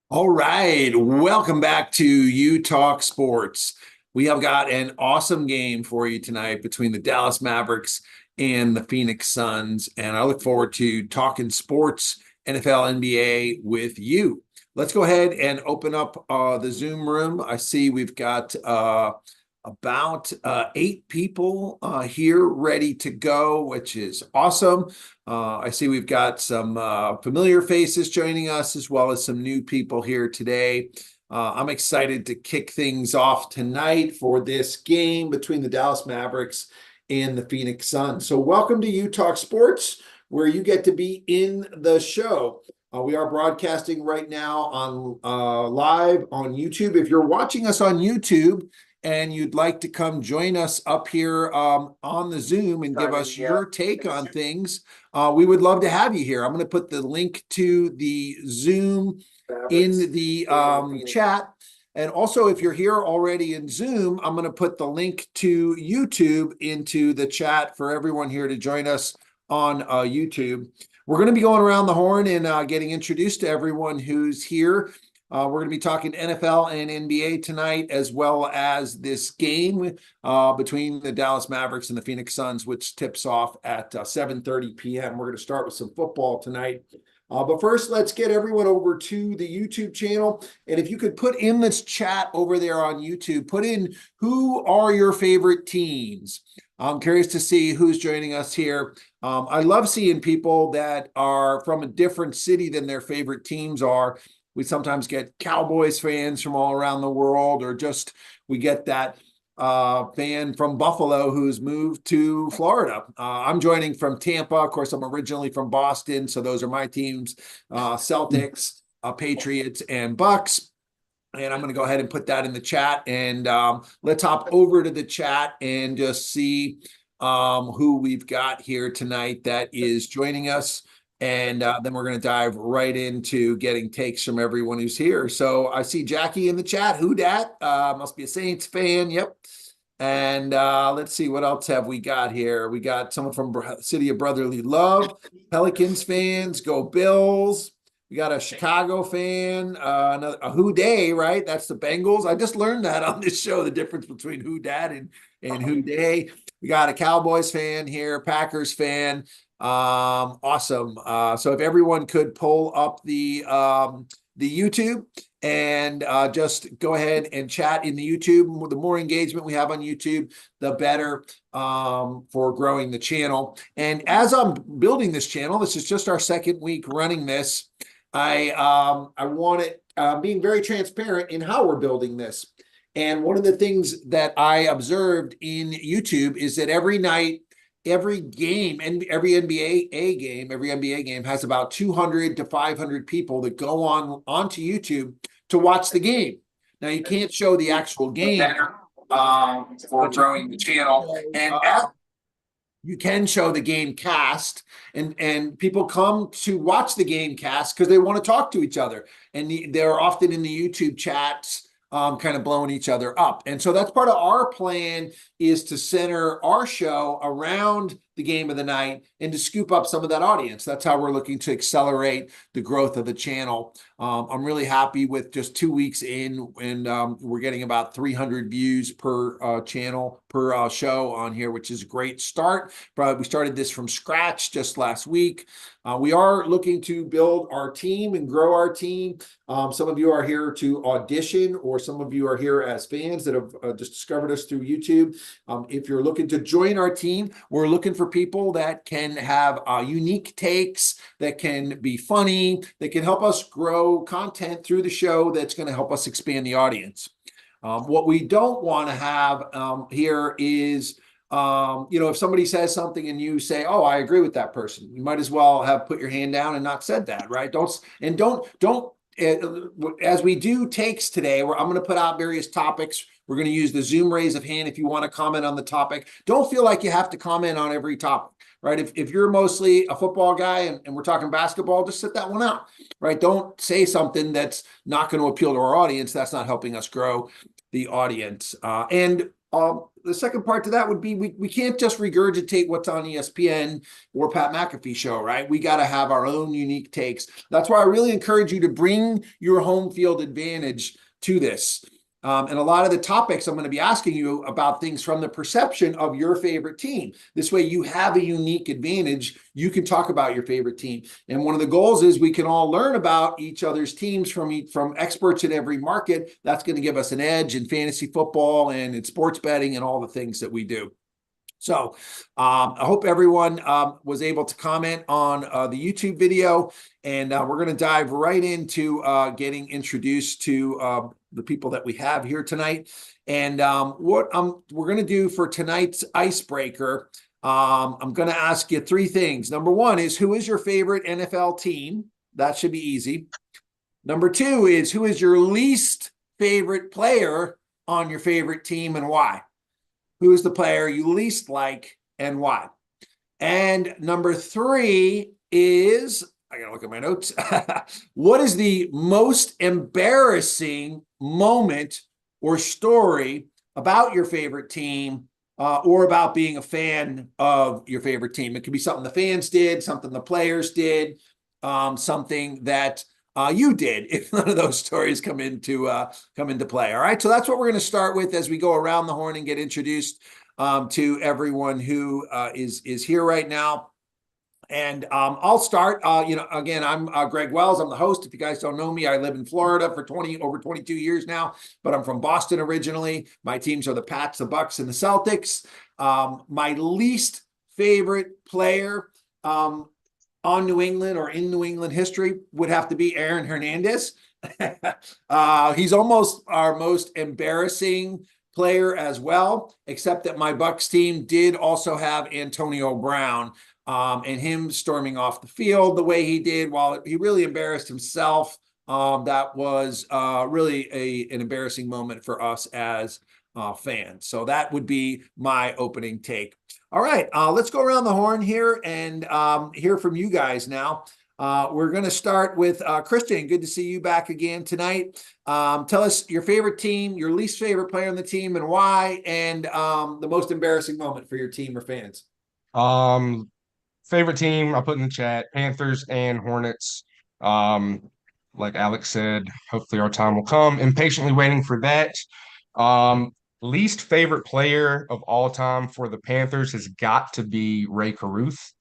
All right, welcome back to You Talk Sports. We have got an awesome game for you tonight between the Dallas Mavericks and the Phoenix Suns, and I look forward to talking sports, NFL, NBA with you. Let's go ahead and open up the Zoom room. I see we've got about 8 people here ready to go, which is awesome. I see we've got some familiar faces joining us as well as some new people here today. I'm excited to kick things off tonight for this game between the Dallas Mavericks and the Phoenix Suns. So welcome to You Talk Sports, where you get to be in the show. We are broadcasting right now on live on YouTube. If you're watching us on YouTube and you'd like to come join us up here on the Zoom and give us your take on things, we would love to have you here. I'm going to put the link to the Zoom in the chat. And also, if you're here already in Zoom, I'm going to put the link to YouTube into the chat for everyone here to join us on YouTube. We're going to be going around the horn and getting introduced to everyone who's here. We're going to be talking NFL and NBA tonight, as well as this game between the Dallas Mavericks and the Phoenix Suns, which tips off at 7:30 p.m. We're going to start with some football tonight. But first, let's get everyone over to the YouTube channel. And if you could put in this chat over there on YouTube, put in who are your favorite teams. I'm curious to see who's joining us here. I love seeing people that are from a different city than their favorite teams are. We sometimes get Cowboys fans from all around the world, or just we get that fan from Buffalo who's moved to Florida. I'm joining from Tampa. Of course, I'm originally from Boston, so those are my teams, Celtics, Patriots, and Bucks. And I'm going to go ahead and put that in the chat. And let's hop over to the chat and just see who we've got here tonight that is joining us. And then we're going to dive right into getting takes from everyone who's here. So I see Jackie in the chat. Who dat? Must be a Saints fan. Yep. And let's see, what else have we got here? We got someone from City of Brotherly Love, Pelicans fans, go Bills. We got a Chicago fan, a Who Dey, right? That's the Bengals. I just learned that on this show, the difference between Who Dat and Who Dey. We got a Cowboys fan here, Packers fan. Awesome. So if everyone could pull up the YouTube and just go ahead and chat in the YouTube. The more engagement we have on YouTube, the better for growing the channel. And as I'm building this channel, this is just our second week running this. I want it being very transparent in how we're building this. And one of the things that I observed in YouTube is that every night, every game, and every NBA game has about 200 to 500 people that go onto YouTube to watch the game. Now, you can't show the actual game for growing the channel, and you can show the game cast, and people come to watch the game cast because they want to talk to each other, and they're often in the YouTube chats kind of blowing each other up. And so that's part of our plan, is to center our show around the game of the night and to scoop up some of that audience. That's how we're looking to accelerate the growth of the channel. I'm really happy with just 2 weeks in, and we're getting about 300 views per channel, per show on here, which is a great start. But we started this from scratch just last week. We are looking to build our team and grow our team. Some of you are here to audition, or some of you are here as fans that have just discovered us through YouTube. If you're looking to join our team, we're looking for people that can have unique takes, that can be funny, that can help us grow content through the show that's going to help us expand the audience. What we don't want to have here is, if somebody says something and you say, "Oh, I agree with that person," you might as well have put your hand down and not said that, right? Don't. As we do takes today, where I'm going to put out various topics. We're going to use the Zoom raise of hand if you want to comment on the topic. Don't feel like you have to comment on every topic, right? If you're mostly a football guy and we're talking basketball, just sit that one out, right? Don't say something that's not going to appeal to our audience. That's not helping us grow the audience. And The second part to that would be we can't just regurgitate what's on ESPN or Pat McAfee show, right? We got to have our own unique takes. That's why I really encourage you to bring your home field advantage to this. And a lot of the topics I'm going to be asking you about things from the perception of your favorite team. This way you have a unique advantage. You can talk about your favorite team. And one of the goals is we can all learn about each other's teams from experts in every market. That's going to give us an edge in fantasy football and in sports betting and all the things that we do. So I hope everyone was able to comment on the YouTube video, and we're going to dive right into getting introduced to the people that we have here tonight. And what we're going to do for tonight's icebreaker, I'm going to ask you three things. Number one is, who is your favorite NFL team? That should be easy. Number two is, who is your least favorite player on your favorite team and why? Who is the player you least like and why? And number three is, I gotta look at my notes. What is the most embarrassing moment or story about your favorite team or about being a fan of your favorite team? It could be something the fans did, something the players did, something that you did, if none of those stories come into play. All right, so that's what we're going to start with as we go around the horn and get introduced to everyone who is here right now. And I'll start. Again, I'm Greg Wells. I'm the host. If you guys don't know me, I live in Florida for over 22 years now, but I'm from Boston originally. My teams are the Pats, the Bucks, and the Celtics. My least favorite player on New England or in New England history would have to be Aaron Hernandez. He's almost our most embarrassing player as well, except that my Bucks team did also have Antonio Brown, and him storming off the field the way he did, while he really embarrassed himself. That was really an embarrassing moment for us as fans. So that would be my opening take. All right, let's go around the horn here and hear from you guys now. We're going to start with Christian. Good to see you back again tonight. Tell us your favorite team, your least favorite player on the team, and why, and the most embarrassing moment for your team or fans. Favorite team, I put in the chat, Panthers and Hornets. Like Alex said, hopefully our time will come. Impatiently waiting for that. Least favorite player of all time for the Panthers has got to be Ray Caruth.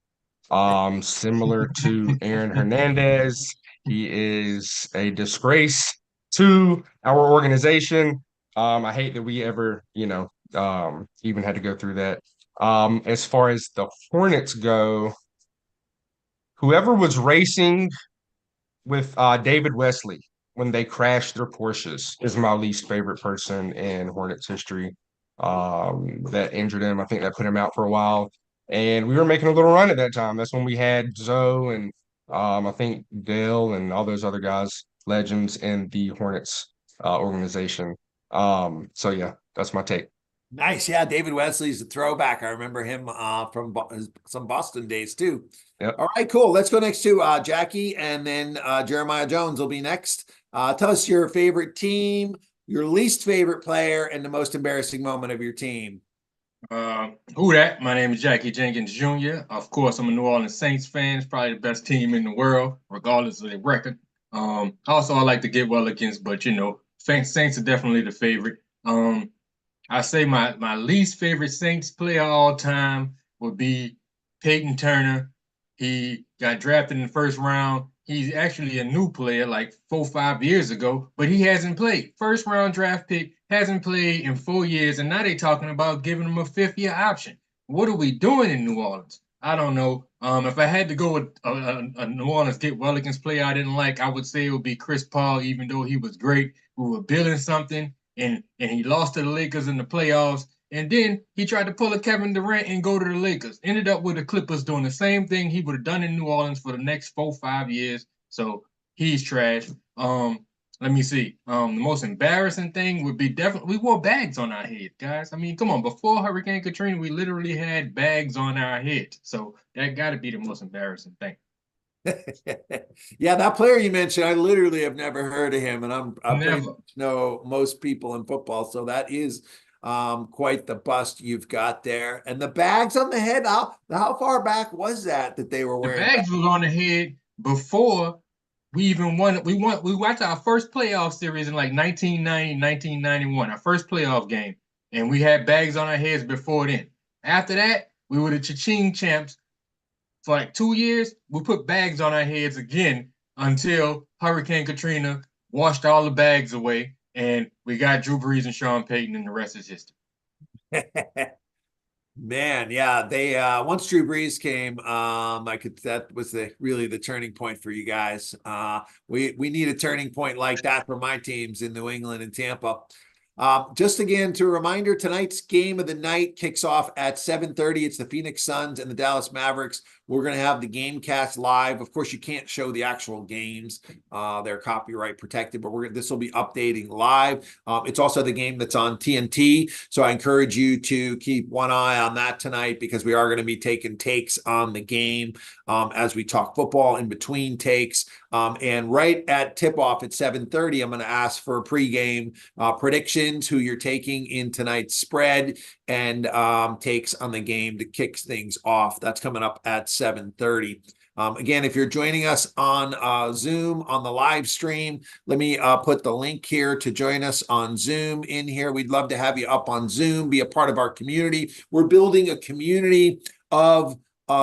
Similar to Aaron Hernandez, he is a disgrace to our organization. I hate that we ever, even had to go through that. As far as the Hornets go, whoever was racing with David Wesley when they crashed their Porsches is my least favorite person in Hornets history. That injured him. I think that put him out for a while. And we were making a little run at that time. That's when we had Zoe and I think Dale and all those other guys, legends in the Hornets organization. So yeah, that's my take. Nice. Yeah, David Wesley's a throwback. I remember him from some Boston days too. Yep. All right, cool. Let's go next to Jackie, and then Jeremiah Jones will be next. Tell us your favorite team, your least favorite player, and the most embarrassing moment of your team. Who that? My name is Jackie Jenkins Jr. Of course, I'm a New Orleans Saints fan. It's probably the best team in the world, regardless of the record. Also, I like to get well against, but Saints are definitely the favorite. I say my least favorite Saints player of all time would be Peyton Turner. He got drafted in the first round. He's actually a new player like 4 or 5 years ago, but he hasn't played. First round draft pick, hasn't played in 4 years, and now they're talking about giving him a fifth-year option. What are we doing in New Orleans? I don't know. If I had to go with a New Orleans get well against player I didn't like, I would say it would be Chris Paul, even though he was great. We were building something, and he lost to the Lakers in the playoffs. And then he tried to pull a Kevin Durant and go to the Lakers. Ended up with the Clippers doing the same thing he would have done in New Orleans for the next 4 or 5 years. So he's trash. Let me see. The most embarrassing thing would be definitely we wore bags on our head, guys. I mean, come on. Before Hurricane Katrina, we literally had bags on our head. So that got to be the most embarrassing thing. Yeah, that player you mentioned, I literally have never heard of him, and I pretty Never. much know most people in football, so that is Quite the bust you've got there. And the bags on the head, how far back was that they were The wearing? bags was on the head before we even won. We watched our first playoff series in like 1990, 1991, our first playoff game. And we had bags on our heads before then. After that, we were the Cha-Ching champs for like 2 years. We put bags on our heads again until Hurricane Katrina washed all the bags away. And we got Drew Brees and Sean Payton, and the rest is history. Man, yeah, they once Drew Brees came, that was really the turning point for you guys. We need a turning point like that for my teams in New England and Tampa. Just again to a reminder, tonight's game of the night kicks off at 7:30. It's the Phoenix Suns and the Dallas Mavericks. We're going to have the game cast live. Of course, you can't show the actual games. They're copyright protected, but this will be updating live. It's also the game that's on TNT. So I encourage you to keep one eye on that tonight, because we are going to be taking takes on the game as we talk football in between takes. And right at tip-off at 7:30, I'm going to ask for pregame predictions, who you're taking in tonight's spread, and takes on the game to kick things off. That's coming up at 7:30. Again, if you're joining us on Zoom on the live stream, let me put the link here to join us on Zoom in here. We'd love to have you up on Zoom, be a part of our community. We're building a community of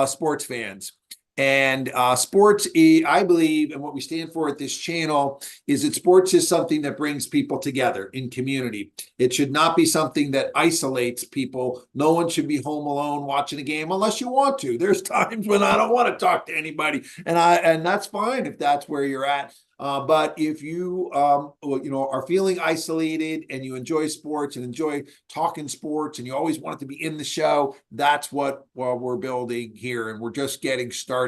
sports fans. And sports, I believe, and what we stand for at this channel is that sports is something that brings people together in community. It should not be something that isolates people. No one should be home alone watching a game unless you want to. There's times when I don't want to talk to anybody, and that's fine if that's where you're at. But if you are feeling isolated and you enjoy sports and enjoy talking sports and you always want it to be in the show, that's what we're building here, and we're just getting started.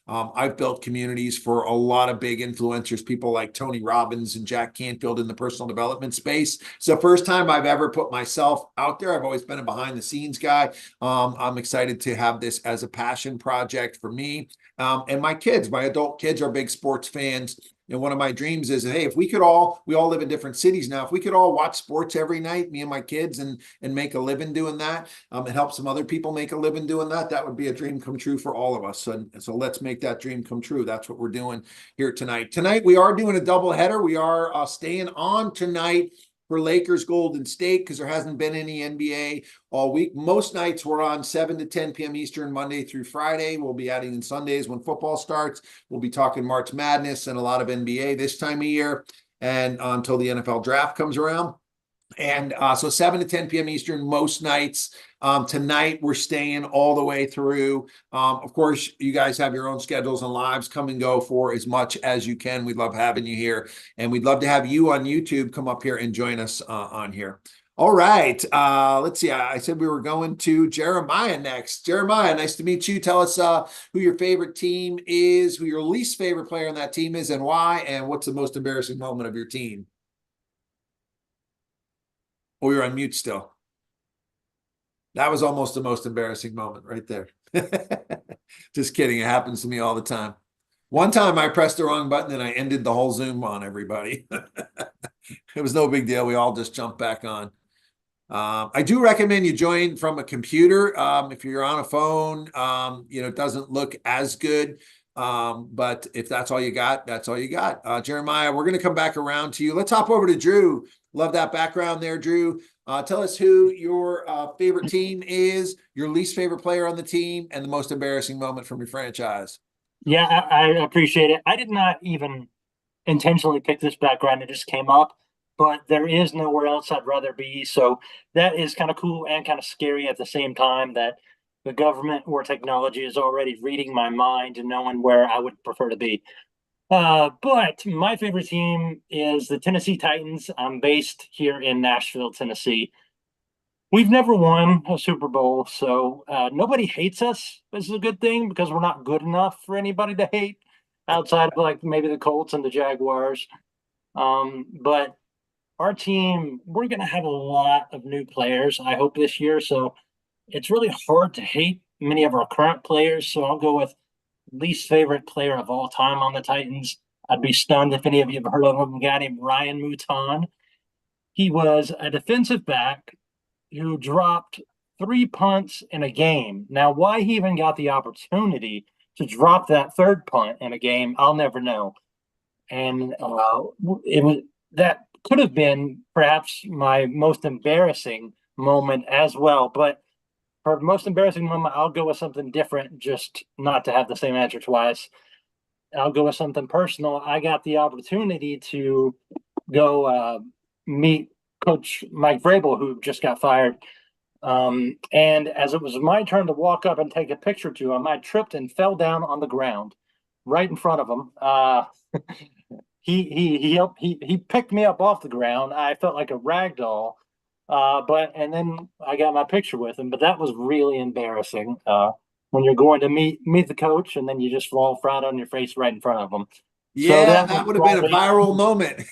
I've built communities for a lot of big influencers, people like Tony Robbins and Jack Canfield in the personal development space. It's the first time I've ever put myself out there. I've always been a behind the scenes guy. I'm excited to have this as a passion project for me. And my kids, my adult kids, are big sports fans. And one of my dreams is, hey, if we all live in different cities now, if we could all watch sports every night, me and my kids, and make a living doing that, and help some other people make a living doing that, that would be a dream come true for all of us. So let's make that dream come true. That's what we're doing here tonight. Tonight, we are doing a double header. We are staying on tonight for Lakers Golden State, because there hasn't been any NBA all week. Most nights we're on 7 to 10 p.m. Eastern, Monday through Friday. We'll be adding in Sundays when football starts. We'll be talking March Madness and a lot of NBA this time of year, and until the NFL draft comes around. And so 7 to 10 p.m. Eastern most nights. Tonight, we're staying all the way through. Of course, you guys have your own schedules and lives. Come and go for as much as you can. We'd love having you here. And we'd love to have you on YouTube come up here and join us on here. All right. Let's see. I said we were going to Jeremiah next. Jeremiah, nice to meet you. Tell us who your favorite team is, who your least favorite player on that team is, and why, and what's the most embarrassing moment of your team. Oh, you're on mute still. That was almost the most embarrassing moment right there. Just kidding. It happens to me all the time. One time I pressed the wrong button and I ended the whole Zoom on everybody. It was no big deal. We all just jumped back on. I do recommend you join from a computer. If you're on a phone, it doesn't look as good. But if that's all you got, that's all you got. Jeremiah, we're going to come back around to you. Let's hop over to Drew. Love that background there, Drew. Tell us who your favorite team is, your least favorite player on the team, and the most embarrassing moment from your franchise. Yeah, I appreciate it. I did not even intentionally pick this background. It just came up, but there is nowhere else I'd rather be. So that is kind of cool and kind of scary at the same time, that the government or technology is already reading my mind and knowing where I would prefer to be. But my favorite team is the Tennessee Titans. I'm based here in Nashville, Tennessee. We've never won a Super Bowl, so nobody hates us. This is a good thing, because we're not good enough for anybody to hate, outside of like maybe the Colts and the Jaguars. But our team, we're going to have a lot of new players, I hope, this year. So it's really hard to hate many of our current players. So I'll go with least favorite player of all time on the Titans. I'd be stunned if any of you have heard of him, a guy named Ryan Mouton. He was a defensive back who dropped 3 punts in a game. Now, why he even got the opportunity to drop that third punt in a game, I'll never know. And it was that could have been perhaps my most embarrassing moment as well. But for the most embarrassing moment, I'll go with something different, just not to have the same answer twice. I'll go with something personal. I got the opportunity to go meet Coach Mike Vrabel, who just got fired. And as it was my turn to walk up and take a picture to him, I tripped and fell down on the ground right in front of him. He picked me up off the ground. I felt like a rag doll. And then I got my picture with him, but that was really embarrassing. When you're going to meet the coach and then you just fall flat on your face right in front of him. Yeah, that would have been a viral moment.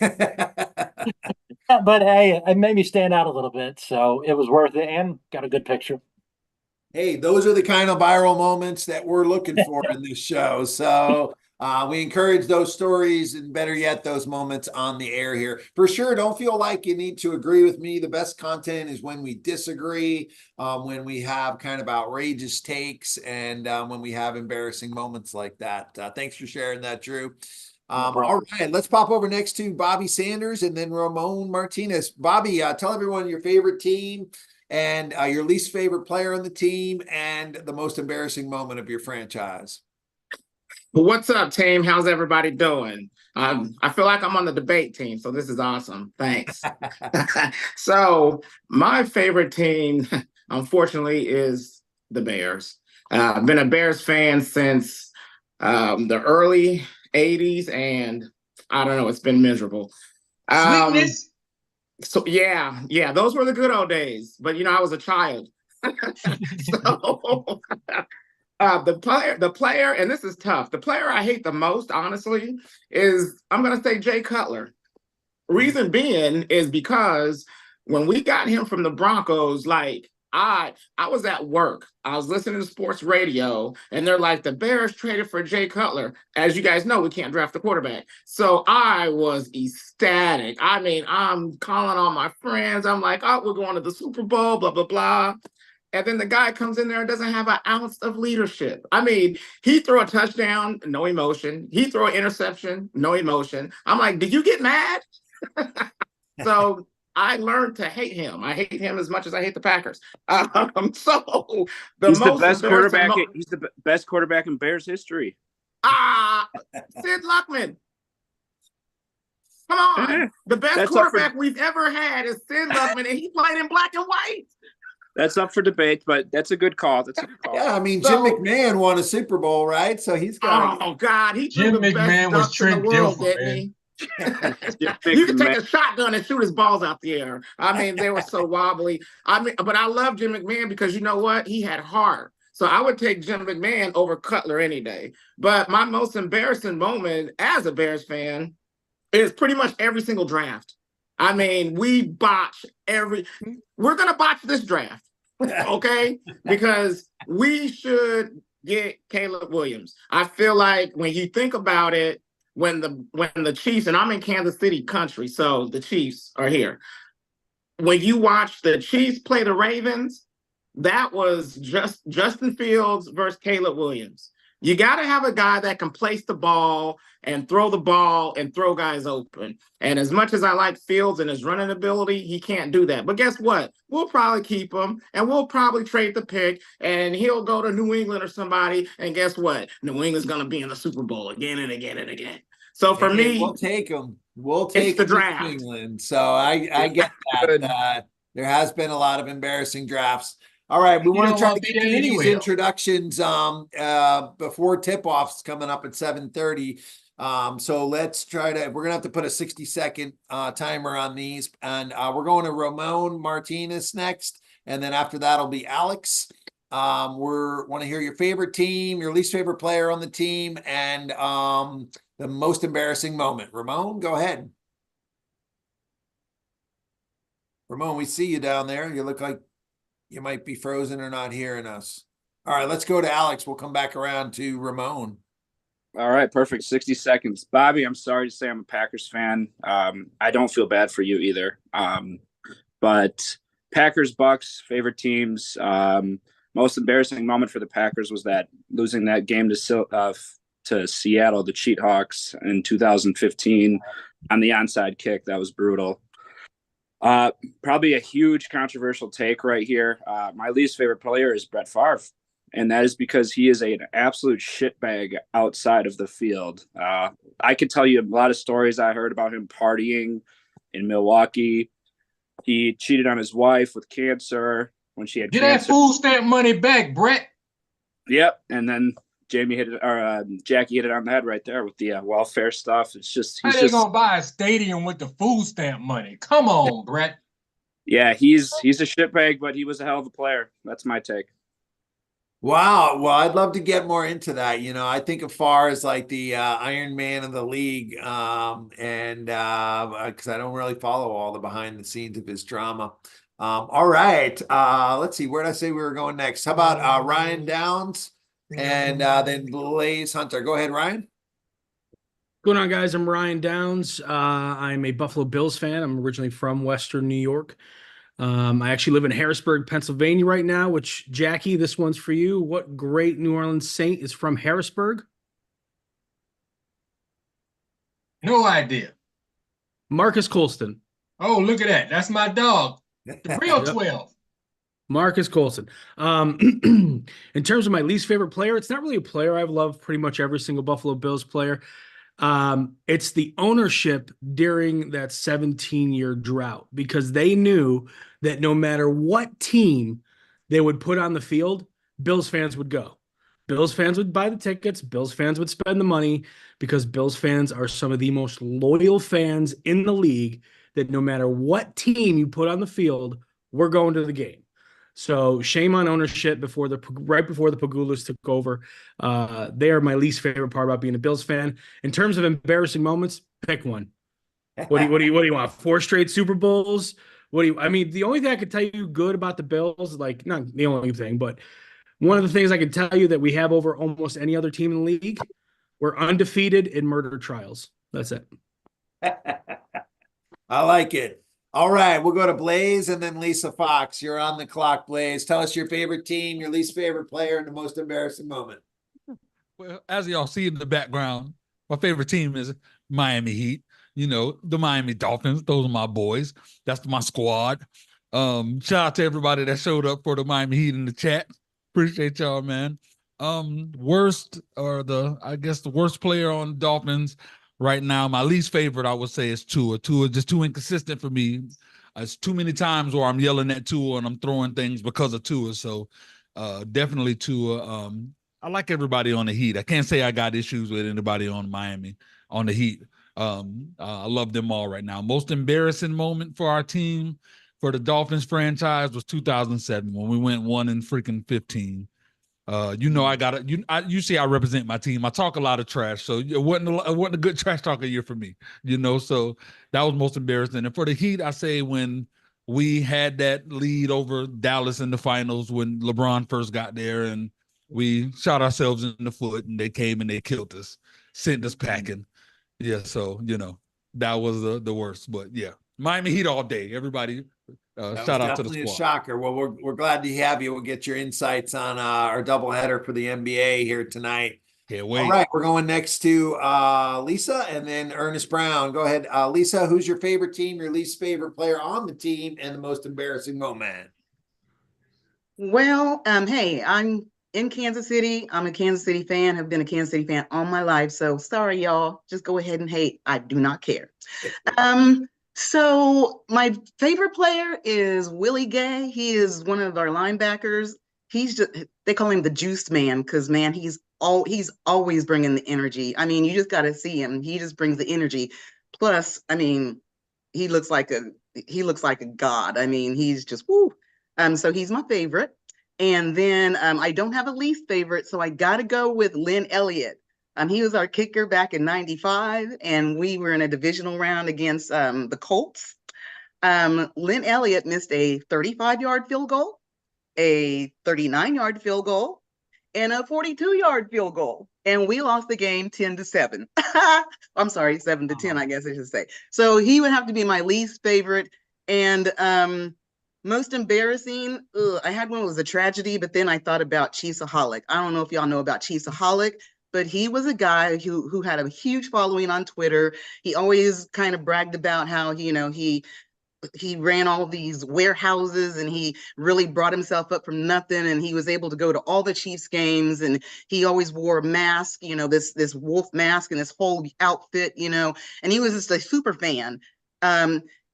Yeah, but hey, it made me stand out a little bit, so it was worth it and got a good picture. Hey, those are the kind of viral moments that we're looking for in this show. So we encourage those stories and better yet, those moments on the air here. For sure, don't feel like you need to agree with me. The best content is when we disagree, when we have kind of outrageous takes, and when we have embarrassing moments like that. Thanks for sharing that, Drew. All right, let's pop over next to Bobby Sanders and then Ramon Martinez. Bobby, tell everyone your favorite team and your least favorite player on the team and the most embarrassing moment of your franchise. What's up, team? How's everybody doing? I feel like I'm on the debate team, so this is awesome. Thanks. So my favorite team, unfortunately, is the Bears. I've been a Bears fan since the early 80s, and I don't know, it's been miserable. Sweetness. So yeah, those were the good old days. But I was a child. So the player, and this is tough. The player I hate the most, honestly, is I'm gonna say Jay Cutler. Reason being is because when we got him from the Broncos, like I was at work. I was listening to sports radio, and they're like, the Bears traded for Jay Cutler. As you guys know, we can't draft a quarterback. So I was ecstatic. I mean, I'm calling all my friends. I'm like, oh, we're going to the Super Bowl, blah, blah, blah. And then the guy comes in there and doesn't have an ounce of leadership. I mean, he threw a touchdown, no emotion. He threw an interception, no emotion. I'm like, did you get mad? So I learned to hate him. I hate him as much as I hate the Packers. So he's the best quarterback. He's the best quarterback in Bears history. Sid Luckman. Come on. The best quarterback we've ever had is Sid Luckman, and he played in black and white. That's up for debate, but that's a good call. That's a good call. Yeah, I mean, Jim McMahon won a Super Bowl, right? So he's got. Oh God, he Jim McMahon was Trent Dilfer, man. You can take a shotgun and shoot his balls out the air. I mean, they were so wobbly. I mean, but I love Jim McMahon because you know what? He had heart. So I would take Jim McMahon over Cutler any day. But my most embarrassing moment as a Bears fan is pretty much every single draft. I mean, we're going to botch this draft. Okay? Because we should get Caleb Williams. I feel like when you think about it, when the Chiefs, and I'm in Kansas City country, so the Chiefs are here. When you watch the Chiefs play the Ravens, that was just Justin Fields versus Caleb Williams. You got to have a guy that can place the ball and throw guys open. And as much as I like Fields and his running ability, he can't do that. But guess what? We'll probably keep him, and we'll probably trade the pick, and he'll go to New England or somebody. And guess what? New England's going to be in the Super Bowl again and again and again. So for me, we'll take him. We'll take the him to draft. New England. So I get that. There has been a lot of embarrassing drafts. All right, we want to try to get through these introductions before tip-offs coming up at 7:30. So let's try to, we're going to have to put a 60-second timer on these. And we're going to Ramon Martinez next. And then after that will be Alex. We want to hear your favorite team, your least favorite player on the team, and the most embarrassing moment. Ramon, go ahead. Ramon, we see you down there. You look like you might be frozen or not hearing us. All right, let's go to Alex. We'll come back around to Ramon. All right, perfect. 60 seconds. Bobby, I'm sorry to say I'm a Packers fan. I don't feel bad for you either. But Packers, Bucks, favorite teams. Most embarrassing moment for the Packers was that losing that game to Seattle, the Cheat Hawks, in 2015 on the onside kick. That was brutal. Probably a huge controversial take right here. My least favorite player is Brett Favre, and that is because he is an absolute shitbag outside of the field. I could tell you a lot of stories I heard about him partying in Milwaukee. He cheated on his wife with cancer when she had Get cancer. that food stamp money back, Brett. Yep, and then Jackie hit it on the head right there with the welfare stuff. It's just How they gonna buy a stadium with the food stamp money? Come on, Brett. Yeah, he's a shitbag, but he was a hell of a player. That's my take. Wow. Well, I'd love to get more into that. I think of Favre as like the Iron Man of the league, and because I don't really follow all the behind the scenes of his drama. All right. Let's see. Where did I say we were going next? How about Ryan Downs and then Blaze Hunter? Go ahead, Ryan. What's going on, guys? I'm Ryan Downs. I'm a Buffalo Bills fan. I'm originally from Western New York. I actually live in Harrisburg, Pennsylvania right now, which, Jackie, this one's for you. What great New Orleans Saint is from Harrisburg? No idea. Marcus Colston. Oh, look at that. That's my dog. The real 12. Marcus Colston. In terms of my least favorite player, it's not really a player. I've loved pretty much every single Buffalo Bills player. It's the ownership during that 17-year drought, because they knew that no matter what team they would put on the field, Bills fans would go. Bills fans would buy the tickets. Bills fans would spend the money, because Bills fans are some of the most loyal fans in the league, that no matter what team you put on the field, we're going to the game. So shame on ownership right before the Pagulas took over. They are my least favorite part about being a Bills fan. In terms of embarrassing moments, pick one. What do you want? 4 straight Super Bowls? The only thing I could tell you good about the Bills, like not the only thing, but one of the things I can tell you that we have over almost any other team in the league, we're undefeated in murder trials. That's it. I like it. All right, we'll go to Blaze and then Lisa Fox. You're on the clock, Blaze. Tell us your favorite team, your least favorite player, and the most embarrassing moment. Well, as y'all see in the background, my favorite team is Miami Heat. The Miami Dolphins. Those are my boys. That's my squad. Shout out to everybody that showed up for the Miami Heat in the chat. Appreciate y'all, man. The worst player on the Dolphins right now, my least favorite, I would say, is Tua. Tua just too inconsistent for me. It's too many times where I'm yelling at Tua and I'm throwing things because of Tua. So definitely Tua. I like everybody on the Heat. I can't say I got issues with anybody on the Heat. I love them all right now. Most embarrassing moment for our team, for the Dolphins franchise, was 2007 when we went 1-15. You see, I represent my team. I talk a lot of trash, so it wasn't a good trash talker year for me. So that was most embarrassing. And for the Heat, I say when we had that lead over Dallas in the finals when LeBron first got there, and we shot ourselves in the foot, and they came and they killed us, sent us packing. Yeah, so that was the worst. But yeah, Miami Heat all day. Everybody. Shout out to the squad. A shocker. Well, we're glad to have you. We'll get your insights on our doubleheader for the NBA here tonight. Can't wait. All right, we're going next to Lisa and then Ernest Brown. Go ahead, Lisa. Who's your favorite team? Your least favorite player on the team, and the most embarrassing moment? Well, hey, I'm in Kansas City. I'm a Kansas City fan. Have been a Kansas City fan all my life. So sorry, y'all. Just go ahead and hate. I do not care. So my favorite player is Willie Gay. He is one of our linebackers. They call him the juiced man, because man, he's always bringing the energy. You just got to see him. He just brings the energy. Plus, he looks like a god. He's just woo. So he's my favorite. And then I don't have a least favorite, so I got to go with Lynn Elliott. He was our kicker back in '95, and we were in a divisional round against the Colts. Lynn Elliott missed a 35-yard field goal, a 39-yard field goal, and a 42-yard field goal. And we lost the game 10-7. I'm sorry, 7-10, I guess I should say. So he would have to be my least favorite. And Most embarrassing. Ugh, I had one that was a tragedy, but then I thought about Chiefsaholic. I don't know if y'all know about Chiefsaholic, but he was a guy who had a huge following on Twitter. He always kind of bragged about how he ran all these warehouses and he really brought himself up from nothing, and he was able to go to all the Chiefs games, and he always wore a mask, this wolf mask and this whole outfit, and he was just a super fan.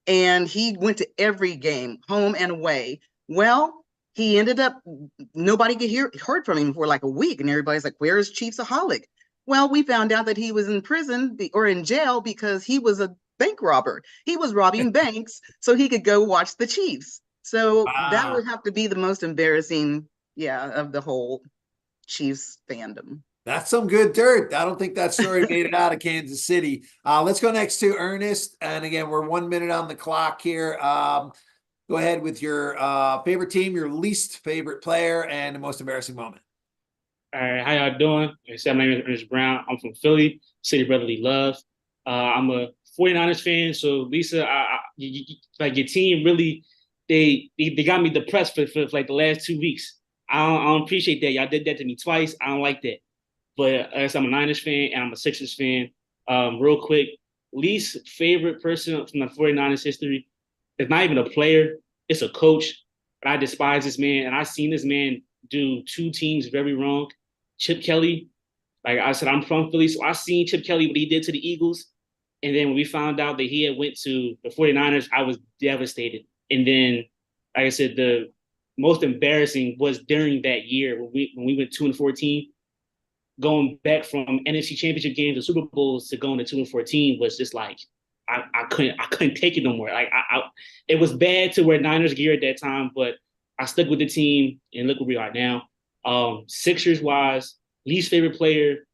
And he went to every game, home and away. Well, he ended up, nobody heard from him for like a week, and everybody's like, where is Chiefsaholic? Well, we found out that he was in prison or in jail because he was a bank robber. He was robbing banks so he could go watch the Chiefs. So that would have to be the most embarrassing, of the whole Chiefs fandom. That's some good dirt. I don't think that story made it out of Kansas City. Let's go next to Ernest. And again, we're 1 minute on the clock here. Go ahead with your favorite team, your least favorite player, and the most embarrassing moment. All right, how y'all doing? Like I said, my name is Ernest Brown. I'm from Philly, city of brotherly love. I'm a 49ers fan, so Lisa, like your team really, they got me depressed for like the last 2 weeks. I don't appreciate that. Y'all did that to me twice. I don't like that. But as I'm a Niners fan and I'm a Sixers fan, real quick, least favorite person from the 49ers history is not even a player. It's a coach. But I despise this man, and I've seen this man do 2 teams very wrong. Chip Kelly, like I said, I'm from Philly, so I seen Chip Kelly, what he did to the Eagles. And then when we found out that he had went to the 49ers, I was devastated. And then, like I said, the most embarrassing was during that year when we went 2-14. Going back from NFC Championship games and Super Bowls to going to 2-14 was just like I couldn't take it no more. Like it was bad to wear Niners gear at that time, but I stuck with the team and look where we are now. Sixers wise, least favorite player,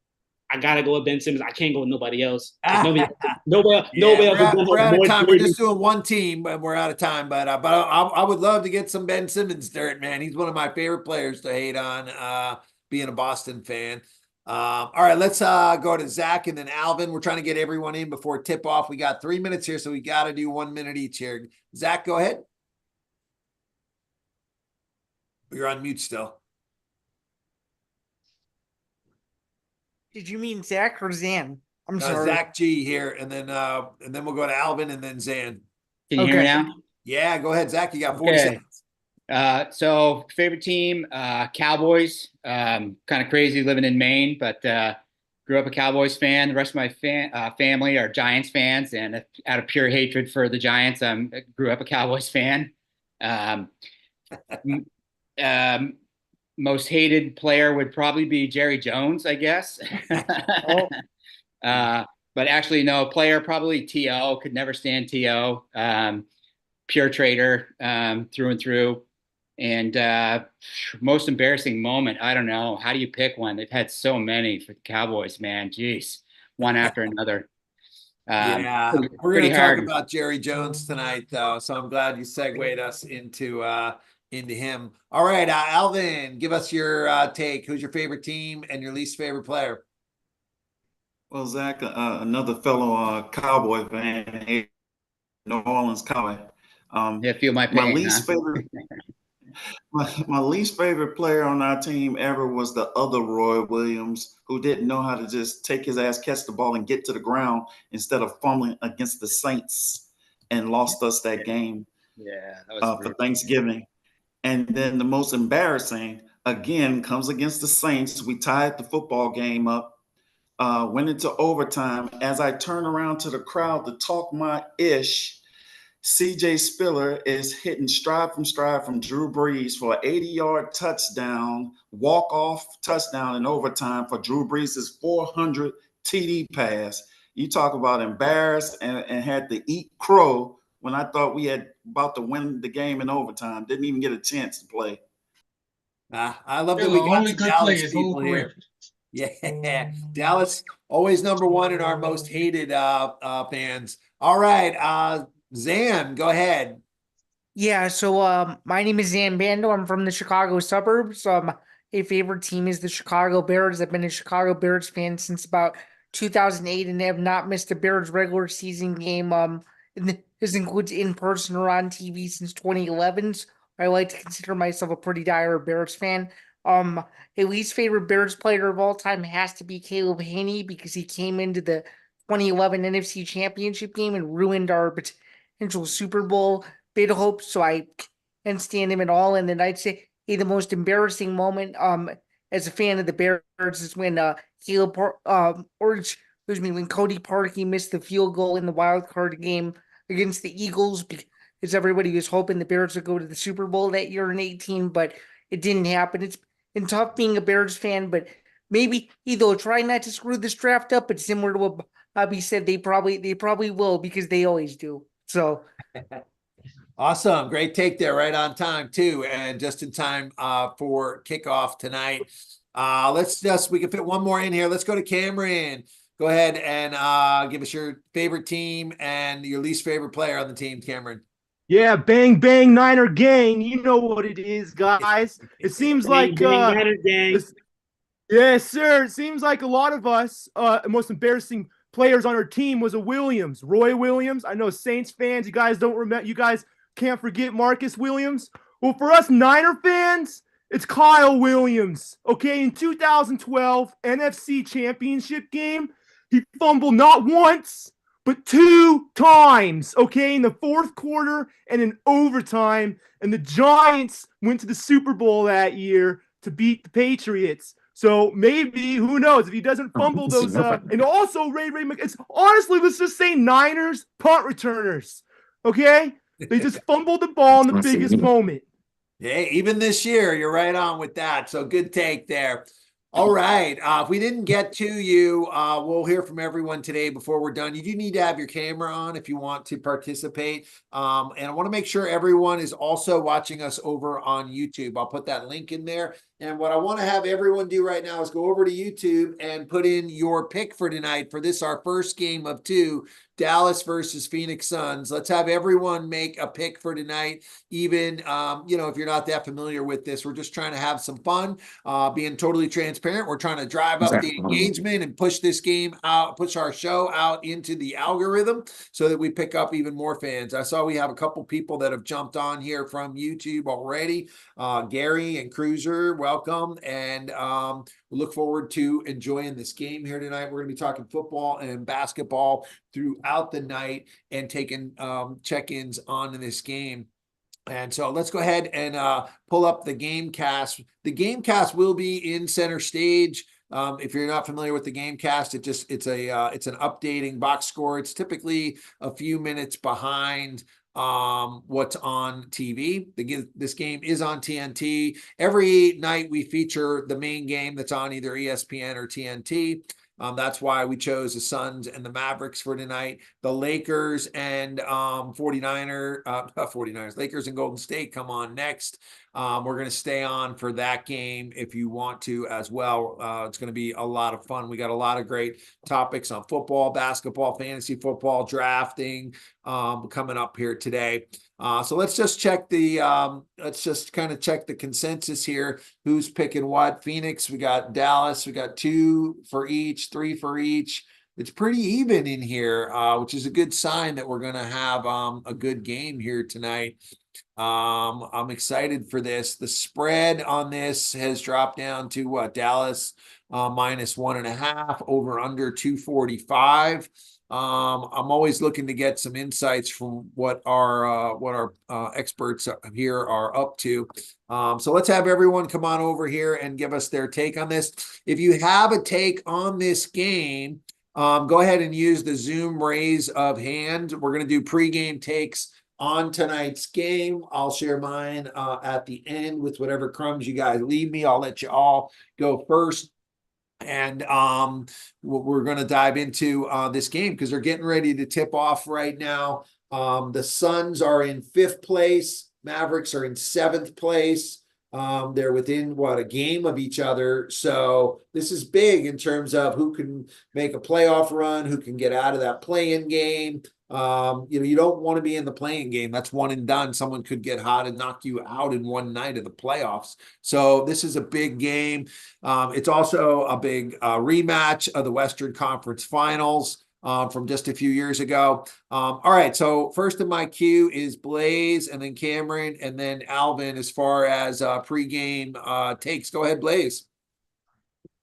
I gotta go with Ben Simmons. I can't go with nobody else. Nobody else. We're out of time. We're just doing one team, and we're out of time. But I would love to get some Ben Simmons dirt, man. He's one of my favorite players to hate on. Being a Boston fan. All right, let's go to Zach and then Alvin. We're trying to get everyone in before tip off. We got 3 minutes here, so we got to do 1 minute each here. Zach, go ahead. You're on mute still. Did you mean Zach or Zan? I'm sorry. Zach G here, and then we'll go to Alvin and then Zan. Can you hear me now? Yeah, go ahead, Zach. You got 40 seconds. So favorite team, Cowboys. Kind of crazy living in Maine, but grew up a Cowboys fan. The rest of my family are Giants fans, and out of pure hatred for the Giants, I grew up a Cowboys fan. Most hated player would probably be Jerry Jones, I guess. But actually, no, player probably T.O. Could never stand T.O. Pure traitor through and through. And most embarrassing moment, I don't know. How do you pick one? They've had so many for the Cowboys, man. Jeez, one after another. Yeah, we're going to talk about Jerry Jones tonight, though. So I'm glad you segued us into him. All right, Alvin, give us your take. Who's your favorite team and your least favorite player? Well, Zach, another fellow Cowboy fan, New Orleans Cowboy. Feel my pain. My least favorite player on our team ever was the other Roy Williams, who didn't know how to just take his ass, catch the ball, and get to the ground instead of fumbling against the Saints and lost us that game. Yeah, that was for Thanksgiving. And then the most embarrassing, again, comes against the Saints. We tied the football game up, went into overtime. As I turn around to the crowd to talk my ish, CJ Spiller is hitting stride from Drew Brees for an 80-yard touchdown, walk-off touchdown in overtime for Drew Brees' 400 TD pass. You talk about embarrassed and had to eat crow when I thought we had about to win the game in overtime. Didn't even get a chance to play. I love that we got some Dallas people here. Yeah, Dallas always number one in our most hated fans. All right, Zan, go ahead. Yeah, so my name is Zan Bando. I'm from the Chicago suburbs. A favorite team is the Chicago Bears. I've been a Chicago Bears fan since about 2008 and have not missed a Bears regular season game and this includes in person or on TV since 2011. So I like to consider myself a pretty dire Bears fan. A least favorite Bears player of all time has to be Caleb Haney because he came into the 2011 NFC Championship game and ruined our potential Super Bowl bid hopes. So I can't stand him at all. And then I'd say the most embarrassing moment as a fan of the Bears is when when Cody Parkey missed the field goal in the wild card game against the Eagles because everybody was hoping the Bears would go to the Super Bowl that year in 18, but it didn't happen. It's been tough being a Bears fan, but maybe they'll try not to screw this draft up, but similar to what Bobby said, they probably will because they always do. So Awesome. Great take there. Right on time too. And just in time for kickoff tonight. We can fit one more in here. Let's go to Cameron. Go ahead and give us your favorite team and your least favorite player on the team, Cameron. Yeah, bang, bang, Niner gang. You know what it is, guys. It seems like Niner gang. yes, sir. It seems like a lot of us, the most embarrassing players on our team was a Williams, Roy Williams. I know Saints fans, you guys don't remember, you guys can't forget Marcus Williams. Well, for us Niner fans, it's Kyle Williams. Okay, in 2012 NFC Championship game, he fumbled not once, but 2 times, okay, in the fourth quarter and in overtime. And the Giants went to the Super Bowl that year to beat the Patriots. So maybe, who knows, if he doesn't fumble those, and also it's honestly, let's just say Niners punt returners, okay? They just fumbled the ball in the biggest moment. Yeah, even this year, you're right on with that. So good take there. All right. If we didn't get to you, we'll hear from everyone today before we're done. You do need to have your camera on if you want to participate. And I want to make sure everyone is also watching us over on YouTube. I'll put that link in there. And what I want to have everyone do right now is go over to YouTube and put in your pick for tonight for this, our first game of 2, Dallas versus Phoenix Suns. Let's have everyone make a pick for tonight. Even, if you're not that familiar with this, we're just trying to have some fun, being totally transparent. We're trying to drive up the engagement and push this game out, push our show out into the algorithm so that we pick up even more fans. I saw we have a couple people that have jumped on here from YouTube already. Gary and Cruiser, welcome. And we look forward to enjoying this game here tonight. We're going to be talking football and basketball throughout the night and taking check-ins on this game. And so let's go ahead and pull up the game cast. The game cast will be in center stage. If you're not familiar with the game cast, it's an updating box score. It's typically a few minutes behind what's on TV. This game is on TNT. Every night we feature the main game that's on either ESPN or TNT. That's why we chose the Suns and the Mavericks for tonight. The Lakers and 49ers, Lakers and Golden State come on next. We're going to stay on for that game if you want to as well. It's going to be a lot of fun. We got a lot of great topics on football, basketball, fantasy football, drafting coming up here today. So let's just check let's just kind of check the consensus here. Who's picking what? Phoenix, we got Dallas, we got 2 for each, 3 for each. It's pretty even in here, which is a good sign that we're going to have a good game here tonight. I'm excited for this. The spread on this has dropped down to what? Dallas -1.5, over under 245. I'm always looking to get some insights from what our experts here are up to. So let's have everyone come on over here and give us their take on this. If you have a take on this game, go ahead and use the Zoom raise of hand. We're going to do pregame takes on tonight's game. I'll share mine at the end with whatever crumbs you guys leave me. I'll let you all go first. And we're going to dive into this game because they're getting ready to tip off right now. The Suns are in 5th place. Mavericks are in 7th place. They're within a game of each other. So this is big in terms of who can make a playoff run, who can get out of that play-in game. You don't want to be in the play-in game. That's one and done. Someone could get hot and knock you out in one night of the playoffs. So this is a big game. It's also a big rematch of the Western Conference Finals. from just a few years ago. All right, so first in my queue is Blaze, and then Cameron, and then Alvin as far as pregame takes. Go ahead, Blaze.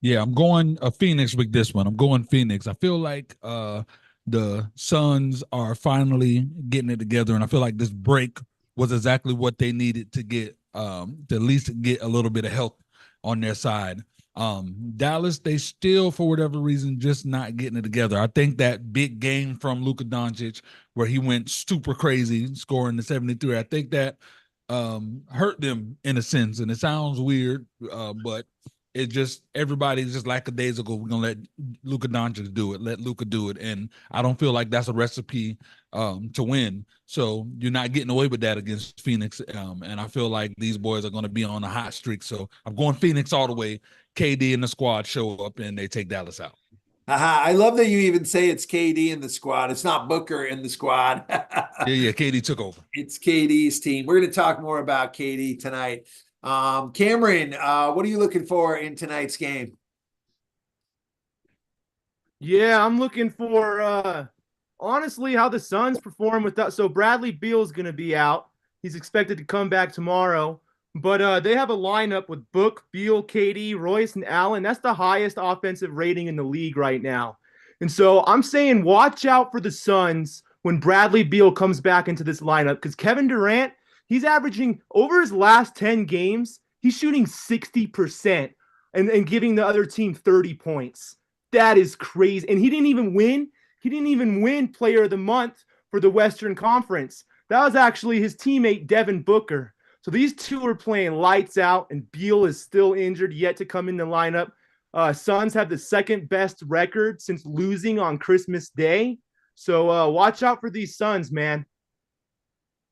Yeah, I'm going Phoenix with this one. I'm going Phoenix. I feel like the Suns are finally getting it together, and I feel like this break was exactly what they needed to get to at least get a little bit of help on their side. Dallas, they still, for whatever reason, just not getting it together. I think that big game from Luka Doncic, where he went super crazy, scoring the 73, I think that hurt them in a sense. And it sounds weird, but it just, everybody's just lackadaisical. We're gonna let Luka Doncic do it. Let Luka do it, and I don't feel like that's a recipe to win. So you're not getting away with that against Phoenix, and I feel like these boys are going to be on a hot streak. So I'm going Phoenix all the way. KD and the squad show up and they take Dallas out. I love that you even say it's KD in the squad. It's not Booker in the squad. Yeah, KD took over. It's KD's team. We're going to talk more about KD tonight. Cameron, what are you looking for in tonight's game? Yeah, I'm looking for honestly how the Suns perform with that. So Bradley Beal's going to be out. He's expected to come back tomorrow. But they have a lineup with Book, Beal, KD, Royce, and Allen. That's the highest offensive rating in the league right now. And so I'm saying watch out for the Suns when Bradley Beal comes back into this lineup, because Kevin Durant, he's averaging over his last 10 games, he's shooting 60% and giving the other team 30 points. That is crazy. And he didn't even win. He didn't even win Player of the Month for the Western Conference. That was actually his teammate, Devin Booker. So these two are playing lights out, and Beal is still injured, yet to come in the lineup. Suns have the second best record since losing on Christmas Day. So watch out for these Suns, man.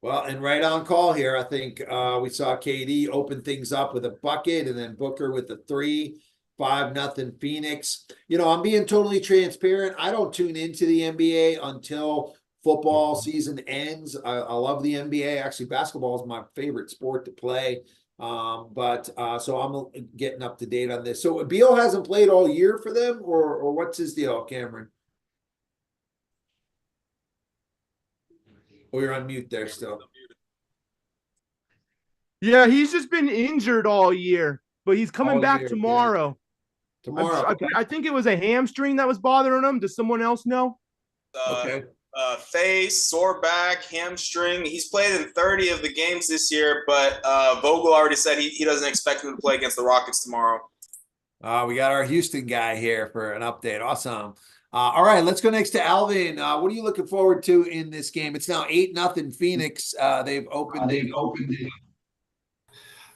Well, and right on call here, I think we saw KD open things up with a bucket, and then Booker with the 3, 5-0 Phoenix. You know, I'm being totally transparent. I don't tune into the NBA until football season ends. I love the NBA. Actually, basketball is my favorite sport to play. So I'm getting up to date on this. So Beal hasn't played all year for them, or what's his deal, Cameron? Oh, you're on mute there still. Yeah, he's just been injured all year, but he's coming back tomorrow. Yeah. Tomorrow. I think it was a hamstring that was bothering him. Does someone else know? Okay. Face, sore back, hamstring. He's played in 30 of the games this year, but Vogel already said he doesn't expect him to play against the Rockets tomorrow. We got our Houston guy here for an update. Awesome. All right, let's go next to Alvin. What are you looking forward to in this game? It's now 8-0 Phoenix. They've opened it.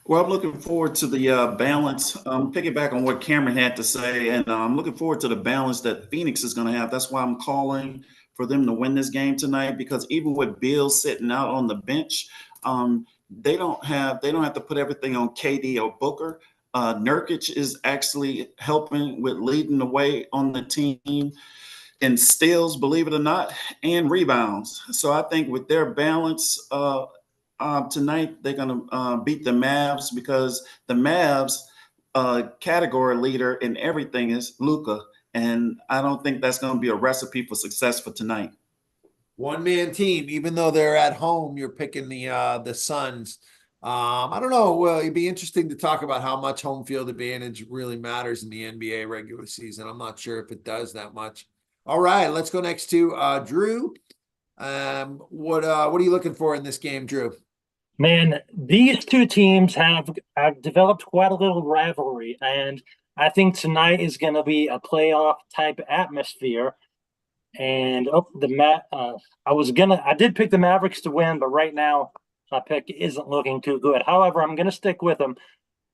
Well, I'm looking forward to the balance. Piggyback on what Cameron had to say, and I'm looking forward to the balance that Phoenix is going to have. That's why I'm calling for them to win this game tonight, because even with Bill sitting out on the bench, they don't have to put everything on KD or Booker. Nurkic is actually helping with leading the way on the team in steals, believe it or not, and rebounds. So I think with their balance tonight, they're going to beat the Mavs, because the Mavs category leader in everything is Luka. And I don't think that's going to be a recipe for success for tonight. One-man team, even though they're at home, you're picking the Suns. I don't know. Well, it'd be interesting to talk about how much home field advantage really matters in the NBA regular season. I'm not sure if it does that much. All right, let's go next to Drew. What are you looking for in this game, Drew? Man, these two teams have developed quite a little rivalry, and I think tonight is going to be a playoff type atmosphere. And I did pick the Mavericks to win, but right now my pick isn't looking too good. However, I'm going to stick with them.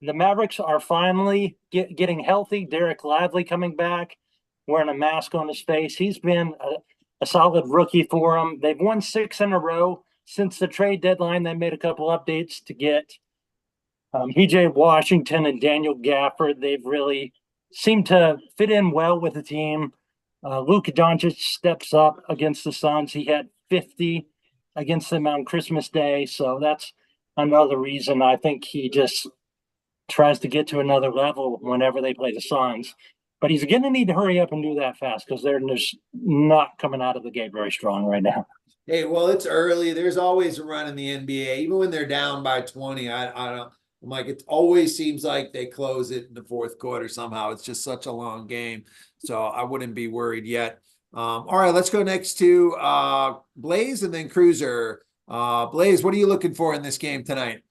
The Mavericks are finally getting healthy. Derek Lively coming back, wearing a mask on his face. He's been a solid rookie for them. They've won 6 in a row. Since the trade deadline, they made a couple updates to get PJ Washington and Daniel Gafford. They've really seemed to fit in well with the team. Luka Doncic steps up against the Suns. He had 50 against them on Christmas Day, so that's another reason I think he just tries to get to another level whenever they play the Suns. but he's going to need to hurry up and do that fast because they're just not coming out of the gate very strong right now. Hey, well, it's early. There's always a run in the NBA, even when they're down by 20. I don't. I'm like, it always seems like they close it in the fourth quarter somehow. It's just such a long game, so I wouldn't be worried yet. All right, let's go next to Blaze and then Cruiser. Blaze, what are you looking for in this game tonight?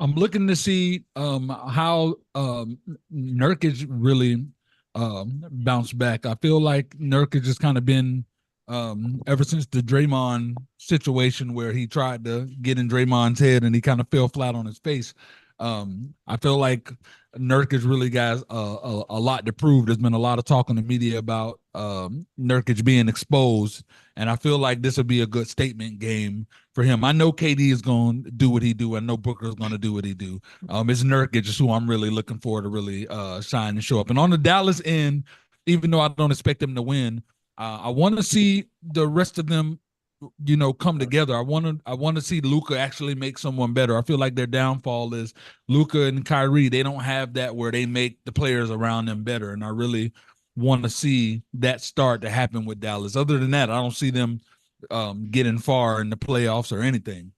I'm looking to see how Nurkic really bounced back. I feel like Nurkic has kind of been ever since the Draymond situation where he tried to get in Draymond's head and he kind of fell flat on his face. I feel like Nurkic really got a lot to prove. There's been a lot of talk in the media about Nurkic being exposed, and I feel like this would be a good statement game for him. I know KD is going to do what he do. I know Booker is going to do what he do. It's Nurkic is who I'm really looking for to really shine and show up. And on the Dallas end, even though I don't expect them to win, I want to see the rest of them, come together. I want to see Luka actually make someone better. I feel like their downfall is Luka and Kyrie. They don't have that where they make the players around them better, and I really want to see that start to happen with Dallas. Other than that, I don't see them getting far in the playoffs or anything.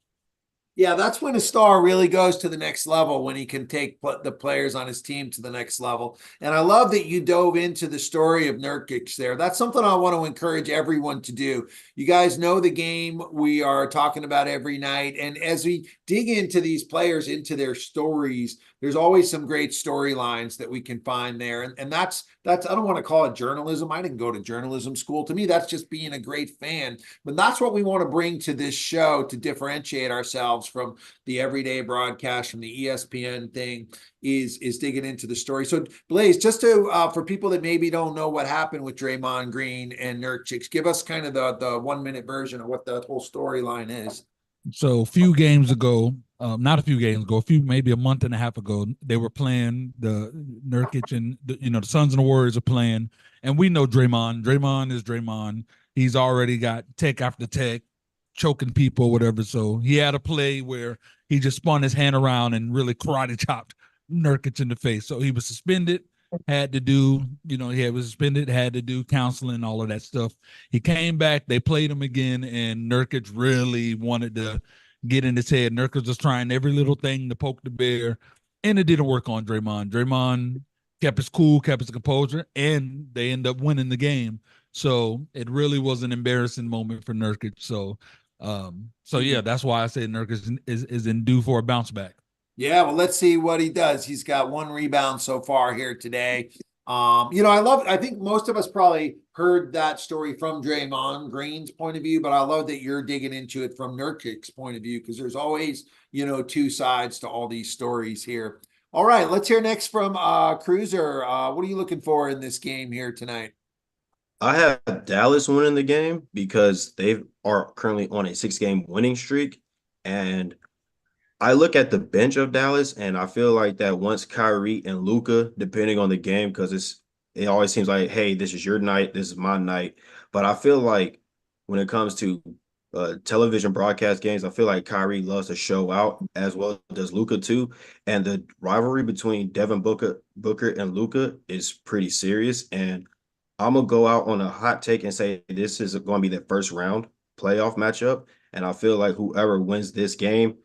Yeah, that's when a star really goes to the next level, when he can take the players on his team to the next level. And I love that you dove into the story of Nurkic there. That's something I want to encourage everyone to do. You guys know the game we are talking about every night. And as we dig into these players, into their stories, there's always some great storylines that we can find there. And that's I don't want to call it journalism. I didn't go to journalism school. To me, that's just being a great fan. But that's what we want to bring to this show to differentiate ourselves from the everyday broadcast, from the ESPN thing, is digging into the story. So Blaze, just to for people that maybe don't know what happened with Draymond Green and Nurkic, give us kind of the 1 minute version of what the whole storyline is. So a few games ago, maybe a month and a half ago, they were playing the Nurkic and the Suns and the Warriors are playing, and we know Draymond. Draymond is Draymond. He's already got tech after tech, choking people, whatever. So he had a play where he just spun his hand around and really karate chopped Nurkic in the face. So he was suspended. Had to do, he was suspended, had to do counseling, all of that stuff. He came back, they played him again, and Nurkic really wanted to get in his head. Nurkic was trying every little thing to poke the bear, and it didn't work on Draymond. Draymond kept his cool, kept his composure, and they end up winning the game. So it really was an embarrassing moment for Nurkic. So yeah, that's why I say Nurkic is in due for a bounce back. Yeah, well, let's see what he does. He's got 1 rebound so far here today. I think most of us probably heard that story from Draymond Green's point of view, but I love that you're digging into it from Nurkic's point of view, because there's always, two sides to all these stories here. All right, let's hear next from Cruiser. What are you looking for in this game here tonight? I have Dallas winning the game because they are currently on a 6-game winning streak, and I look at the bench of Dallas, and I feel like that once Kyrie and Luka, depending on the game, because it always seems like, hey, this is your night, this is my night. But I feel like when it comes to television broadcast games, I feel like Kyrie loves to show out, as well does Luka too. And the rivalry between Devin Booker and Luka is pretty serious. And I'm gonna go out on a hot take and say this is going to be the first round playoff matchup. And I feel like whoever wins this game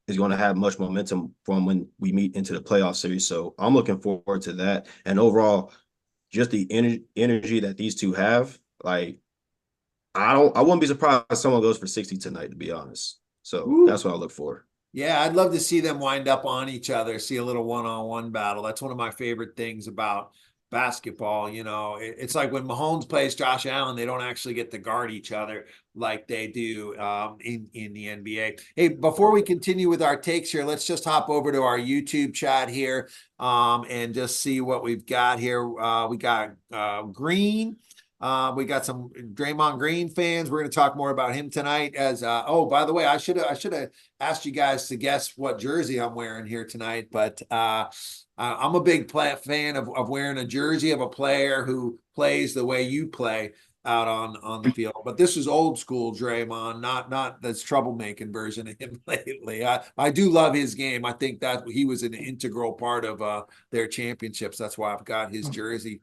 is going to have much momentum from when we meet into the playoff series. So I'm looking forward to that. And overall, just the energy that these two have, like, I wouldn't be surprised if someone goes for 60 tonight, to be honest. So that's what I look for. Yeah, I'd love to see them wind up on each other, see a little one-on-one battle. That's one of my favorite things about basketball. It's like when Mahomes plays Josh Allen, they don't actually get to guard each other like they do in the NBA. Hey, before we continue with our takes here, let's just hop over to our YouTube chat here and just see what we've got here. We got Green. We got some Draymond Green fans. We're going to talk more about him tonight. By the way, I should have asked you guys to guess what jersey I'm wearing here tonight, but I'm a big fan of wearing a jersey of a player who plays the way you play. out on the field. But this is old school Draymond, not this troublemaking version of him lately. I do love his game. I think that he was an integral part of their championships. That's why I've got his jersey.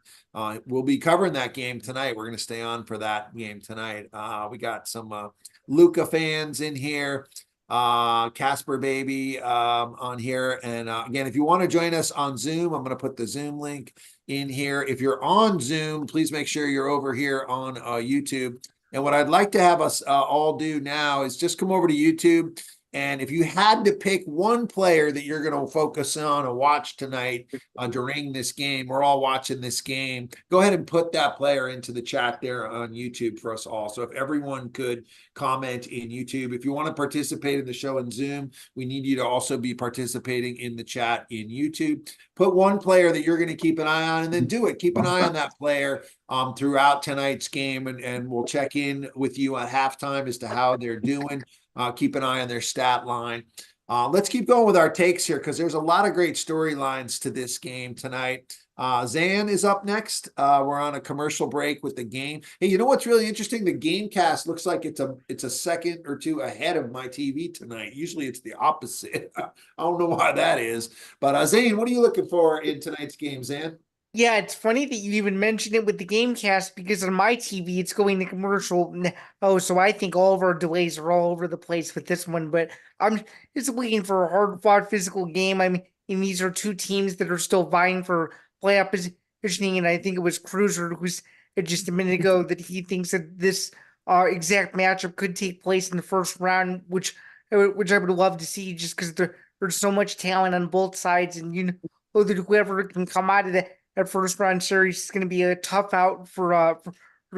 We'll be covering that game tonight. We're going to stay on for that game tonight. We got some Luka fans in here. Casper baby on here. And again, if you want to join us on Zoom, I'm going to put the Zoom link in here. If you're on Zoom, please make sure you're over here on YouTube. And what I'd like to have us all do now is just come over to YouTube. And if you had to pick one player that you're going to focus on and watch tonight during this game, we're all watching this game, go ahead and put that player into the chat there on YouTube for us all. So if everyone could comment in YouTube. If you want to participate in the show in Zoom, we need you to also be participating in the chat in YouTube. Put one player that you're going to keep an eye on, and then do it. Keep an eye on that player throughout tonight's game, and we'll check in with you at halftime as to how they're doing. Keep an eye on their stat line. Let's keep going with our takes here because there's a lot of great storylines to this game tonight. Zan is up next. We're on a commercial break with the game. Hey, you know what's really interesting? The game cast looks like it's a second or two ahead of my TV tonight. Usually it's the opposite. I don't know why that is. But Zan, what are you looking for in tonight's game, Zan? Yeah, it's funny that you even mentioned it with the Gamecast because on my TV it's going to commercial. Oh, so I think all of our delays are all over the place with this one, but I'm just waiting for a hard-fought physical game. I mean, these are two teams that are still vying for playoff positioning, and I think it was Cruiser who said just a minute ago that he thinks that this exact matchup could take place in the first round, which I would love to see just because there's so much talent on both sides, and you know that whoever can come out of that first round series is going to be a tough out for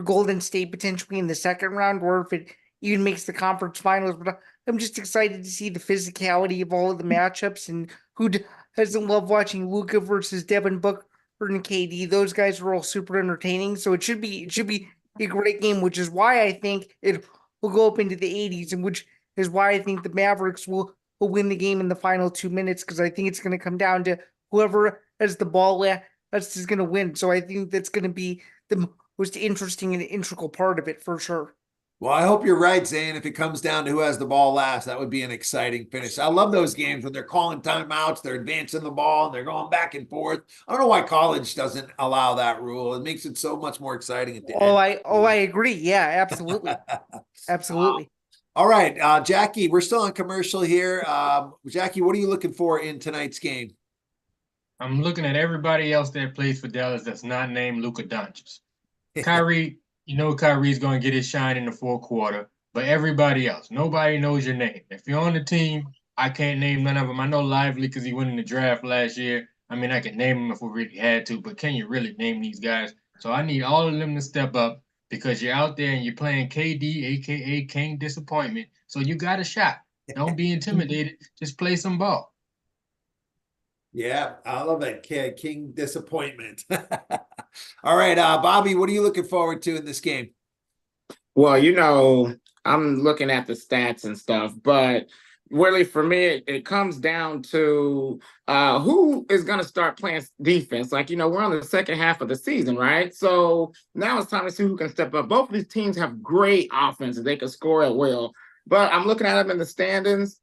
Golden State potentially in the second round, or if it even makes the conference finals. But I'm just excited to see the physicality of all of the matchups, and who doesn't love watching Luka versus Devin Booker and KD? Those guys are all super entertaining, so it should be a great game, which is why I think it will go up into the 80s, and which is why I think the Mavericks will win the game in the final 2 minutes, because I think it's going to come down to whoever has the ball that's going to win. So I think that's going to be the most interesting and integral part of it for sure. Well, I hope you're right, Zane. If it comes down to who has the ball last, that would be an exciting finish. I love those games when they're calling timeouts, they're advancing the ball, and they're going back and forth. I don't know why college doesn't allow that rule. It makes it so much more exciting at the end. I agree. Yeah, absolutely. Absolutely. All right, Jackie, we're still on commercial here. Jackie, what are you looking for in tonight's game? I'm looking at everybody else that plays for Dallas that's not named Luka Doncic. Kyrie, you know Kyrie's going to get his shine in the fourth quarter, but everybody else, nobody knows your name. If you're on the team, I can't name none of them. I know Lively because he went in the draft last year. I mean, I could name them if we really had to, but can you really name these guys? So I need all of them to step up because you're out there and you're playing KD, a.k.a. King Disappointment, so you got a shot. Don't be intimidated. Just play some ball. Yeah, I love that kid, King Disappointment. All right, Bobby, what are you looking forward to in this game? Well, you know, I'm looking at the stats and stuff, but really for me, it comes down to who is going to start playing defense. Like, you know, we're on the second half of the season, right? So now it's time to see who can step up. Both of these teams have great offenses. They can score at will. But I'm looking at them in the standings.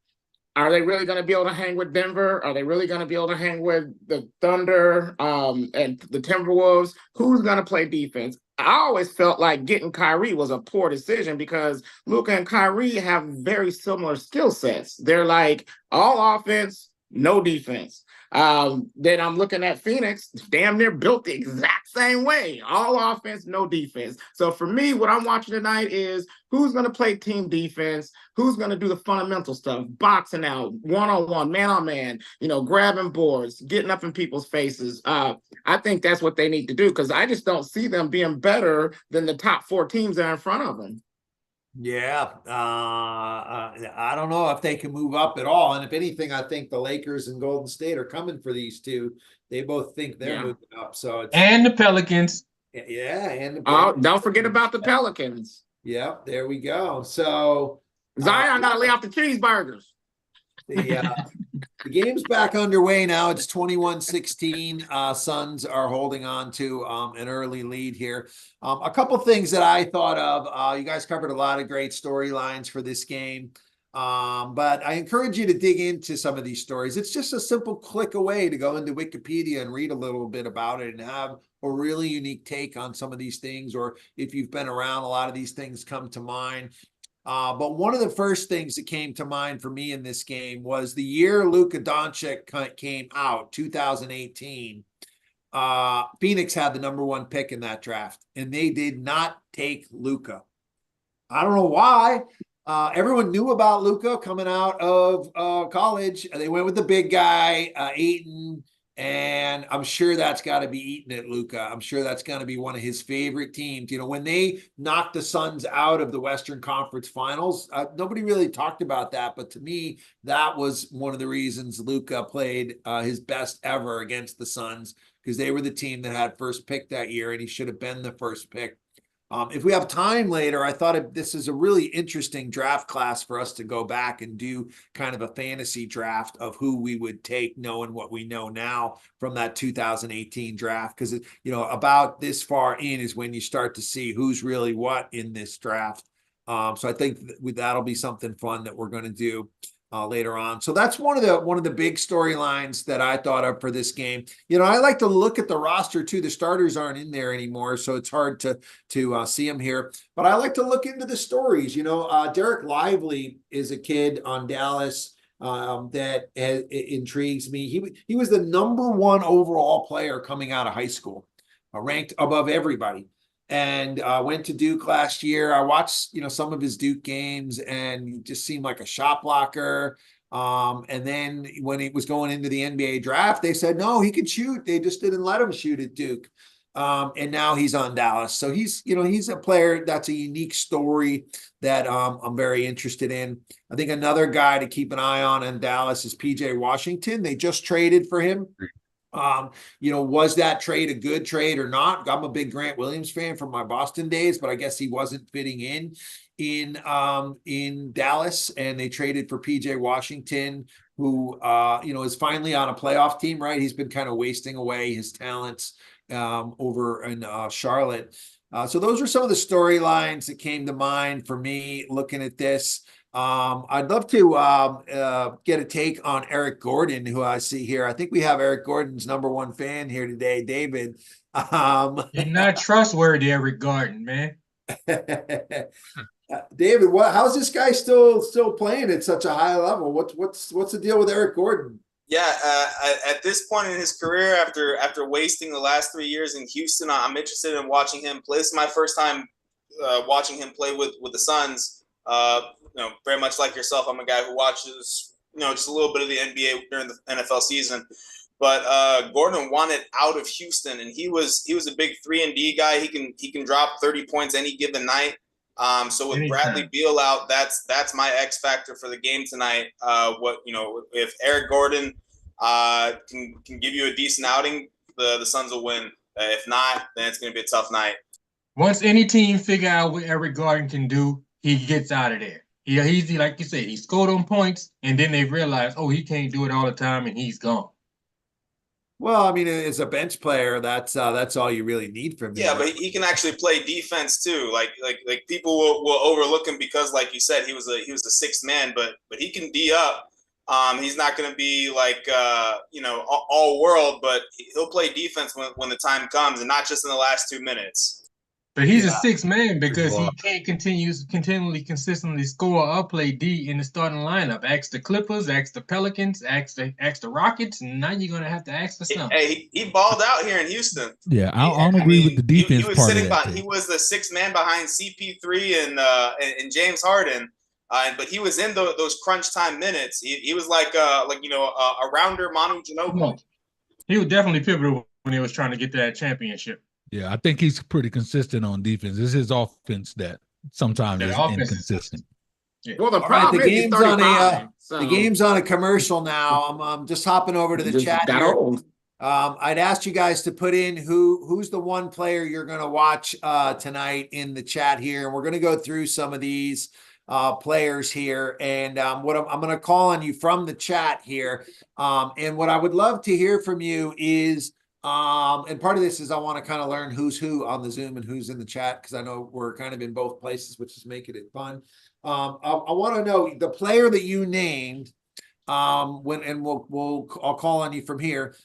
Are they really going to be able to hang with Denver? Are they really going to be able to hang with the Thunder and the Timberwolves? Who's going to play defense? I always felt like getting Kyrie was a poor decision because Luka and Kyrie have very similar skill sets. They're like all offense, no defense. Then I'm looking at Phoenix, damn near built the exact same way. All offense, no defense. So for me, what I'm watching tonight is who's going to play team defense, who's going to do the fundamental stuff, boxing out, one-on-one, man-on-man, you know, grabbing boards, getting up in people's faces. I think that's what they need to do because I just don't see them being better than the top four teams that are in front of them. Yeah, I don't know if they can move up at all. And if anything, I think the Lakers and Golden State are coming for these two. They both think they're moving up. So and the Pelicans. Yeah, and the Pelicans. Don't forget about the Pelicans. Yep, there we go. So Zion got to lay off the cheeseburgers. The game's back underway now. It's 21-16. Suns are holding on to an early lead here. A couple things that I thought of. You guys covered a lot of great storylines for this game. But I encourage you to dig into some of these stories. It's just a simple click away to go into Wikipedia and read a little bit about it and have a really unique take on some of these things, or if you've been around, a lot of these things come to mind. But one of the first things that came to mind for me in this game was the year Luka Doncic came out, 2018. Phoenix had the #1 pick in that draft, and they did not take Luka. I don't know why. Everyone knew about Luka coming out of college. They went with the big guy, Ayton, and I'm sure that's got to be eating at Luka. I'm sure that's going to be one of his favorite teams. You know, when they knocked the Suns out of the Western Conference Finals, nobody really talked about that, but to me, that was one of the reasons Luka played his best ever against the Suns, because they were the team that had first pick that year, and he should have been the first pick. If we have time later, I thought this is a really interesting draft class for us to go back and do kind of a fantasy draft of who we would take, knowing what we know now from that 2018 draft. Because, you know, about this far in is when you start to see who's really what in this draft. So I think that'll be something fun that we're going to do later on. So that's one of the big storylines that I thought of for this game. You know, I like to look at the roster too. The starters aren't in there anymore, so it's hard to see them here. But I like to look into the stories. You know, Derek Lively is a kid on Dallas that intrigues me. He was the #1 overall player coming out of high school, ranked above everybody. And went to Duke last year. I watched, you know, some of his Duke games, and he just seemed like a shot blocker. And then when he was going into the NBA draft, they said, no, he could shoot. They just didn't let him shoot at Duke. And now he's on Dallas. So he's a player that's a unique story that I'm very interested in. I think another guy to keep an eye on in Dallas is PJ Washington. They just traded for him. You know, was that trade a good trade or not? I'm a big Grant Williams fan from my Boston days, but I guess he wasn't fitting in Dallas, and they traded for PJ Washington, who you know, is finally on a playoff team, right? He's been kind of wasting away his talents over in Charlotte. So those are some of the storylines that came to mind for me looking at this. I'd love to get a take on Eric Gordon, who I see here. I think we have Eric Gordon's #1 fan here today, David. You're not trustworthy, Eric Gordon, man. David, how's this guy still playing at such a high level? What's the deal with Eric Gordon? Yeah, at this point in his career, after wasting the last 3 years in Houston, I'm interested in watching him play. This is my first time watching him play with the Suns. You know, very much like yourself, I'm a guy who watches, you know, just a little bit of the NBA during the NFL season. But Gordon wanted out of Houston, and he was a big 3-and-D guy. He can drop 30 points any given night. So with Bradley Beal out, that's my X factor for the game tonight. If Eric Gordon can give you a decent outing, the Suns will win. If not, then it's going to be a tough night. Once any team figure out what Eric Gordon can do, he gets out of there. He's like you said, he scored on points, and then they realize, oh, he can't do it all the time, and he's gone. Well, I mean, as a bench player, that's all you really need from him. Yeah, but he can actually play defense too. Like people will overlook him because, like you said, he was a sixth man, but he can D up. He's not going to be like all world, but he'll play defense when the time comes, and not just in the last 2 minutes. But he's a sixth man because he can't consistently score or play D in the starting lineup. Ask the Clippers, ask the Pelicans, ask the Rockets, and now you're gonna have to ask the Suns. Hey, he balled out here in Houston. Yeah, I don't agree with the defense he was part sitting of that. He was the sixth man behind CP3 and James Harden, but he was in those crunch time minutes. He was like a rounder Manu Ginobili. He was definitely pivotal when he was trying to get that championship. Yeah, I think he's pretty consistent on defense. It's his offense that sometimes is inconsistent. Well, the problem is he's 35. The game's on a commercial now. I'm just hopping over to the chat here. I'd asked you guys to put in who's the one player you're going to watch tonight in the chat here, and we're going to go through some of these. players here. And what I'm going to call on you from the chat here. And what I would love to hear from you is, and part of this is I want to kind of learn who's who on the Zoom and who's in the chat, because I know we're kind of in both places, which is making it fun. I want to know the player that you named, I'll call on you from here.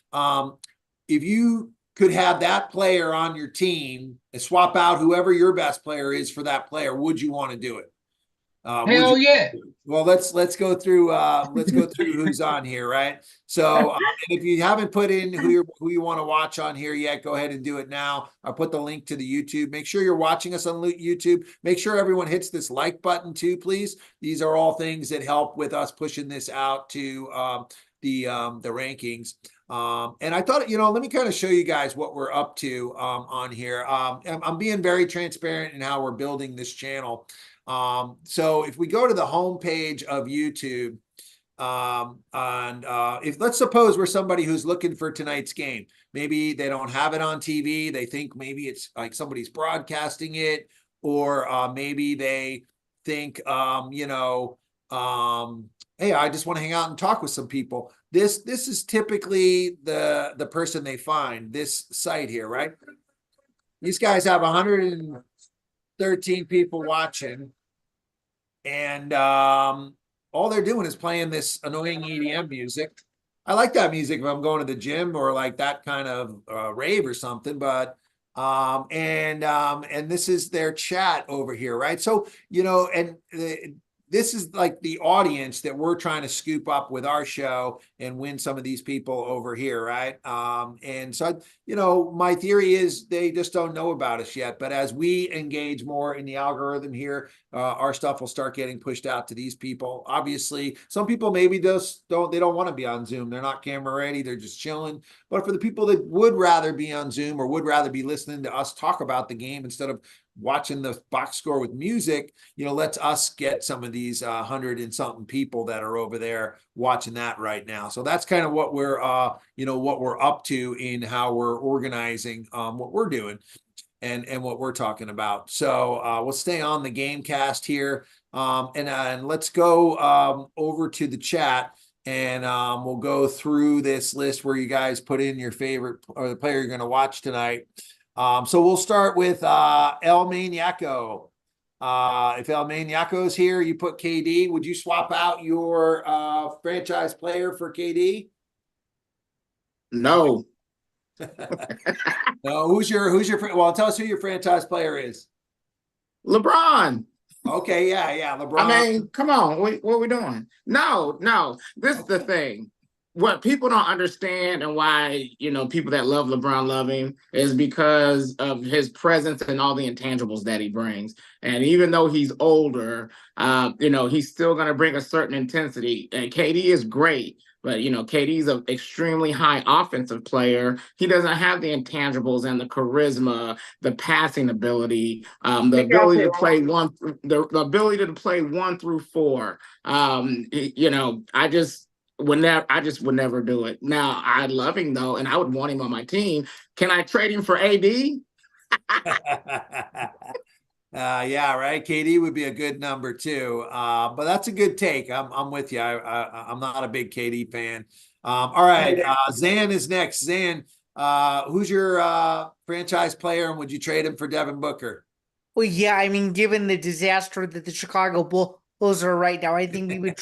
If you could have that player on your team and swap out whoever your best player is for that player, would you want to do it? Hell yeah. Well, let's go through who's on here, right? So and if you haven't put in who you want to watch on here yet, go ahead and do it now. I'll put the link to the YouTube. Make sure you're watching us on YouTube. Make sure everyone hits this like button too, please. These are all things that help with us pushing this out to the rankings. And I thought, let me kind of show you guys what we're up to on here. I'm being very transparent in how we're building this channel. So if we go to the homepage of YouTube, if let's suppose we're somebody who's looking for tonight's game, maybe they don't have it on TV. They think maybe it's like somebody's broadcasting it, or maybe they think, hey, I just want to hang out and talk with some people. This is typically the person they find, this site here, right? These guys have 113 people watching, and all they're doing is playing this annoying EDM music. I like that music if I'm going to the gym or like that kind of rave or something, but and this is their chat over here, right? So, this is like the audience that we're trying to scoop up with our show and win some of these people over here, right? And so, my theory is they just don't know about us yet. But as we engage more in the algorithm here, our stuff will start getting pushed out to these people. Obviously, some people maybe just don't want to be on Zoom. They're not camera ready. They're just chilling. But for the people that would rather be on Zoom or would rather be listening to us talk about the game instead of watching the box score with music, let's us get some of these 100 and something people that are over there watching that right now. So that's kind of what we're what we're up to in how we're organizing what we're doing and what we're talking about. So we'll stay on the game cast here, and let's go over to the chat, and we'll go through this list where you guys put in your favorite or the player you're going to watch tonight. So we'll start with El Maniaco. If El Maniaco's here, you put KD. Would you swap out your franchise player for KD? No. No. Who's your well, tell us who your franchise player is. LeBron. Okay, yeah, LeBron. I mean, come on, what are we doing? No, this is the thing. What people don't understand and why, people that love LeBron love him is because of his presence and all the intangibles that he brings. And even though he's older, he's still going to bring a certain intensity. And KD is great, but, KD's an extremely high offensive player. He doesn't have the intangibles and the charisma, the passing ability, the ability to play the ability to play 1 through 4. I just would never do it. Now, I love him though, and I would want him on my team. Can I trade him for AD? Yeah, right. KD would be a good number too. But that's a good take. I'm with you. I'm not a big KD fan. All right. Zan is next. Zan, who's your franchise player, and would you trade him for Devin Booker? Well, yeah, I mean, given the disaster that the Chicago Bulls are right now, I think we would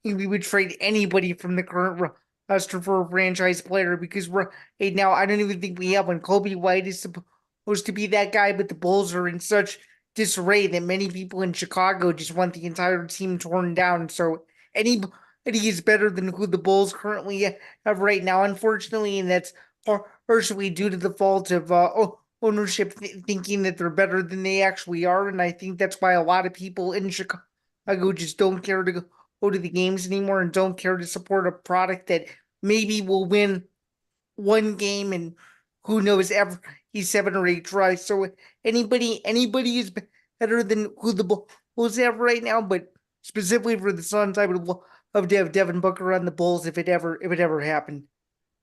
we would trade anybody from the current roster for a franchise player, because right now I don't even think we have one. Kobe White is supposed to be that guy, but the Bulls are in such disarray that many people in Chicago just want the entire team torn down. So anybody is better than who the Bulls currently have right now, unfortunately, and that's partially due to the fault of ownership thinking that they're better than they actually are. And I think that's why a lot of people in Chicago just don't care to go to the games anymore and don't care to support a product that maybe will win one game and who knows ever he's 7 or 8 tries. So anybody is better than who the Bulls have right now, but specifically for the Suns, I would love to have Devin Booker on the Bulls if it ever happened.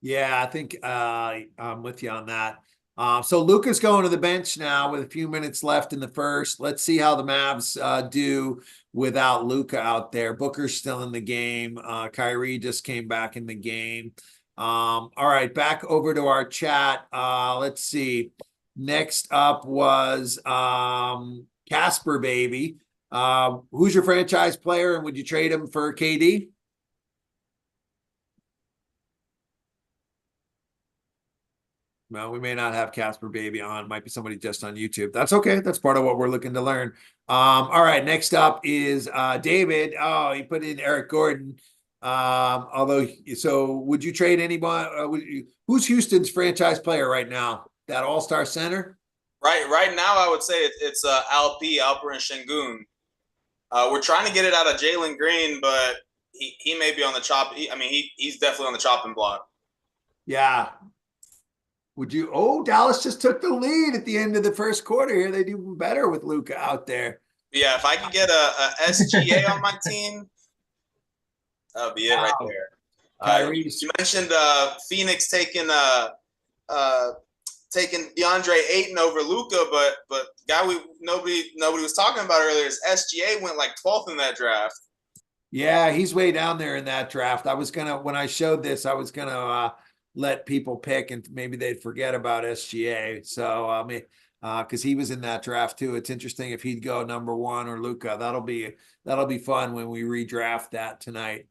Yeah, I think I'm with you on that. So Luka's going to the bench now with a few minutes left in the first. Let's see how the Mavs do without Luka out there. Booker's still in the game. Kyrie just came back in the game. All right, back over to our chat. Let's see. Next up was Casper Baby. Who's your franchise player, and would you trade him for KD? Well, we may not have Casper Baby on. Might be somebody just on YouTube. That's okay. That's part of what we're looking to learn. All right. Next up is David. Oh, he put in Eric Gordon. So would you trade anyone? Who's Houston's franchise player right now? That all-star center? Right now, I would say it's Alperen Şengün. We're trying to get it out of Jalen Green, but he may be on the chop. He's definitely on the chopping block. Yeah. Would you? Oh, Dallas just took the lead at the end of the first quarter here. They do better with Luka out there. Yeah, if I could get a SGA on my team, that would be it right there. You mentioned Phoenix taking DeAndre Ayton over Luka, but guy nobody was talking about earlier is SGA went like 12th in that draft. Yeah, he's way down there in that draft. When I showed this, I was gonna let people pick, and maybe they'd forget about SGA. So because he was in that draft too. It's interesting if he'd go number 1 or Luka. That'll be fun when we redraft that tonight.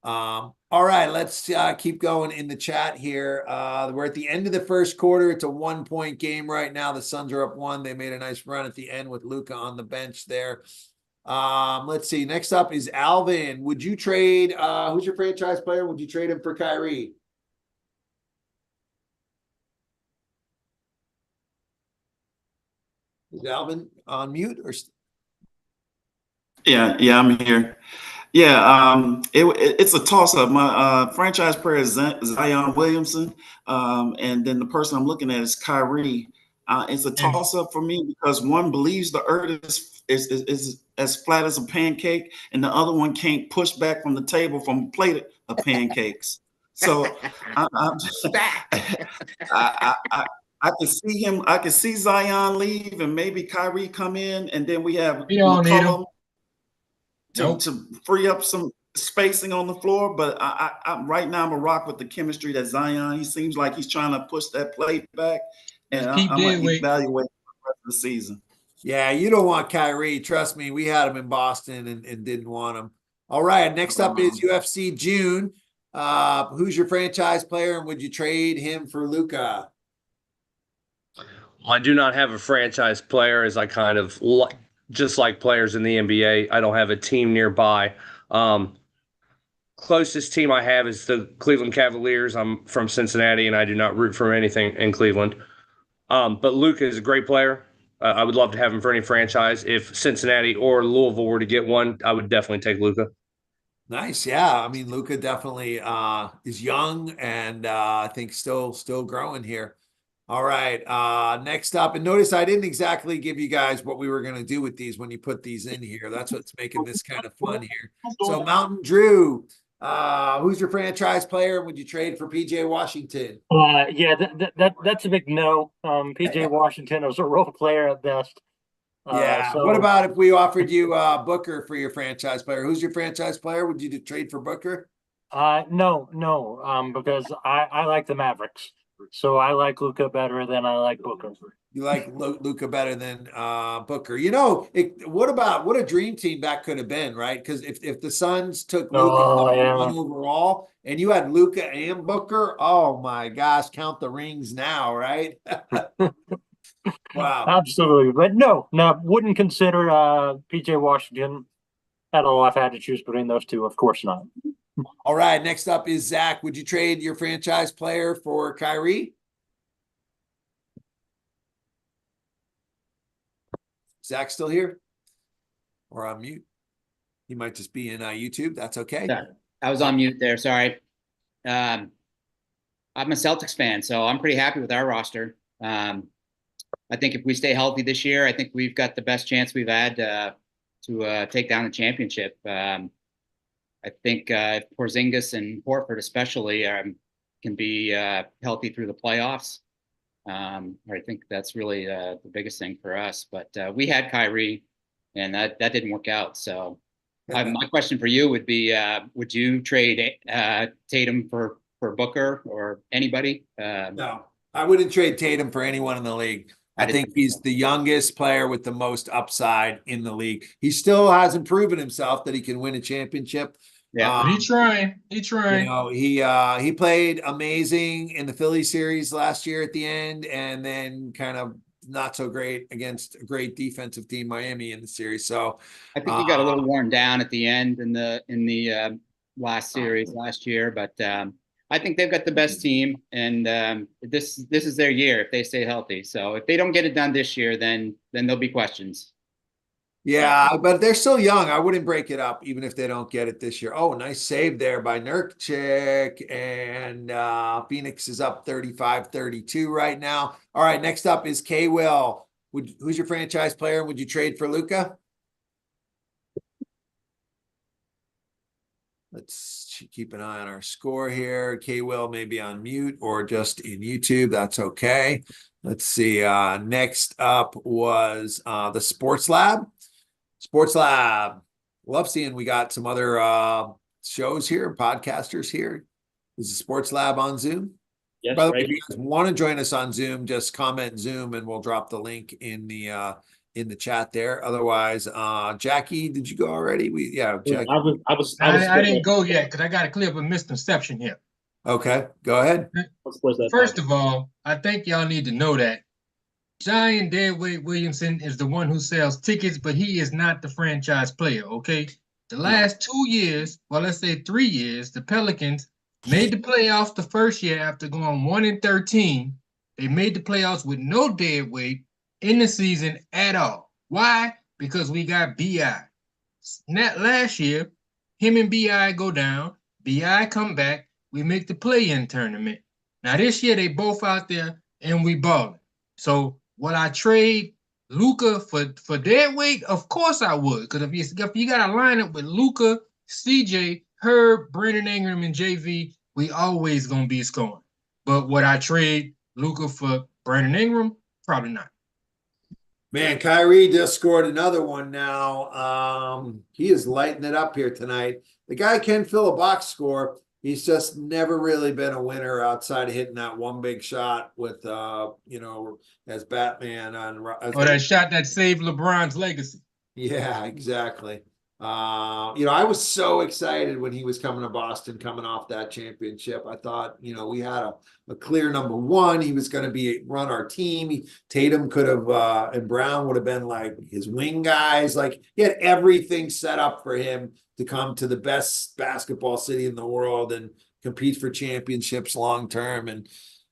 All right, let's keep going in the chat here. We're at the end of the first quarter. It's a 1-point game right now. The Suns are up 1. They made a nice run at the end with Luka on the bench there. Let's see. Next up is Alvin. Would you trade? Who's your franchise player? Would you trade him for Kyrie? Is Alvin on mute or? Yeah, I'm here. Yeah, it's a toss-up. My franchise player is Zion Williamson, and then the person I'm looking at is Kyrie. It's a toss-up for me because one believes the earth is as flat as a pancake, and the other one can't push back from the table from a plate of pancakes. So I can see him. I can see Zion leave, and maybe Kyrie come in, and then we have McCollum to free up some spacing on the floor. But I right now I'm a rock with the chemistry that Zion. He seems like he's trying to push that plate back, and I'm going to evaluate the rest of the season. Yeah, you don't want Kyrie. Trust me, we had him in Boston and didn't want him. All right, next up is UFC June. Who's your franchise player, and would you trade him for Luka? I do not have a franchise player, as I kind of just like players in the NBA. I don't have a team nearby. Closest team I have is the Cleveland Cavaliers. I'm from Cincinnati, and I do not root for anything in Cleveland. But Luka is a great player. I would love to have him for any franchise. If Cincinnati or Louisville were to get one, I would definitely take Luka. Nice. Yeah. I mean, Luka definitely is young and I think still growing here. All right. Next up, and notice I didn't exactly give you guys what we were going to do with these when you put these in here. That's what's making this kind of fun here. So Mountain Drew, who's your franchise player? Would you trade for PJ Washington? Yeah, that's a big no. PJ Washington was a role player at best. Yeah. What about if we offered you Booker for your franchise player? Who's your franchise player? Would you trade for Booker? No. Because I like the Mavericks. So I like Luka better than I like Booker. You like Luka better than Booker. You know, what a dream team that could have been, right? Because if the Suns took Luka one overall and you had Luka and Booker, oh my gosh, count the rings now, right? Wow. Absolutely. But no, wouldn't consider PJ Washington at all. I've had to choose between those two. Of course not. All right. Next up is Zach. Would you trade your franchise player for Kyrie? Zach still here? Or on mute? He might just be in YouTube. That's okay. Yeah, I was on mute there. Sorry. I'm a Celtics fan, so I'm pretty happy with our roster. I think if we stay healthy this year, I think we've got the best chance we've had to take down the championship. I think Porzingis and Horford especially can be healthy through the playoffs. I think that's really the biggest thing for us. But we had Kyrie, and that didn't work out. So my question for you would be: would you trade Tatum for Booker or anybody? No, I wouldn't trade Tatum for anyone in the league. I think he's the youngest player with the most upside in the league. He still hasn't proven himself that he can win a championship. Yeah, but he trying. He trying. You know, he played amazing in the Philly series last year at the end, and then kind of not so great against a great defensive team, Miami, in the series. So I think he got a little worn down at the end in the last series last year, but I think they've got the best team, and this is their year if they stay healthy. So if they don't get it done this year, then there'll be questions. Yeah, but they're still young. I wouldn't break it up even if they don't get it this year. Oh, nice save there by Nurkic, and Phoenix is up 35-32 right now. All right, next up is K. Will. Who's your franchise player? Would you trade for Luka? Let's keep an eye on our score here. K. Will may be on mute or just in YouTube. That's okay. Let's see. Next up was the Sports Lab. Sports Lab. Love seeing we got some other shows here, podcasters here. Is the Sports Lab on Zoom? Yes, By the way, right. if you guys want to join us on Zoom, just comment Zoom and we'll drop the link in the chat there. Otherwise, Jackie, did you go already? Jackie. I didn't go yet because I got to clear up a misconception here. Okay, go ahead. First of all, I think y'all need to know that Zion Deadweight Williamson is the one who sells tickets, but he is not the franchise player, okay? The last 2 years, well, let's say 3 years, the Pelicans made the playoffs the first year after going 1-13. They made the playoffs with no deadweight in the season at all. Why? Because we got B.I. Last year, him and B.I. go down. B.I. come back. We make the play-in tournament. Now, this year, they both out there, and we balling. So, will I trade Luka for deadweight? Of course I would. Because if you got a lineup with Luka, CJ, Herb, Brandon Ingram, and JV, we always gonna be scoring. But would I trade Luka for Brandon Ingram? Probably not. Man, Kyrie just scored another one now. He is lighting it up here tonight. The guy can fill a box score. He's just never really been a winner outside of hitting that one big shot with, as Batman on. Or that shot that saved LeBron's legacy. Yeah, exactly. I was so excited when he was coming to Boston, coming off that championship. I thought, we had a clear number one. He was going to run our team. Tatum could have, and Brown would have been like his wing guys. Like he had everything set up for him to come to the best basketball city in the world and compete for championships long term. And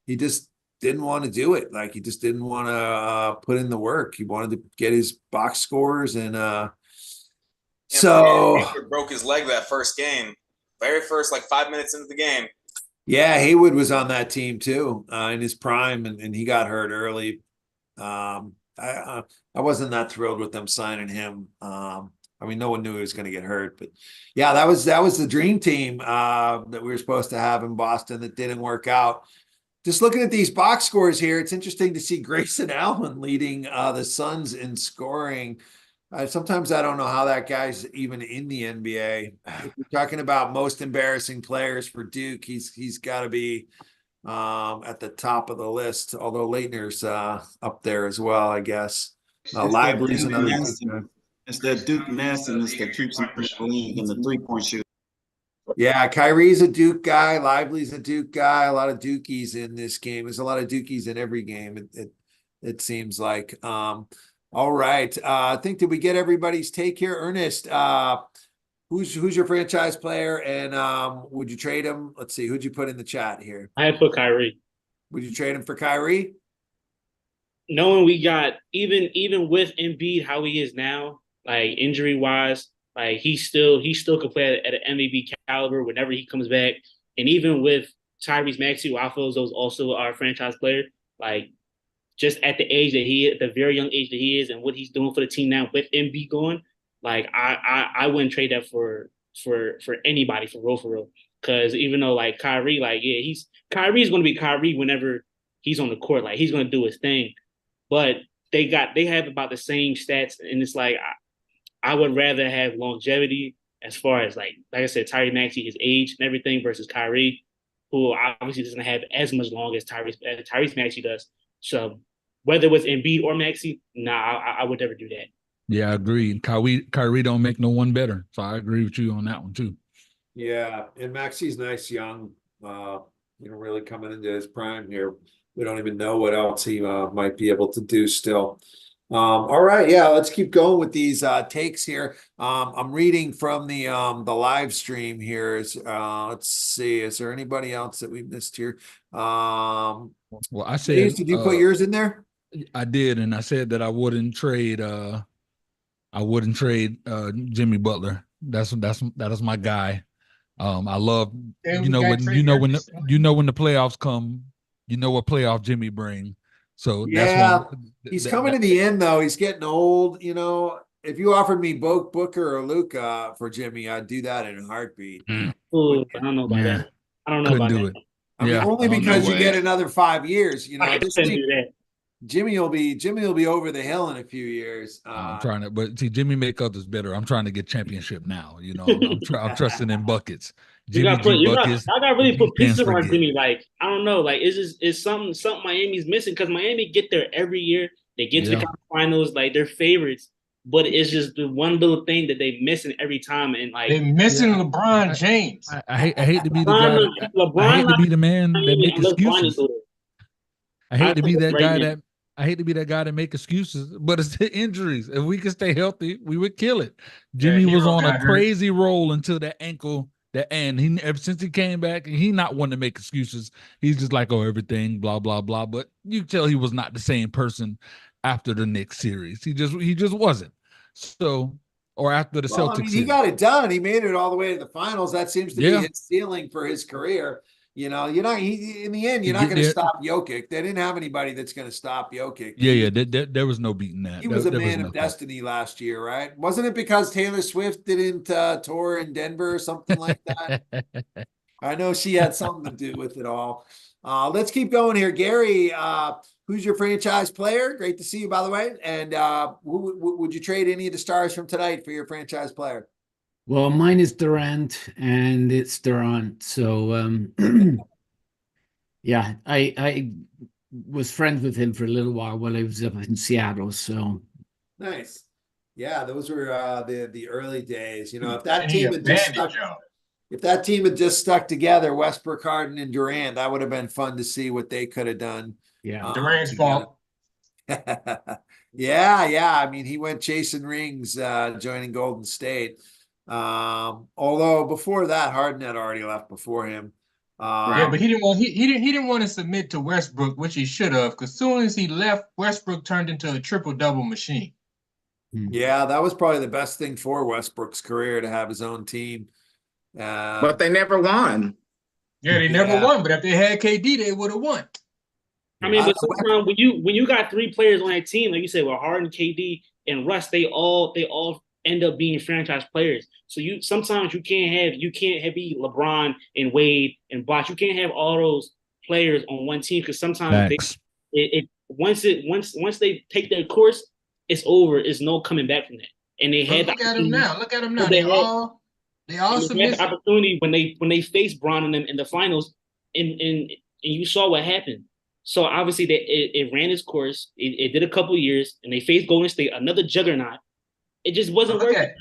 he just didn't want to do it. Like he just didn't want to put in the work. He wanted to get his box scores and so Hayward broke his leg that first game, very first, like 5 minutes into the game. Yeah, Hayward was on that team too, in his prime, and he got hurt early. I wasn't that thrilled with them signing him. No one knew he was going to get hurt, but yeah, that was the dream team that we were supposed to have in Boston that didn't work out. Just looking at these box scores here, it's interesting to see Grayson Allen leading the Suns in scoring. Sometimes I don't know how that guy's even in the NBA. If you're talking about most embarrassing players for Duke, he's got to be at the top of the list. Although Leitner's up there as well, I guess. Lively's another. It's that Duke nastiness that keeps him in the league in the 3-point shoot. Yeah, Kyrie's a Duke guy. Lively's a Duke guy. A lot of Dukies in this game. There's a lot of Dukies in every game. It seems like. All right. I think, did we get everybody's take here? Ernest, who's your franchise player and would you trade him? Let's see, who'd you put in the chat here? I had put Kyrie. Would you trade him for Kyrie? Knowing we got even with Embiid how he is now, like injury wise, like he still could play at an MVP caliber whenever he comes back. And even with Tyrese Maxey, who I feel is also our franchise player, like just at the age that the very young age that he is and what he's doing for the team now with Embiid going, like I wouldn't trade that for anybody for real. Because even though like Kyrie, like, yeah, Kyrie's going to be Kyrie whenever he's on the court, like he's gonna do his thing. But they have about the same stats, and it's like I would rather have longevity as far as like I said, Tyrese Maxey, his age and everything versus Kyrie, who obviously doesn't have as much long as Tyrese Maxey does. So whether it was Embiid or Maxey, I would never do that. Yeah, I agree. Kyrie don't make no one better. So I agree with you on that one too. Yeah, and Maxey's nice, young, really coming into his prime here. We don't even know what else he might be able to do still. All right, yeah, let's keep going with these takes here. I'm reading from the live stream here. Let's see, is there anybody else that we missed here? Well, I said, did you put yours in there? I did, and I said that I wouldn't trade Jimmy Butler. That is my guy. I love when the playoffs come, you know what playoff Jimmy bring. So yeah, he's coming to the end though. He's getting old. If you offered me Booker or Luka for Jimmy, I'd do that in a heartbeat. Ooh, I don't know about that. I don't know Couldn't about do that. it. I mean, only because you get another 5 years. I couldn't do that. Jimmy will be over the hill in a few years. I'm trying to, but see, Jimmy make others better. I'm trying to get championship now. I'm trusting in buckets. I got really put pieces on Jimmy. Like I don't know. Like it's something Miami's missing because Miami get there every year. They get to the finals. Like they're favorites, but it's just the one little thing that they missing every time. And like they're missing LeBron James. I hate to be the guy. I hate to be the man that make excuses. I hate to be that guy that make excuses, but it's the injuries. If we could stay healthy, we would kill it. Jimmy was on a crazy roll until that ankle. And ever since he came back, he not one to make excuses. He's just like, everything, blah, blah, blah. But you tell he was not the same person after the Knicks series. He just wasn't. So, or after the Celtics. He got it done. He made it all the way to the finals. That seems to be his ceiling for his career. In the end, you're not going to stop Jokic. They didn't have anybody that's going to stop Jokic. Yeah. There was no beating that. He was a man of destiny last year, right? Wasn't it because Taylor Swift didn't tour in Denver or something like that? I know she had something to do with it all. Let's keep going here. Gary, who's your franchise player? Great to see you, by the way. And would you trade any of the stars from tonight for your franchise player? Well, mine is Durant, and it's Durant. So, yeah, I was friends with him for a little while I was up in Seattle. So nice. Yeah, those were the early days. If that team had just stuck together, Westbrook, Harden, and Durant, that would have been fun to see what they could have done. Yeah, Durant's fault. Yeah. I mean, he went chasing rings, joining Golden State. Although before that, Harden had already left before him. But he didn't want to submit to Westbrook, which he should have, because as soon as he left, Westbrook turned into a triple-double machine. Yeah, that was probably the best thing for Westbrook's career, to have his own team. But they never won. Yeah, they never won. But if they had KD, they would have won. I mean, but sometimes when you got three players on that team, like you said, well, Harden, KD, and Russ, they all end up being franchise players. So sometimes you can't be LeBron and Wade and Bosh. You can't have all those players on one team, because sometimes once they take their course, it's over. It's no coming back from that. And they had look at them now. They all had the opportunity when they faced Bron and them in the finals, and you saw what happened. So obviously it ran its course. It did a couple of years, and they faced Golden State, another juggernaut. It just wasn't working.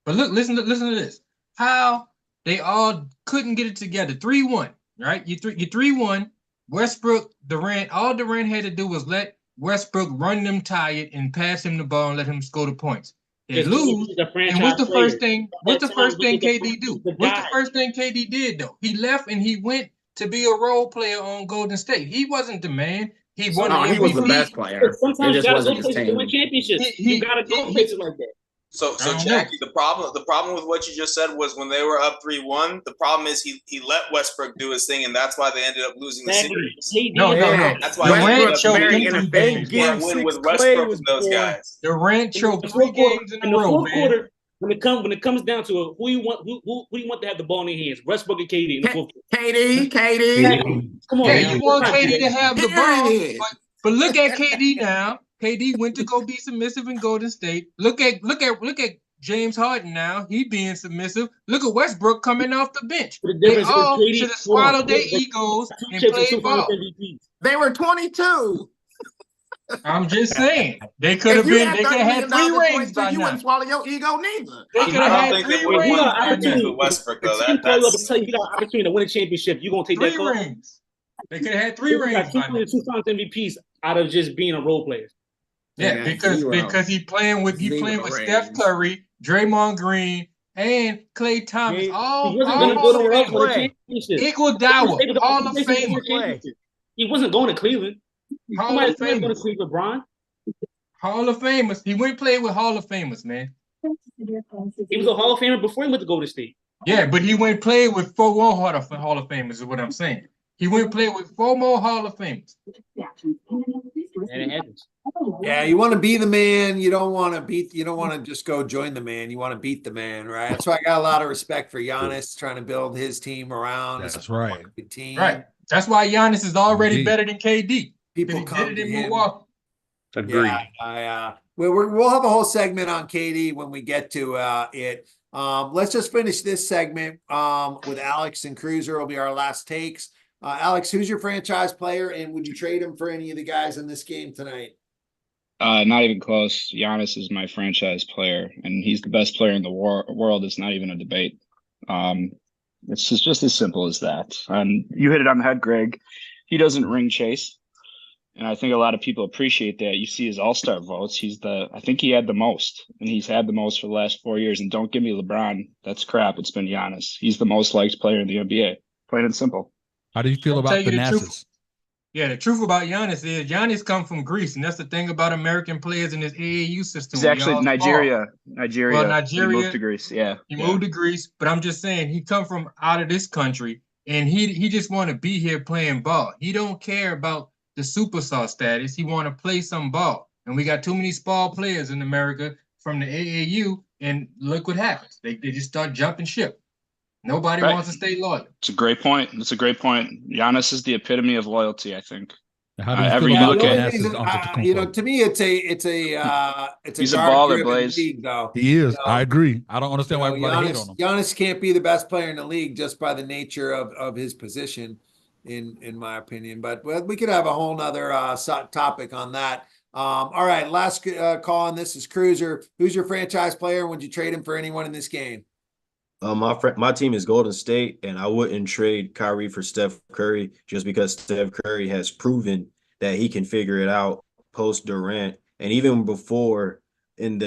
But look, listen to this. How they all couldn't get it together. 3-1, right? You 3-1. Westbrook, Durant. All Durant had to do was let Westbrook run them tired and pass him the ball and let him score the points. They lose. And what's the first thing? What's the first thing KD do? What's the first thing KD did though? He left and he went to be a role player on Golden State. He wasn't the man. He was the best player. Sometimes you gotta go places to win championships. You gotta go places like that. So Jackie, the problem with what you just said was when they were up 3-1, the problem is he let Westbrook do his thing, and that's why they ended up losing the series. No. That's why Durant win with Westbrook and those guys. Durant choked 3 games in a row, man. when it comes down to it, who do you want to have the ball in their hands? Westbrook and KD in the fourth. KD. Come on, Yeah, now. you want KD to have the ball, Period. but look at KD now. KD went to go be submissive in Golden State. Look at James Harden now. He being submissive. Look at Westbrook coming off the bench. The They difference is all KD should have swallowed their egos two and chips and played two finals ball. MVPs. They were 22. I'm just saying they could have If you been. had They could $30 have million had 3 at rings 22, by you now. wouldn't swallow your ego neither. They could have I don't had think 3 they would If you win rings got by now. championships opportunity, with Westbrook though. if team call you up and That's tell you got an opportunity to win a championship, you gonna take that 3 call? rings. They could have had 3 You rings got two by now. players, two finals MVPs out of just being a role player. Yeah, because he playing with Steph Curry, Draymond Green, and Klay Thomas. He All wasn't gonna go nowhere else for the play. championship. Iguodala, Hall of Famer. Play. He wasn't going to Cleveland. Hall Somebody of going to Famers. Cleveland, Bron. Hall of Famers. He went play with Hall of Famers, man. He was a Hall of Famer before he went to Golden State. Yeah, but he went play with 4 more Hall of Famers is what I'm saying. He went play with 4 more Hall of Famers. And it happens. Yeah, you want to be the man. You don't want to just go join the man. You want to beat the man, right? That's why I got a lot of respect for Giannis trying to build his team around. That's right. Good team. Right. That's why Giannis is already Indeed. better than KD. People He come did to it in him. Milwaukee. Agreed. Yeah, we'll have a whole segment on KD when we get to it. Let's just finish this segment with Alex and Cruiser will be our last takes. Alex, who's your franchise player, and would you trade him for any of the guys in this game tonight? Not even close. Giannis is my franchise player, and he's the best player in the world. It's not even a debate. It's just as simple as that. You hit it on the head, Greg. He doesn't ring chase, and I think a lot of people appreciate that. You see his All-Star votes. I think he had the most, and he's had the most for the last 4 years. And don't give me LeBron. That's crap. It's been Giannis. He's the most liked player in the NBA. Plain and simple. How do you feel I'll about tell you the truth. Thanasis? Yeah, the truth about Giannis is Giannis come from Greece, and that's the thing about American players in this AAU system. He's actually Nigeria. Well, He Nigeria. moved to Greece. Yeah. He moved to Greece, but I'm just saying he come from out of this country, and he just want to be here playing ball. He don't care about the superstar status. He want to play some ball, and we got too many small players in America from the AAU, and look what happens. They just start jumping ship. Nobody Right. wants to stay loyal. It's a great point. Giannis is the epitome of loyalty, I think. How do you Every feel you about look at Thanasis Antetokounmpo? You know, to me, it's He's a baller, guard-driven Blaze. league, though. He is. So, I agree. I don't understand why everybody hate Giannis, on him. Giannis can't be the best player in the league just by the nature of his position, in my opinion. But we could have a whole nother topic on that. All right, last call on this is Cruiser. Who's your franchise player, and would you trade him for anyone in this game? My team is Golden State, and I wouldn't trade Kyrie for Steph Curry just because Steph Curry has proven that he can figure it out post Durant, and even before when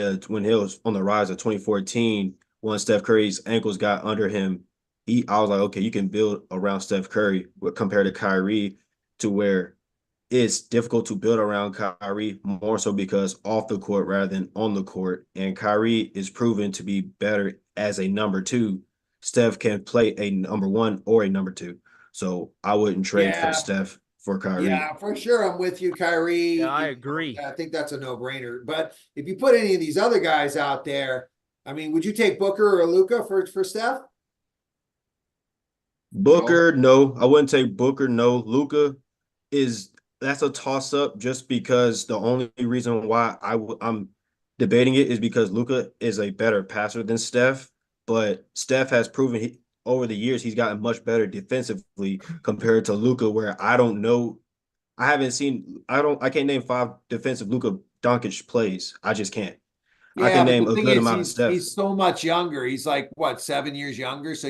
he was on the rise of 2014, when Steph Curry's ankles got under him, I was like, okay, you can build around Steph Curry compared to Kyrie, to where it's difficult to build around Kyrie more so because off the court rather than on the court. And Kyrie is proven to be better as a number 2. Steph can play a number 1 or a number 2. So I wouldn't trade for Steph for Kyrie. Yeah, for sure. I'm with you, Kyrie. Yeah, I agree. I think that's a no-brainer. But if you put any of these other guys out there, I mean, would you take Booker or Luka for Steph? Booker, no. I wouldn't take Booker, no. Luka that's a toss-up just because the only reason why I'm debating it is because Luka is a better passer than Steph, but Steph has proven over the years he's gotten much better defensively compared to Luka, where I don't know. I can't name 5 defensive Luka Doncic plays. I just can't. I can name a good amount of Steph. He's so much younger. He's like, what, 7 years younger? So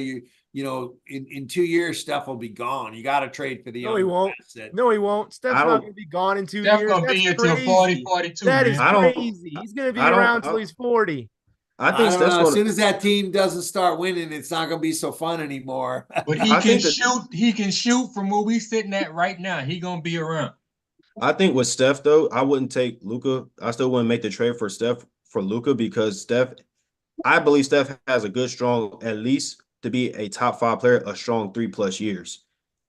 in 2 years, Steph will be gone. You got to trade for the No, he won't. No, he won't. Steph's not going to be gone in 2 years. Steph's going to be here till 40, 42. That is man. crazy. He's going to be around till he's 40. I think as soon as that team doesn't start winning, it's not going to be so fun anymore. But he can shoot from where we sitting at right now. He going to be around. I think with Steph, though, I wouldn't take Luka. I still wouldn't make the trade for Steph for Luka because I believe Steph has a good, strong, at least to be a top 5 player, a strong 3+ years.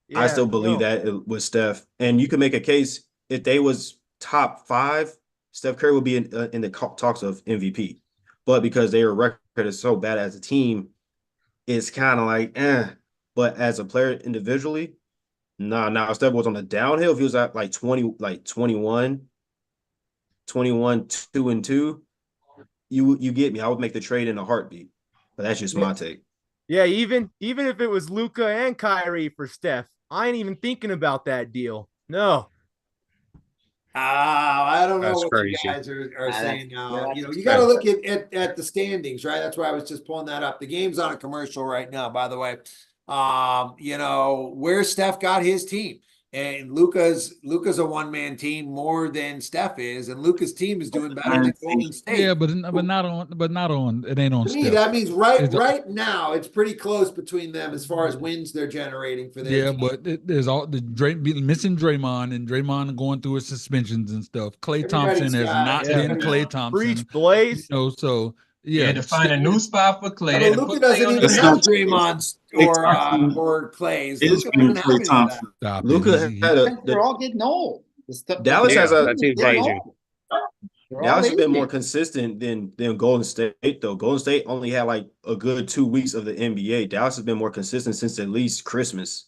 Yeah, I still believe that with Steph. And you can make a case if they was top 5, Steph Curry would be in the talks of MVP. But because they are record it's so bad as a team, it's kind of like, eh. But as a player individually, nah. If Steph was on the downhill, if he was at like 20, like 21, 2-2, you get me. I would make the trade in a heartbeat. But that's just my take. Yeah, even if it was Luka and Kyrie for Steph, I ain't even thinking about that deal. No. I don't know That's what crazy. you guys are saying now. yeah, You know, you got to look at the standings, right? That's why I was just pulling that up. The game's on a commercial right now, by the way. You know, where Steph got his team. And Luka's a one-man team more than Steph is, and Luka's team is doing better than Golden State. Yeah, but not on. It ain't on To me, Steph. that means right now it's pretty close between them as far as wins they're generating for their team. but there's all the missing Draymond and Draymond going through his suspensions and stuff. Klay Thompson has not been Klay Thompson. Preach, Blaze. You know, so Yeah, to find a new spot for Clay. Yeah, but Luka doesn't even have Draymond's or Clay's. Luka doesn't have any of that. Luka had They're all getting old. Dallas has a that team's aging. Dallas has been more consistent than Golden State, though. Golden State only had like a good 2 weeks of the NBA. Dallas has been more consistent since at least Christmas.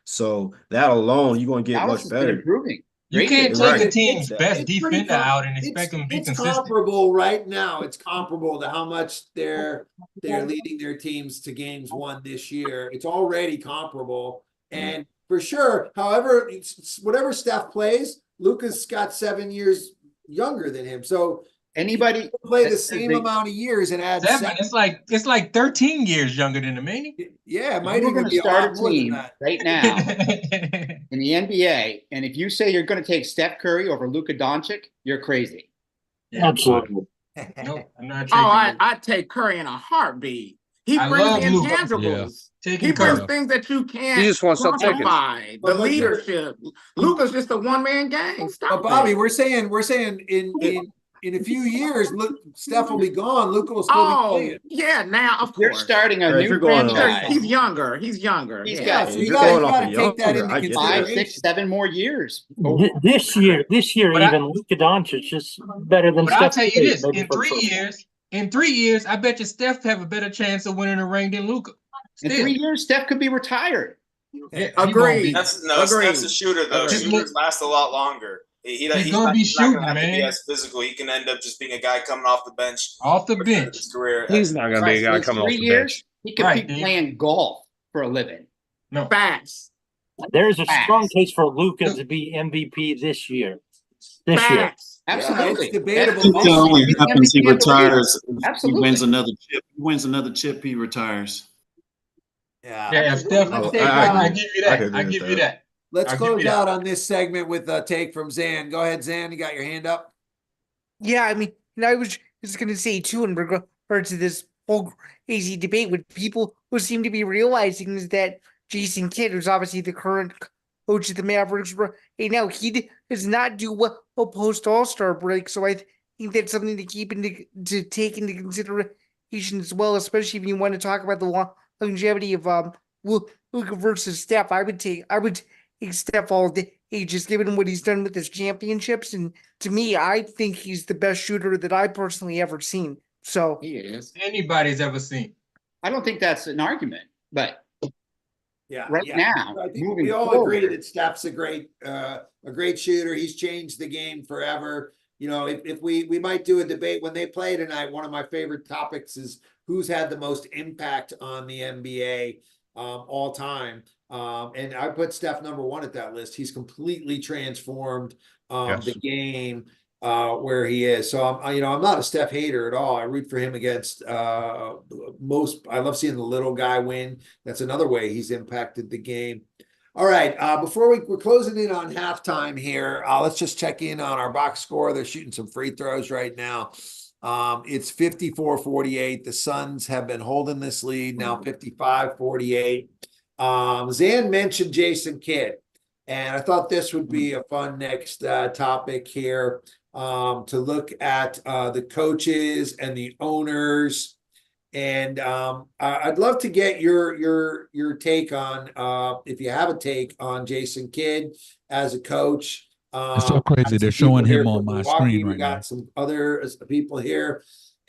So that alone, you're going to get Dallas much better. Improving. You can't take a team's best It's defender out and expect them to be It's consistent. comparable right now. It's comparable to how much they're leading their teams to games won this year. It's already comparable, and for sure. However, whatever Steph plays, Luka's got 7 years younger than him. So anybody play the same amount of years and add 7. It's like 13 years younger than the man. Yeah, it might You're even going be to start lot a more than team that. right now in the NBA, and if you say you're going to take Steph Curry over Luka Doncic, you're crazy. Absolutely. No, I'm not taking I'd take Curry in a heartbeat. He I brings love the Luka. intangibles. Taking He brings Curry. things that you can't You just want to stop taking. quantify. The But leadership. Luka's just a one-man gang. Stop But Bobby, it. we're saying in a few years, look, Steph will be gone. Luka will still be playing. Yeah, now of You're course. starting a If new you're going on- franchise. He's younger. He's younger. He's yeah. got So If you you're got going off to of take that younger, into I get 5, consideration. 6, 7 more years. This year, But even Luka Doncic is better than But I'll Steph tell you Curry, this: maybe in for the 3 first years, I bet you Steph have a better chance of winning a ring than Luka. In 3 years, Steph could be retired. Yeah, Agreed. Steph's a shooter though. Agreed. Shooters last a lot longer. He's gonna be not shooting, gonna have to be man. as physical. He can end up just being a guy coming off the bench. Off the for bench. his career. He's not going to be a guy In coming off 3 the years, bench. he could Right, be dude. playing golf for a living. No, Facts. There's a strong Facts. case for Luka to be MVP this year. Facts. Absolutely. it's debatable. That's- It only he's happens he MVP of the league. retires. If he Absolutely. wins another chip. He wins another chip, he retires. yeah, Steph. Let's I- take, I- I give you I that. could agree I with give you that. that. let's I'll give close you that. out on this segment with a take from Zan. Go ahead, Zan. You got your hand up. Yeah, I mean, and I was just going to say, too, in regard to this whole crazy debate, what people who seem to be realizing is that Jason Kidd, who's obviously the current coach of the Mavericks right now, he does not do well post All-Star break. So I think that's something to take into consideration as well, especially if you want to talk about the longevity of Luka versus Steph. I would take Steph all day, just given what he's done with his championships. And to me, I think he's the best shooter that I personally ever seen. So He is. Anybody's ever seen. I don't think that's an argument, but Yeah, right now, I think moving we all forward, agree that Steph's a great shooter. He's changed the game forever. You know, if we might do a debate when they play tonight, one of my favorite topics is who's had the most impact on the NBA all time. And I put Steph number 1 at that list. He's completely transformed the game where he is. So I'm not a Steph hater at all. I root for him against most. I love seeing the little guy win. That's another way he's impacted the game. All right. Before we're closing in on halftime here, let's just check in on our box score. They're shooting some free throws right now. It's 54-48. The Suns have been holding this lead now, 55-48. Zan mentioned Jason Kidd, and I thought this would be a fun next topic here to look at the coaches and the owners. And I'd love to get your take on if you have a take on Jason Kidd as a coach. It's so crazy. They're showing him on my screen We right got now. some other people here.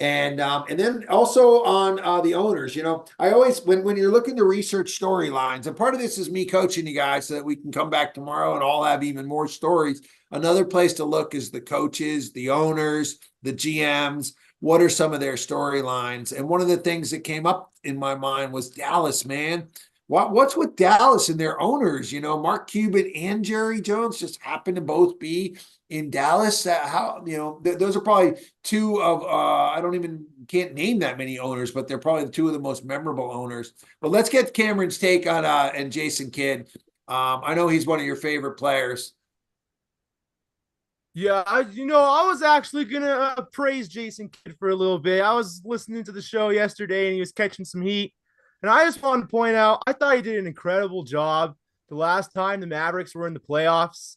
And then also on the owners, I always when you're looking to research storylines, and part of this is me coaching you guys so that we can come back tomorrow and all have even more stories. Another place to look is the coaches, the owners, the GMs. What are some of their storylines? And one of the things that came up in my mind was Dallas, man. What's with Dallas and their owners? Mark Cuban and Jerry Jones just happen to both be in Dallas. Those are probably two of I can't name that many owners, but they're probably two of the most memorable owners. But let's get Cameron's take on and Jason Kidd. I know he's one of your favorite players. Yeah, I was actually gonna praise Jason Kidd for a little bit. I was listening to the show yesterday, and he was catching some heat. And I just wanted to point out, I thought he did an incredible job the last time the Mavericks were in the playoffs.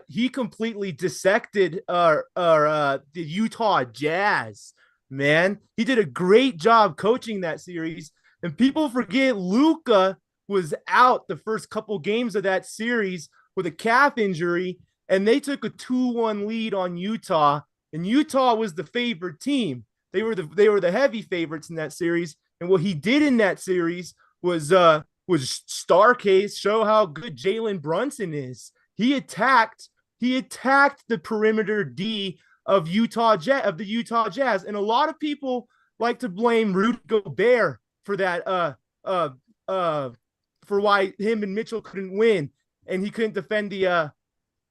He completely dissected the Utah Jazz, man. He did a great job coaching that series. And people forget Luka was out the first couple games of that series with a calf injury, and they took a 2-1 lead on Utah. And Utah was the favored team. They were the heavy favorites in that series. And what he did in that series was Starcase show how good Jalen Brunson is. He attacked the perimeter D of the Utah Jazz, and a lot of people like to blame Rudy Gobert for that. For why him and Mitchell couldn't win, and he couldn't defend the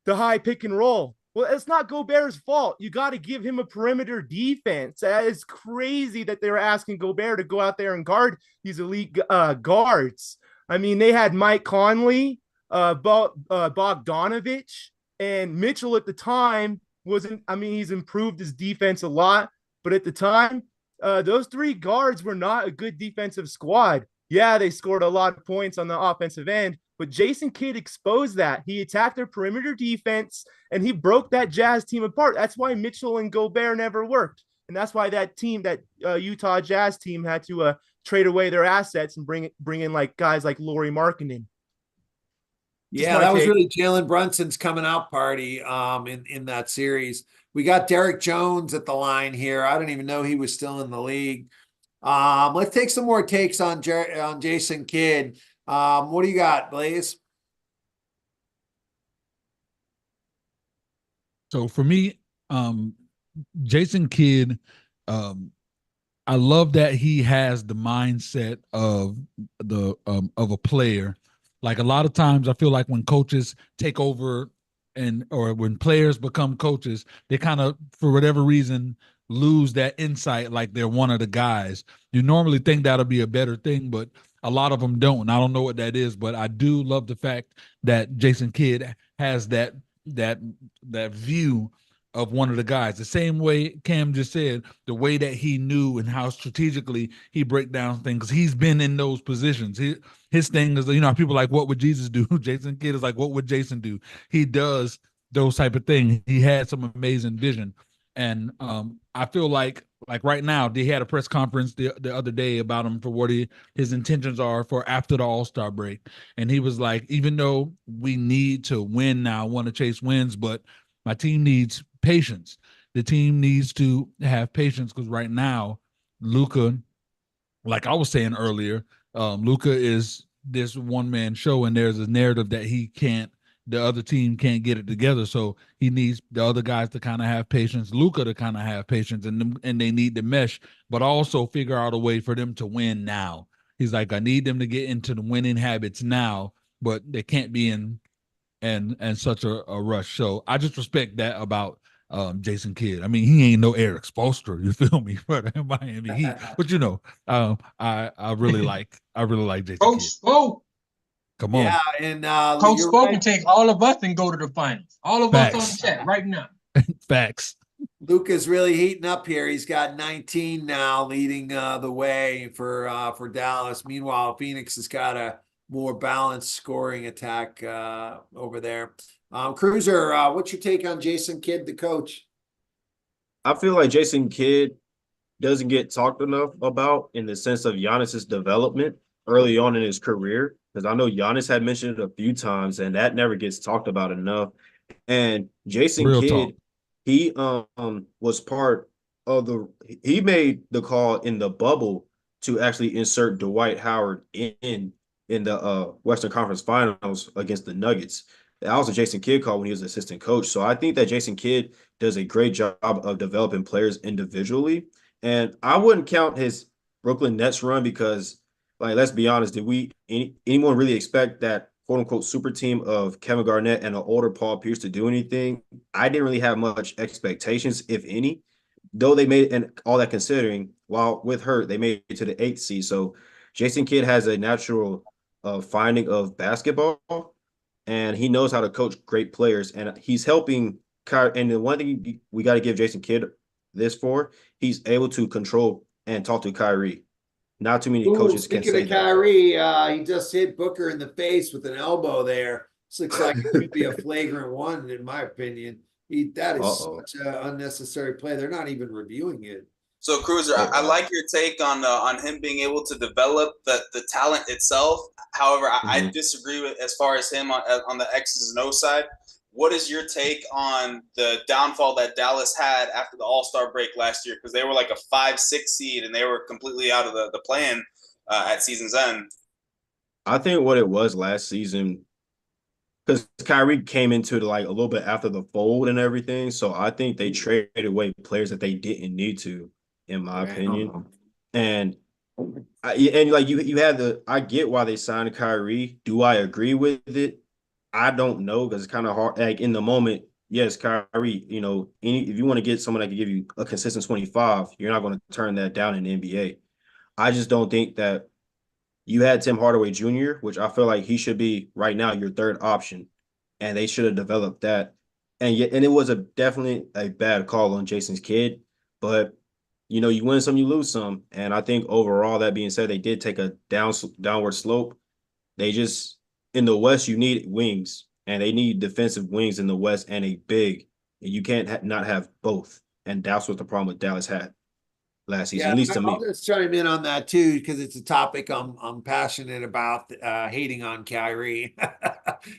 high pick and roll. Well, it's not Gobert's fault. You got to give him a perimeter defense. That is crazy that they were asking Gobert to go out there and guard these elite guards. I mean, they had Mike Conley, Bogdanovich, and Mitchell at the time wasn't. I mean, he's improved his defense a lot, but at the time, those three guards were not a good defensive squad. Yeah, they scored a lot of points on the offensive end, but Jason Kidd exposed that. He attacked their perimeter defense, and he broke that Jazz team apart. That's why Mitchell and Gobert never worked. And that's why that Utah Jazz team had to trade away their assets and bring in like guys like Lauri Markkanen. Yeah, that was really Jalen Brunson's coming out party in that series. We got Derek Jones at the line here. I don't even know he was still in the league. Let's take some more takes on Jason Kidd. What do you got, Blaze? So for me, Jason Kidd, I love that he has the mindset of a player. Like a lot of times, I feel like when coaches take over or when players become coaches, they kind of, for whatever reason, lose that insight like they're one of the guys. You normally think that'll be a better thing, but a lot of them don't. And I don't know what that is, but I do love the fact that Jason Kidd has that view of one of the guys. The same way Cam just said, the way that he knew and how strategically he break down things. He's been in those positions. His thing is, people are like, what would Jesus do? Jason Kidd is like, what would Jason do? He does those type of things. He had some amazing vision. And I feel like right now, they had a press conference the other day about him for what his intentions are for after the All-Star break. And he was like, even though we need to win now, want to chase wins, but my team needs patience. The team needs to have patience because right now, Luka, like I was saying earlier, Luka is this one-man show, and there's a narrative that the other team can't get it together. So he needs the other guys to kind of have patience, Luka to kind of have patience, and they need to mesh, but also figure out a way for them to win now. He's like, I need them to get into the winning habits now, but they can't be in such a rush. So I just respect that about Jason Kidd. I mean, he ain't no Eric Spoelstra, you feel me, for the Miami Heat. But I really like Jason Coach Kidd. Spoke. Come on. Yeah, and Coach Spoke can take all of us and go to the finals. All of us on the chat right now. Facts. Luka's really heating up here. He's got 19 now, leading the way for Dallas. Meanwhile, Phoenix has got a more balanced scoring attack over there. Cruiser, what's your take on Jason Kidd, the coach? I feel like Jason Kidd doesn't get talked enough about in the sense of Giannis's development early on in his career, because I know Giannis had mentioned it a few times, and that never gets talked about enough. And Jason Kidd, he was part he made the call in the bubble to actually insert Dwight Howard in the Western Conference Finals against the Nuggets. That was a Jason Kidd call when he was assistant coach. So I think that Jason Kidd does a great job of developing players individually. And I wouldn't count his Brooklyn Nets run because, like, let's be honest, did anyone really expect that quote unquote super team of Kevin Garnett and an older Paul Pierce to do anything? I didn't really have much expectations, if any, though they made, and all that considering, while with Hurt, they made it to the 8th seed. So Jason Kidd has a natural finding of basketball, and he knows how to coach great players, and he's helping Kyrie. And the one thing we got to give Jason Kidd this for, he's able to control and talk to Kyrie. Not too many coaches can say Speaking of Kyrie, he just hit Booker in the face with an elbow there. This looks like it could be a flagrant one, in my opinion. That is such an unnecessary play. They're not even reviewing it. So, Cruiser, I like your take on him being able to develop the talent itself. However, I disagree with as far as him on the X's and O's side. What is your take on the downfall that Dallas had after the All-Star break last year? Because they were like a 5-6 seed and they were completely out of the play-in at season's end. I think what it was last season, because Kyrie came into like a little bit after the fold and everything. So I think they traded away players that they didn't need to, in my opinion. And like you had I get why they signed Kyrie. Do I agree with it? I don't know, because it's kind of hard. Like in the moment, yes, Kyrie, if you want to get someone that can give you a consistent 25, you're not going to turn that down in the NBA. I just don't think that you had Tim Hardaway Jr., which I feel like he should be right now your third option, and they should have developed that. And it was definitely a bad call on Jason's Kidd, but you win some, you lose some. And I think overall, that being said, they did take a downward slope. They just, in the West, you need wings, and they need defensive wings in the West and a big. And you can't not have both. And that's what the problem with Dallas had last season, at least to me. I'll just chime in on that too, because it's a topic I'm passionate about, hating on Kyrie.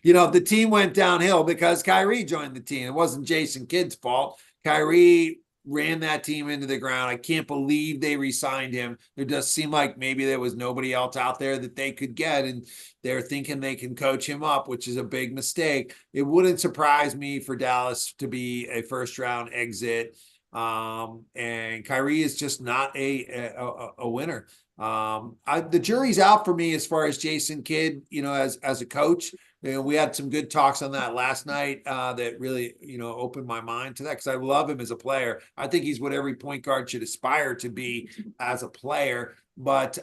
The team went downhill because Kyrie joined the team. It wasn't Jason Kidd's fault. Kyrie ran that team into the ground. I can't believe they re-signed him. It does seem like maybe there was nobody else out there that they could get, and they're thinking they can coach him up, which is a big mistake. It wouldn't surprise me for Dallas to be a first-round exit. And Kyrie is just not a winner. The jury's out for me as far as Jason Kidd, as a coach. We had some good talks on that last night that really, opened my mind to that, because I love him as a player. I think he's what every point guard should aspire to be as a player. But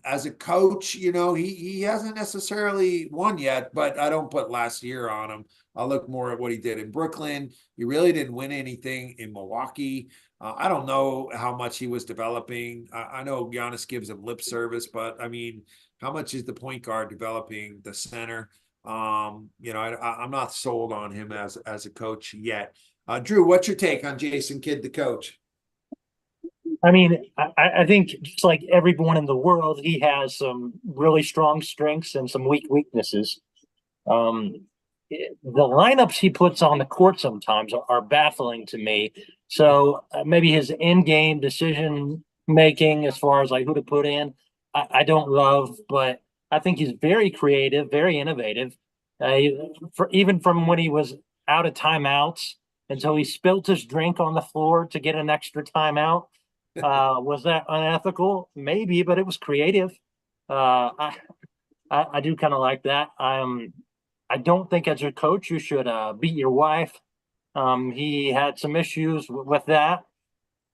as a coach, he hasn't necessarily won yet, but I don't put last year on him. I'll look more at what he did in Brooklyn. He really didn't win anything in Milwaukee. I don't know how much he was developing. I know Giannis gives him lip service, but I mean, how much is the point guard developing the center? I'm not sold on him as a coach yet. Drew, what's your take on Jason Kidd, the coach? I mean, I think just like everyone in the world, he has some really strong strengths and some weak weaknesses. The lineups he puts on the court sometimes are baffling to me. So maybe his in-game decision making as far as like who to put in, I don't love, but I think he's very creative, very innovative. Even from when he was out of timeouts until he spilt his drink on the floor to get an extra timeout. Was that unethical? Maybe, but it was creative. I do kind of like that. I don't think as a coach you should beat your wife. He had some issues with that,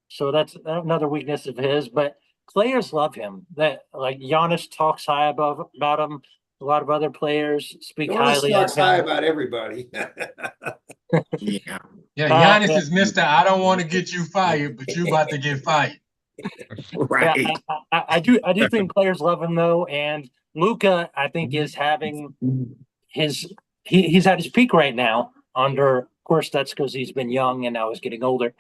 so that's another weakness of his. But players love him. That like Giannis talks high about him. A lot of other players speak highly of him. Talks high about everybody. Yeah, Giannis is Mr. I don't want to get you fired, but you about to get fired. Right. Yeah, I do think players love him though, and Luka I think is having he's at his peak right now. Of course, that's because he's been young and now he's getting older,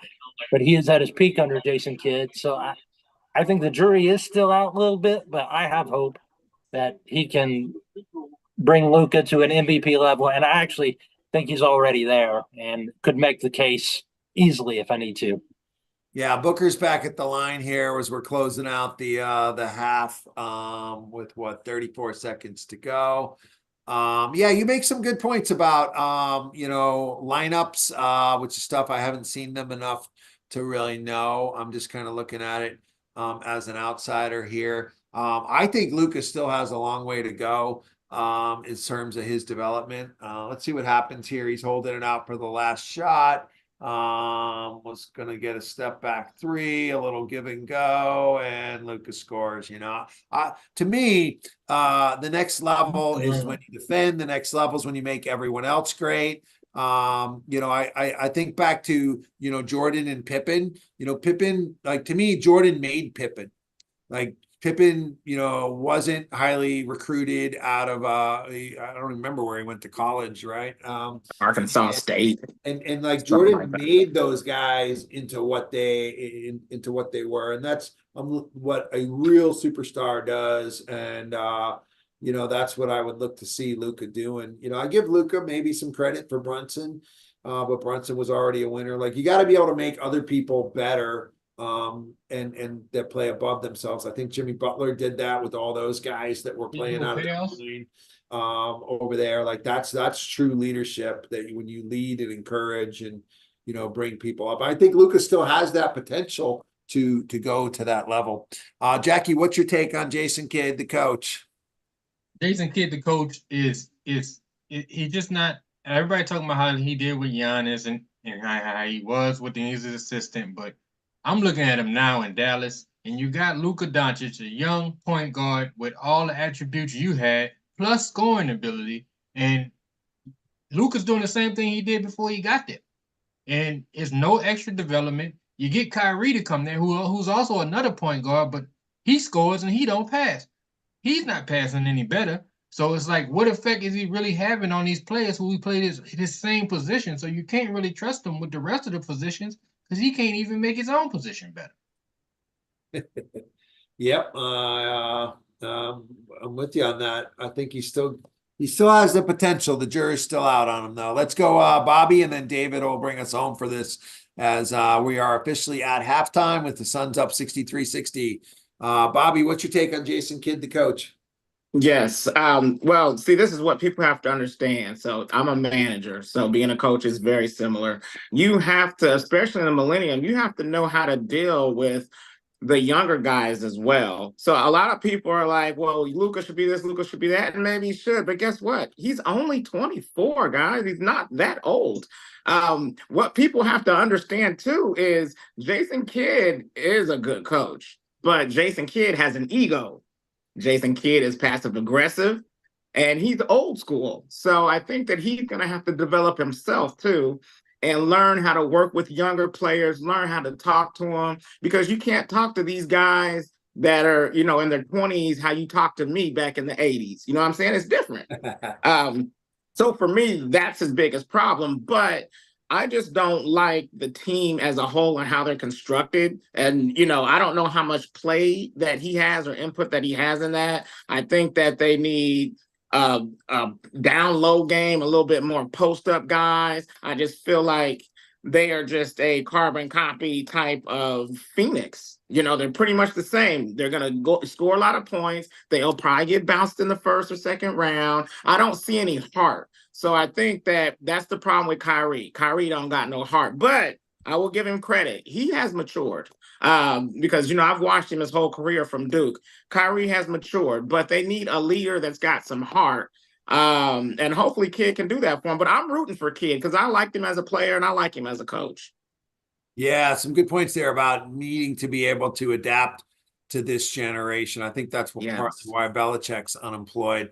but he is at his peak under Jason Kidd. So I think the jury is still out a little bit, but I have hope that he can bring Luka to an MVP level, and I actually think he's already there and could make the case easily if I need to. Yeah, Booker's back at the line here as we're closing out the half with what 34 seconds to go. Yeah, you make some good points about lineups, which is stuff I haven't seen them enough to really know. I'm just kind of looking at it as an outsider here. I think Luka still has a long way to go in terms of his development. Let's see what happens here. He's holding it out for the last shot. Was gonna get a step back three, a little give and go, and Lucas scores. To me, the next level is when you defend. The next level is when you make everyone else great. I think back to Jordan and Pippen. Pippen, like, to me, Jordan made Pippen. Like, Pippen, wasn't highly recruited out of I don't remember where he went to college, right? Arkansas State. And like Something Jordan like that. made those guys into what they were, and that's what a real superstar does. And that's what I would look to see Luka doing. I give Luka maybe some credit for Brunson, but Brunson was already a winner. Like, you got to be able to make other people better. And that play above themselves. I think Jimmy Butler did that with all those guys that were playing out of the line, over there. Like, that's true leadership, that when you lead and encourage and bring people up. I think Luka still has that potential to go to that level. Jackie, what's your take on Jason Kidd, the coach? Jason Kidd, the coach, he's just not. Everybody talking about how he did with Giannis and how he was with his assistant, but I'm looking at him now in Dallas, and you got Luka Doncic, a young point guard with all the attributes you had, plus scoring ability. And Luka's doing the same thing he did before he got there. And it's no extra development. You get Kyrie to come there, who's also another point guard, but he scores and he don't pass. He's not passing any better. So it's like, what effect is he really having on these players who he played his same position? So you can't really trust him with the rest of the positions, because he can't even make his own position better. Yep. I'm with you on that. I think he still has the potential. The jury's still out on him, though. Let's go, Bobby, and then David will bring us home for this, as we are officially at halftime with the Suns up 63-60. Bobby, what's your take on Jason Kidd, the coach? Yes. Well, see, this is what people have to understand. So I'm a manager. So being a coach is very similar. You have to, especially in the millennium, you have to know how to deal with the younger guys as well. So a lot of people are like, well, Luka should be this, Luka should be that, and maybe he should. But guess what? He's only 24, guys. He's not that old. What people have to understand, too, is Jason Kidd is a good coach, but Jason Kidd has an ego. Jason Kidd is passive aggressive, and he's old school. So I think that he's going to have to develop himself too, and learn how to work with younger players, learn how to talk to them, because you can't talk to these guys that are, in their 20s, how you talk to me back in the 80s. You know what I'm saying? It's different. So for me, that's his biggest problem. But I just don't like the team as a whole and how they're constructed. And, I don't know how much play that he has or input that he has in that. I think that they need a down low game, a little bit more post up guys. I just feel like they are just a carbon copy type of Phoenix. They're pretty much the same. They're going to go score a lot of points. They'll probably get bounced in the first or second round. I don't see any heart. So I think that's the problem with Kyrie. Kyrie don't got no heart, but I will give him credit. He has matured because, I've watched him his whole career from Duke. Kyrie has matured, but they need a leader that's got some heart. And hopefully Kidd can do that for him. But I'm rooting for Kidd because I liked him as a player and I like him as a coach. Yeah, some good points there about needing to be able to adapt to this generation. I think that's partly why Belichick's unemployed.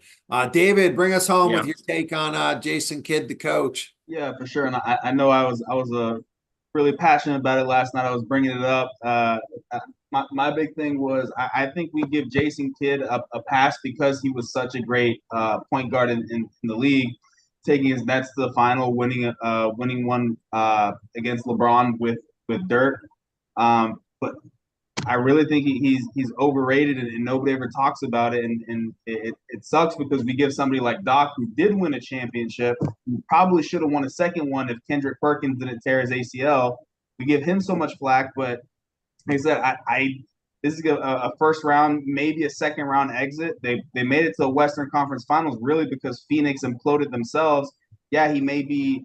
David, bring us home with your take on Jason Kidd, the coach. Yeah, for sure. And I know I was really passionate about it last night. I was bringing it up. My big thing was I think we give Jason Kidd a pass because he was such a great point guard in the league, taking his Nets to the final, winning one against LeBron with Dirk. But I really think he's overrated and nobody ever talks about it. And it sucks because we give somebody like Doc, who did win a championship, who probably should have won a second one if Kendrick Perkins didn't tear his ACL. We give him so much flack, but like I said, this is a first round, maybe a second round exit. They made it to the Western Conference Finals really because Phoenix imploded themselves. Yeah, he may be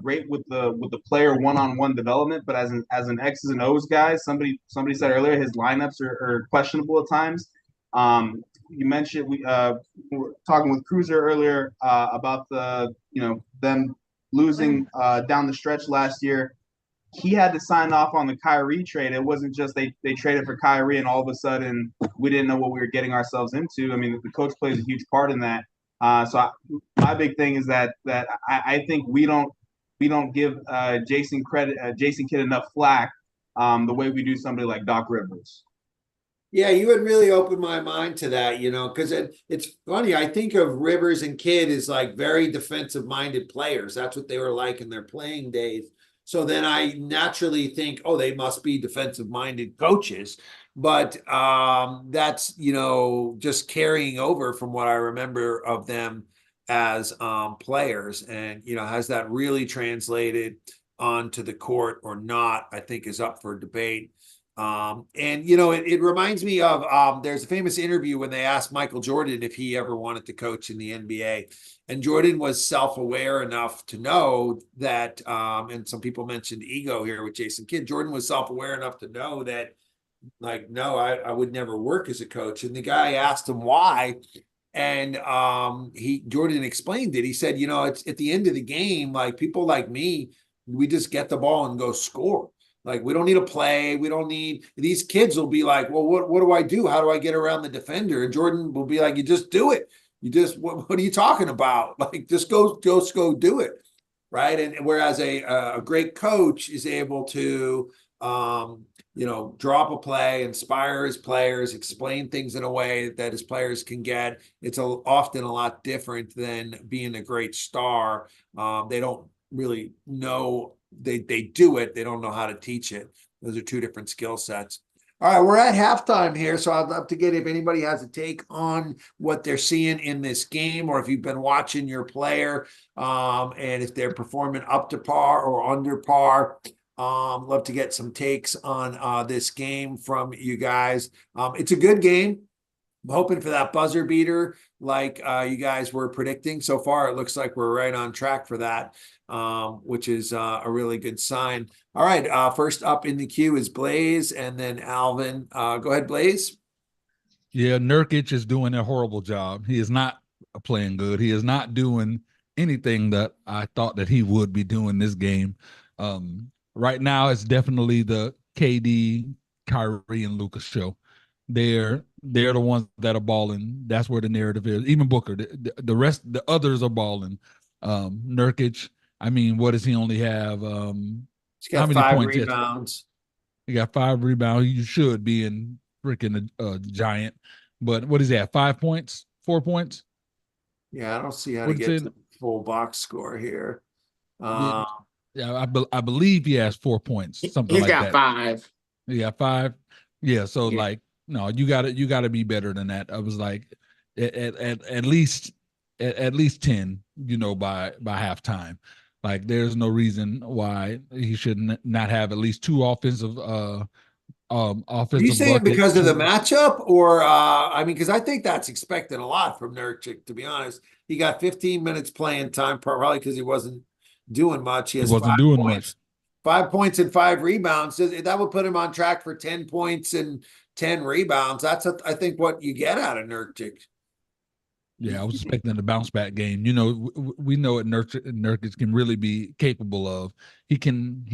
great with the player one-on-one development, but as an X's and O's guy, somebody said earlier his lineups are questionable at times. You mentioned we were talking with Cruiser earlier about them losing down the stretch last year. He had to sign off on the Kyrie trade. It wasn't just they traded for Kyrie and all of a sudden we didn't know what we were getting ourselves into. I mean, the coach plays a huge part in that. My big thing is that I think we don't give Jason Kidd enough flack the way we do somebody like Doc Rivers. Yeah, you would really open my mind to that, because it's funny. I think of Rivers and Kidd as like very defensive-minded players. That's what they were like in their playing days. So then I naturally think, oh, they must be defensive-minded coaches. But that's, just carrying over from what I remember of them as players. And, has that really translated onto the court or not, I think is up for debate. It reminds me of there's a famous interview when they asked Michael Jordan if he ever wanted to coach in the NBA. And Jordan was self-aware enough to know that, and some people mentioned ego here with Jason Kidd. Jordan was self-aware enough to know that, like, no, I would never work as a coach. And the guy asked him why. And Jordan explained it. He said, it's at the end of the game, like people like me, we just get the ball and go score. Like, we don't need a play. We don't need – these kids will be like, well, what do I do? How do I get around the defender? And Jordan will be like, you just do it. You just – what are you talking about? Like, just go do it, right? And whereas a great coach is able to, drop a play, inspire his players, explain things in a way that his players can get, it's often a lot different than being a great star. They don't really know – they do it. They don't know how to teach it. Those are two different skill sets. All right, we're at halftime here, so I'd love to get if anybody has a take on what they're seeing in this game, or if you've been watching your player, and if they're performing up to par or under par. Love to get some takes on this game from you guys. It's a good game. I'm hoping for that buzzer beater like you guys were predicting. So far, it looks like we're right on track for that, which is a really good sign. All right, first up in the queue is Blaze and then Alvin. Go ahead, Blaze. Yeah, Nurkic is doing a horrible job. He is not playing good. He is not doing anything that I thought that he would be doing this game. Right now, it's definitely the KD, Kyrie, and Luka show. They're the ones that are balling. That's where the narrative is. Even Booker, the rest, the others are balling. Nurkic, I mean, what does he only have? He's got how many 5 points? rebounds. He got 5 rebounds. You should be in freaking giant. But what is that? 5 points? 4 points? Yeah, I don't see how to get to the full box score here. Yeah, I believe he has 4 points. Something He's like got that. 5. He got 5. Yeah, so Yeah. like, no, you gotta be better than that. I was like, at least 10, by halftime. Like, there's no reason why he should not have at least 2 offensive Are you saying buckets. because of the matchup, or I mean, because I think that's expected a lot from Nurkic, to be honest. He got 15 minutes playing time, probably because he wasn't doing much. He wasn't doing much. 5 points and 5 rebounds. That would put him on track for 10 points and 10 rebounds. That's, I think, what you get out of Nurkic. Yeah, I was expecting the bounce back game. We know what Nurkic can really be capable of. He can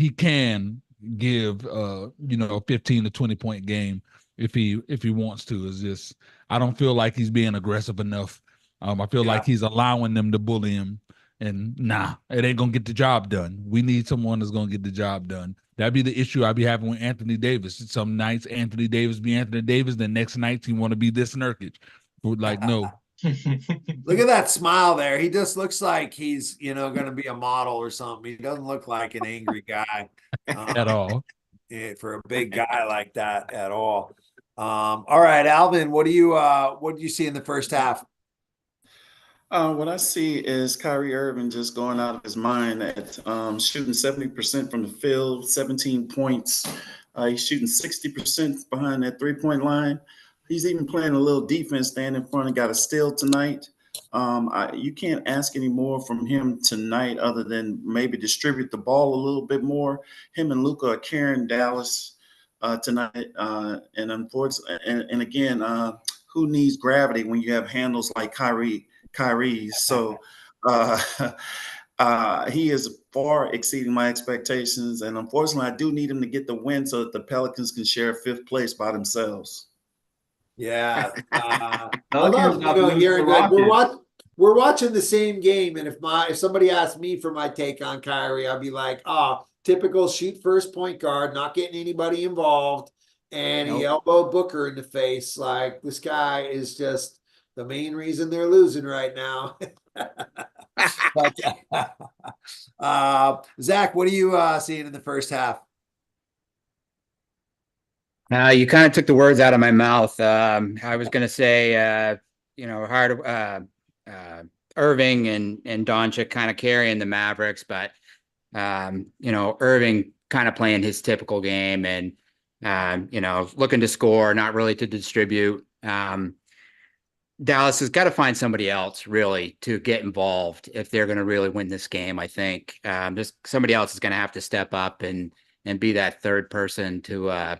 give a 15 to 20 point game if he wants to. It's just, I don't feel like he's being aggressive enough. I feel like he's allowing them to bully him, and it ain't gonna get the job done. We need someone that's gonna get the job done. That'd be the issue I'd be having with Anthony Davis. Some nights Anthony Davis be Anthony Davis, the next nights he want to be this Nurkic. Like, no. Look at that smile there. He just looks like he's, going to be a model or something. He doesn't look like an angry guy at all. For a big guy like that at all. All right, Alvin, what do you see in the first half? What I see is Kyrie Irving just going out of his mind at shooting 70% from the field, 17 points, He's shooting 60% behind that three-point line. He's even playing a little defense, standing in front and got a steal tonight. You can't ask any more from him tonight other than maybe distribute the ball a little bit more. Him and Luka are carrying Dallas tonight. And unfortunately, and again, who needs gravity when you have handles like Kyrie? So he is far exceeding my expectations. And unfortunately, I do need him to get the win so that the Pelicans can share fifth place by themselves. Yeah. I Pelicans love, about to lose to the like, Rockets. we're watching the same game. And if somebody asked me for my take on Kyrie, I'd be like, typical shoot first point guard, not getting anybody involved. And he elbowed Booker in the face. Like, this guy is just the main reason they're losing right now. But, Zach, what are you seeing in the first half? You kind of took the words out of my mouth. I was going to say, Irving and Doncic kind of carrying the Mavericks, but Irving kind of playing his typical game and looking to score, not really to distribute. Dallas has got to find somebody else really to get involved if they're going to really win this game. I think just somebody else is going to have to step up and be that third person to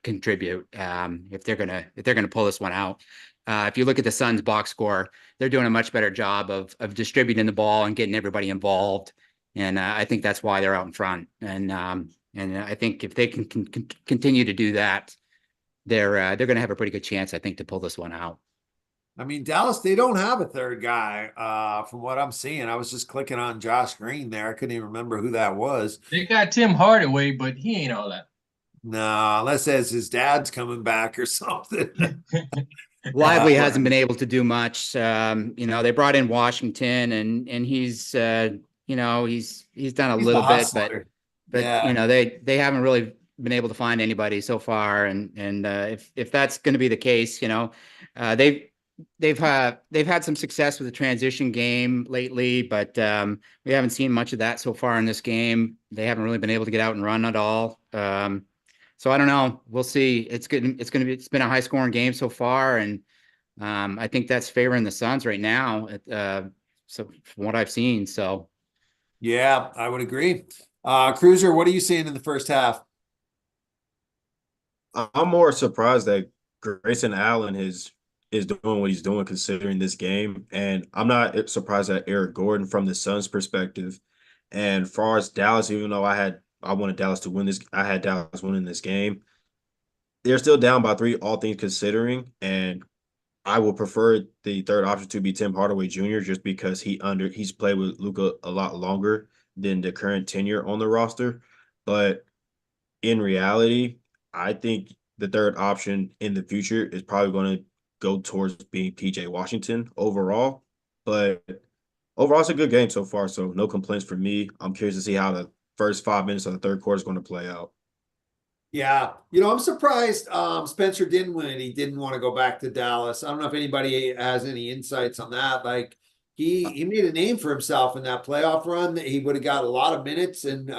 contribute if they're gonna pull this one out. If you look at the Suns box score, they're doing a much better job of distributing the ball and getting everybody involved, and I think that's why they're out in front. And I think if they can continue to do that, they're going to have a pretty good chance, I think, to pull this one out. I mean, Dallas, they don't have a third guy from what I'm seeing. I was just clicking on Josh Green there. I couldn't even remember who that was. They got Tim Hardaway, but he ain't all that. No, unless as his dad's coming back or something. Lively hasn't been able to do much. They brought in Washington and he's done a little bit, but yeah. They haven't really been able to find anybody so far. And if that's going to be the case, they've had some success with the transition game lately, but we haven't seen much of that so far in this game. They haven't really been able to get out and run at all. So I don't know. We'll see. It's been a high scoring game so far, and I think that's favoring the Suns right now. So from what I've seen, so yeah, I would agree. Cruiser, what are you seeing in the first half? I'm more surprised that Grayson Allen is doing what he's doing considering this game, and I'm not surprised at Eric Gordon from the Suns' perspective. And far as Dallas, even though I wanted Dallas to win this, I had Dallas winning this game. They're still down by 3, all things considering, and I would prefer the third option to be Tim Hardaway Jr. just because he's played with Luka a lot longer than the current tenure on the roster. But in reality, I think the third option in the future is probably going to go towards being PJ Washington overall. But overall, it's a good game so far, so no complaints for me. I'm curious to see how the first 5 minutes of the third quarter is going to play out. Yeah, I'm surprised Spencer Dinwiddie he didn't want to go back to Dallas. I don't know if anybody has any insights on that. Like he made a name for himself in that playoff run. He would have got a lot of minutes and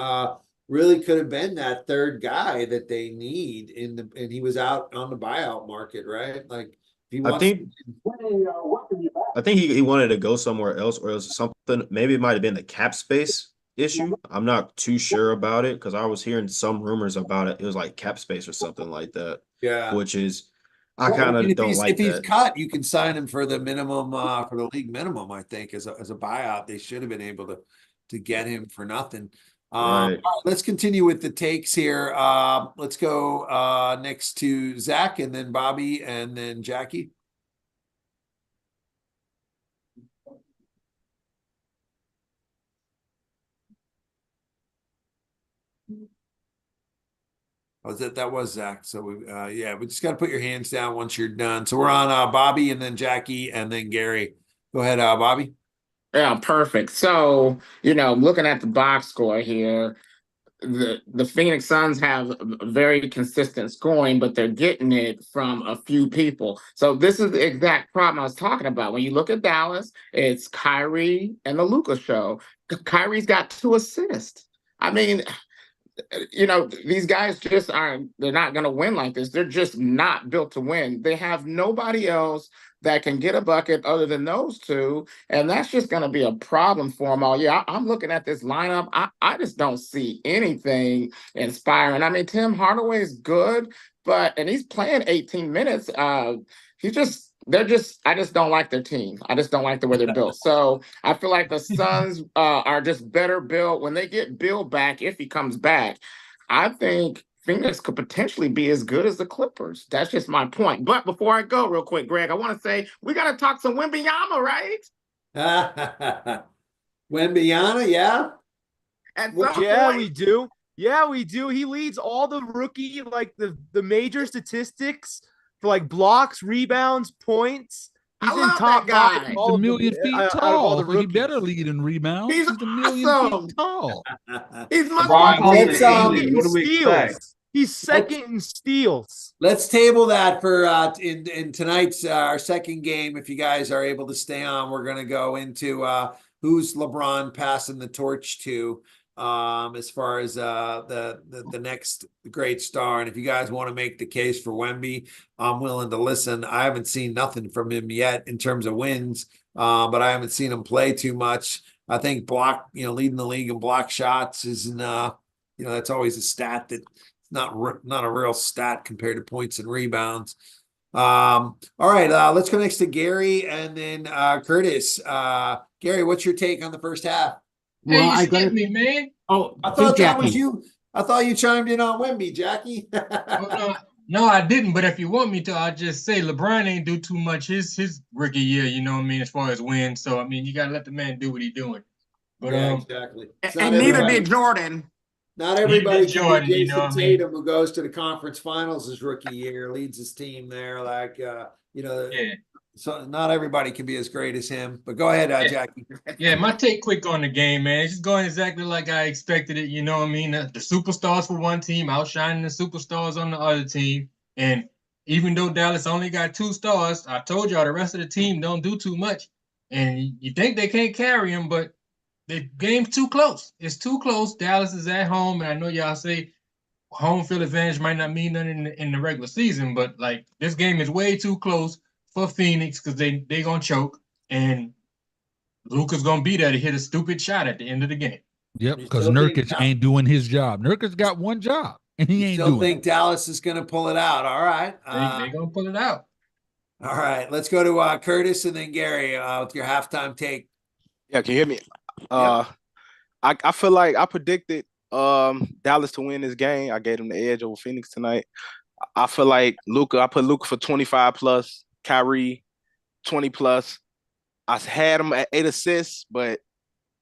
really could have been that third guy that they need and he was out on the buyout market, right? Like if he wants I think he wanted to go somewhere else, or it was something. Maybe it might have been the cap space issue. I'm not too sure about it because I was hearing some rumors about it. It was like cap space or something like that. Yeah, which is I kind of don't like if he's that. cut, you can sign him for the minimum for the league minimum. I think as a buyout, they should have been able to get him for nothing. Right. All right, let's continue with the takes here. Let's go next to Zach and then Bobby and then Jackie. That was Zach. So we just got to put your hands down once you're done. So we're on Bobby and then Jackie and then Gary. Go ahead, Bobby. Yeah, perfect. So, looking at the box score here, the Phoenix Suns have very consistent scoring, but they're getting it from a few people. So this is the exact problem I was talking about. When you look at Dallas, it's Kyrie and the Luka show. Kyrie's got 2 assists. I mean, you know, these guys just aren't, they're not going to win like this. They're just not built to win. They have nobody else that can get a bucket other than those two. And that's just going to be a problem for them all year. I'm looking at this lineup. I just don't see anything inspiring. I mean, Tim Hardaway is good, and he's playing 18 minutes. I just don't like their team. I just don't like the way they're built. So I feel like the Suns are just better built. When they get Bill back, if he comes back, I think Phoenix could potentially be as good as the Clippers. That's just my point. But before I go, real quick, Greg, I want to say we got to talk some Wembanyama, right? Wembanyama, yeah. Yeah, we do. Yeah, we do. He leads all the rookie, like the major statistics for like blocks, rebounds, points. He's in top five. He's a million feet tall, so he better lead in rebounds. He's a million feet tall. He's what do we expect? He's second in steals. Let's table that for in tonight's our second game. If you guys are able to stay on, we're going to go into who's LeBron passing the torch to as far as the next great star. And if you guys want to make the case for Wemby, I'm willing to listen. I haven't seen nothing from him yet in terms of wins, but I haven't seen him play too much. I think leading the league in block shots isn't that's always a stat that not a real stat compared to points and rebounds. All right, let's go next to Gary and then Curtis. Gary, what's your take on the first half? Well, hey, you skipped me, man. Oh, I thought that was you. I thought you chimed in on Wemby, Jackie. No, I didn't. But if you want me to, I'll just say LeBron ain't do too much his rookie year. You know what I mean, as far as wins. So I mean, you gotta let the man do what he's doing. But yeah, exactly. And neither did Jordan. Not everybody can Jordan, be you Jason know what I mean? Tatum, who goes to the conference finals his rookie year, leads his team there. So not everybody can be as great as him. But go ahead, Jackie. Yeah, my take quick on the game, man. It's just going exactly like I expected it. You know what I mean? The superstars for one team outshining the superstars on the other team. And even though Dallas only got 2 stars, I told y'all the rest of the team don't do too much. And you think they can't carry them, but the game's too close. It's too close. Dallas is at home, and I know y'all say home field advantage might not mean nothing in the regular season, but like this game is way too close for Phoenix because they gonna choke, and Luka's gonna be there to hit a stupid shot at the end of the game. Yep, because Nurkic ain't doing his job. Nurkic got one job, and he ain't doing. Think Dallas is gonna pull it out? All right, they gonna pull it out. All right, let's go to Curtis and then Gary with your halftime take. Yeah, can you hear me? I feel like I predicted Dallas to win this game. I gave them the edge over Phoenix tonight. I feel like I put Luka for 25 plus, Kyrie 20 plus. I had him at 8 assists, but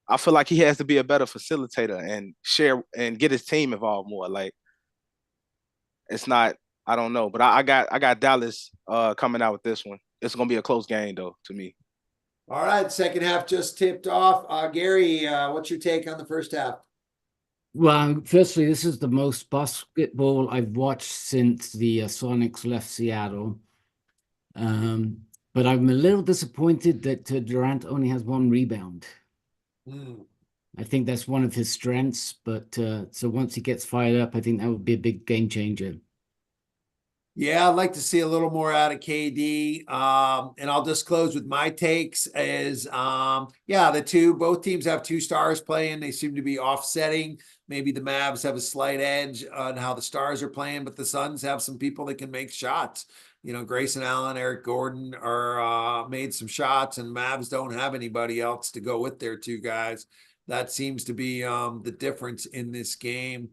I feel like he has to be a better facilitator and share and get his team involved more. Like it's not, I don't know, but I got Dallas coming out with this one. It's gonna be a close game though to me. All right, second half just tipped off. Gary, what's your take on the first half? Well, firstly, this is the most basketball I've watched since the Sonics left Seattle. But I'm a little disappointed that Durant only has 1 rebound. I think that's one of his strengths, but so once he gets fired up, I think that would be a big game changer. Yeah, I'd like to see a little more out of KD. And I'll just close with my takes is, both teams have 2 stars playing. They seem to be offsetting. Maybe the Mavs have a slight edge on how the stars are playing, but the Suns have some people that can make shots. Grayson Allen, Eric Gordon are made some shots, and Mavs don't have anybody else to go with their 2 guys. That seems to be the difference in this game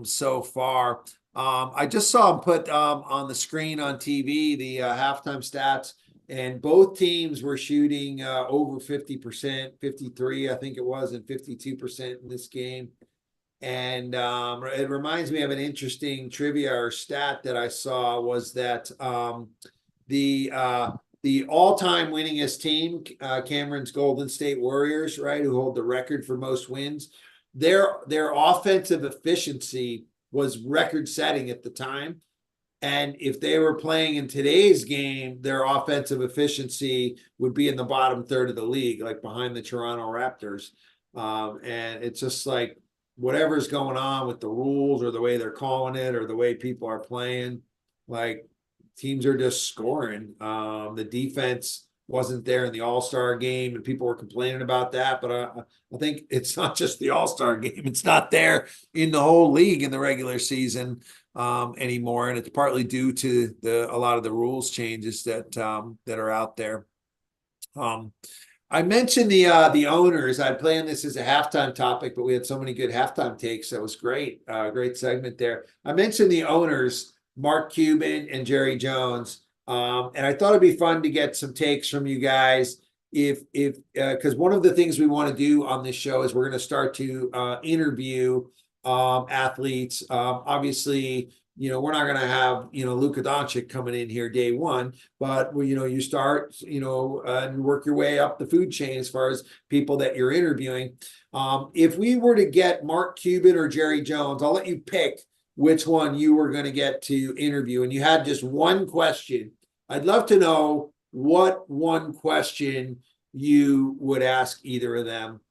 so far. I just saw him put on the screen on TV the halftime stats, and both teams were shooting over 50%, 53, I think it was, and 52% in this game. And it reminds me of an interesting trivia or stat that I saw was that the all-time winningest team, Cameron's Golden State Warriors, right, who hold the record for most wins, their offensive efficiency was record-setting at the time. And if they were playing in today's game, their offensive efficiency would be in the bottom third of the league, like behind the Toronto Raptors. And it's just like whatever's going on with the rules or the way they're calling it or the way people are playing, like teams are just scoring. The defense wasn't there in the All-Star game, and people were complaining about that. But I think it's not just the All-Star game; it's not there in the whole league in the regular season anymore, and it's partly due to a lot of the rules changes that are out there. I mentioned the owners. I planned this as a halftime topic, but we had so many good halftime takes. That was great. Great segment there. I mentioned the owners, Mark Cuban and Jerry Jones. And I thought it'd be fun to get some takes from you guys. Because one of the things we want to do on this show is we're going to start to interview athletes. Obviously, we're not going to have, Luka Doncic coming in here day one, but you start, and work your way up the food chain as far as people that you're interviewing. If we were to get Mark Cuban or Jerry Jones, I'll let you pick which one you were going to get to interview. And you had just one question. I'd love to know what one question you would ask either of them.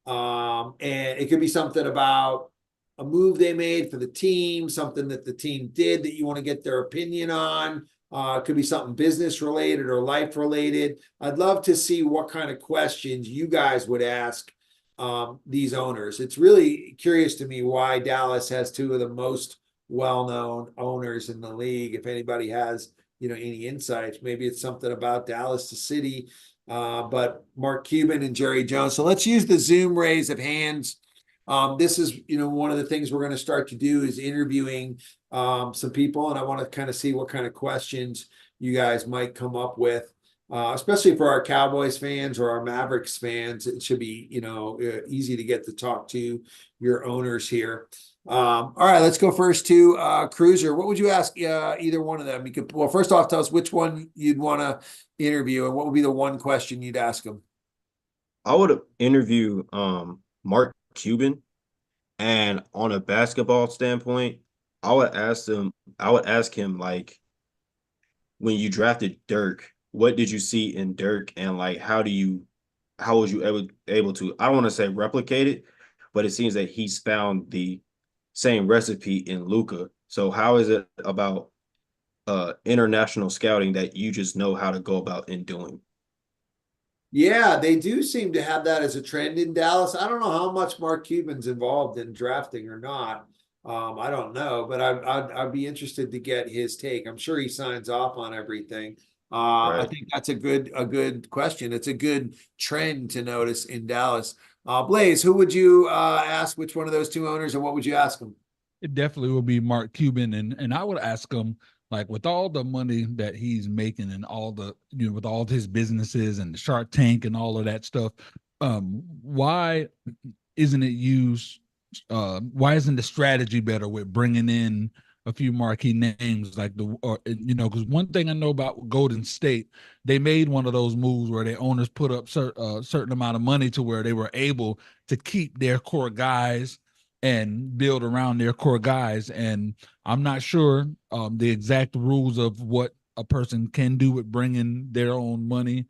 And it could be something about a move they made for the team, something that the team did that you want to get their opinion on. It could be something business related or life related. I'd love to see what kind of questions you guys would ask these owners. It's really curious to me why Dallas has two of the most well-known owners in the league. If anybody has, any insights, maybe it's something about Dallas, the city, but Mark Cuban and Jerry Jones. So let's use the Zoom raise of hands. This is, one of the things we're going to start to do is interviewing some people, and I want to kind of see what kind of questions you guys might come up with, especially for our Cowboys fans or our Mavericks fans. It should be, easy to get to talk to your owners here. All right, let's go first to Cruiser. What would you ask either one of them? You could, well, first off, tell us which one you'd want to interview, and what would be the one question you'd ask them? I would interview Mark Cuban, and on a basketball standpoint, I would ask him, like, when you drafted Dirk, what did you see in Dirk, and like how was you able to, I don't want to say replicate it, but it seems that he's found the same recipe in Luka. So how is it about international scouting that you just know how to go about in doing? Yeah, they do seem to have that as a trend in Dallas. I don't know how much Mark Cuban's involved in drafting or not. I don't know, but I'd be interested to get his take. I'm sure he signs off on everything. Right. I think that's a good question. It's a good trend to notice in Dallas. Blaze, who would you ask? Which one of those two owners, and what would you ask them? It definitely will be Mark Cuban, and I would ask him, like, with all the money that he's making and all the, with all his businesses and the Shark Tank and all of that stuff, why isn't it used? Why isn't the strategy better with bringing in a few marquee names like because one thing I know about Golden State, they made one of those moves where their owners put up certain amount of money to where they were able to keep their core guys and build around their core guys. And I'm not sure the exact rules of what a person can do with bringing their own money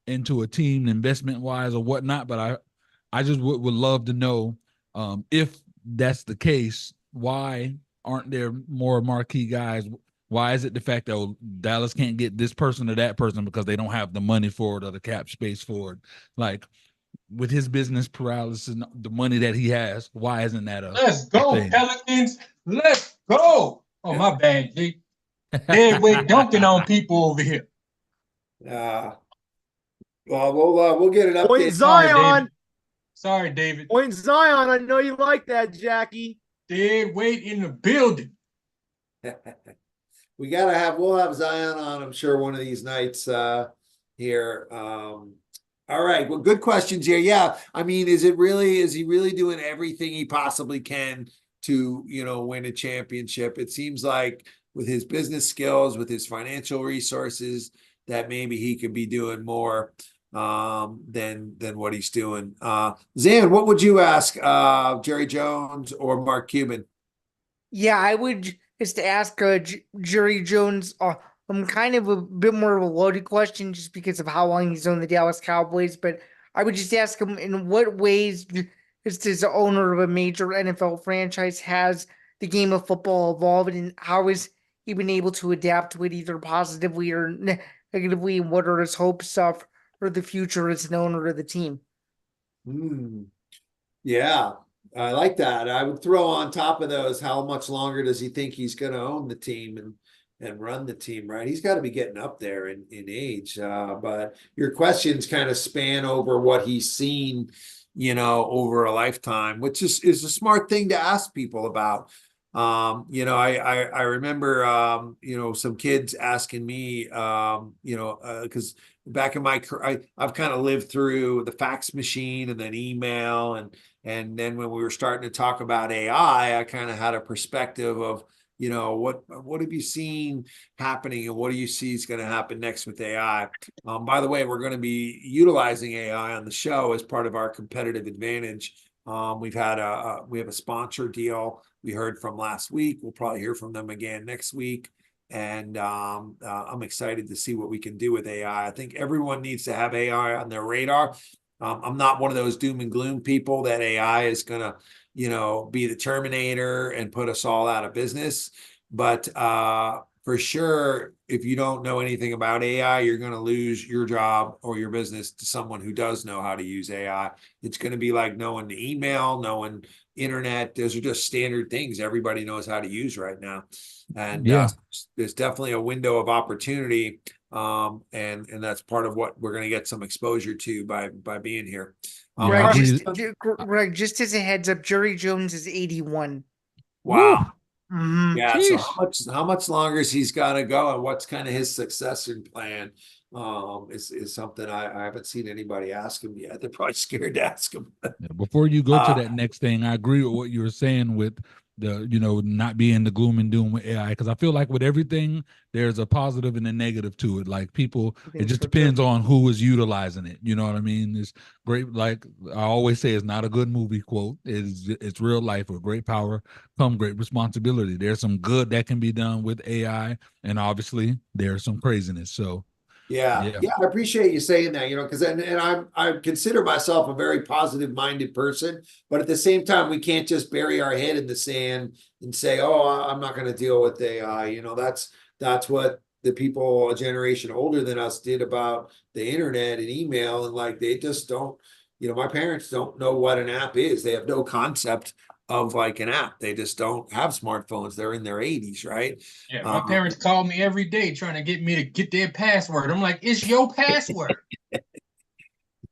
into a team investment wise or whatnot. But I just would love to know if that's the case, why aren't there more marquee guys? Why is it the fact that Dallas can't get this person or that person because they don't have the money for it or the cap space for it? Like, with his business paralysis and the money that he has, why isn't that Let's go, thing? Pelicans. Let's go. Oh, my bad, G. Dead weight dunking on people over here. Well, we'll get an update. Point Zion. Sorry, David. Point Zion. I know you like that, Jackie. Dead weight in the building. We'll have Zion on, I'm sure, one of these nights here. All right. Well, good questions here. Yeah. I mean, is he really doing everything he possibly can to, win a championship? It seems like with his business skills, with his financial resources, that maybe he could be doing more than what he's doing. Zan, what would you ask Jerry Jones or Mark Cuban? Yeah, I would just ask Jerry Jones kind of a bit more of a loaded question just because of how long he's owned the Dallas Cowboys, but I would just ask him, in what ways as the owner of a major NFL franchise has the game of football evolved, and how is he been able to adapt to it either positively or negatively, and what are his hopes for the future as an owner of the team? Yeah, I like that. I would throw on top of those, how much longer does he think he's going to own the team and run the team, right? He's got to be getting up there in age. But your questions kind of span over what he's seen, over a lifetime, which is a smart thing to ask people about. I remember, some kids asking me, because back in my career, I've kind of lived through the fax machine and then email, and then when we were starting to talk about AI, I kind of had a perspective of, what have you seen happening and what do you see is going to happen next with AI? By the way, we're going to be utilizing AI on the show as part of our competitive advantage. We have a sponsor deal we heard from last week. We'll probably hear from them again next week. And I'm excited to see what we can do with AI. I think everyone needs to have AI on their radar. I'm not one of those doom and gloom people that AI is going to, be the Terminator and put us all out of business. But for sure, if you don't know anything about AI, you're going to lose your job or your business to someone who does know how to use AI. It's going to be like knowing the email, knowing internet. Those are just standard things everybody knows how to use right now. And there's definitely a window of opportunity. And that's part of what we're going to get some exposure to by being here. Greg, just as a heads up, Jerry Jones is 81. Wow. Mm-hmm. Yeah. So how much longer is he's got to go, and what's kind of his succession plan? Is something I haven't seen anybody ask him yet. They're probably scared to ask him. Before you go to that next thing, I agree with what you were saying with the, not being the gloom and doom with AI, because I feel like with everything, there's a positive and a negative to it. Like people, it just depends on who is utilizing it. You know what I mean? It's great. Like I always say, it's not a good movie quote. It's real life. With great power come great responsibility. There's some good that can be done with AI, and obviously there's some craziness. So yeah, I appreciate you saying that, because I consider myself a very positive minded person, but at the same time, we can't just bury our head in the sand and say, oh, I'm not going to deal with AI. That's what the people a generation older than us did about the internet and email, and like they just don't, my parents don't know what an app is. They have no concept of like an app. They just don't have smartphones. They're in their 80s, right? Yeah, my parents call me every day trying to get me to get their password. I'm like, it's your password.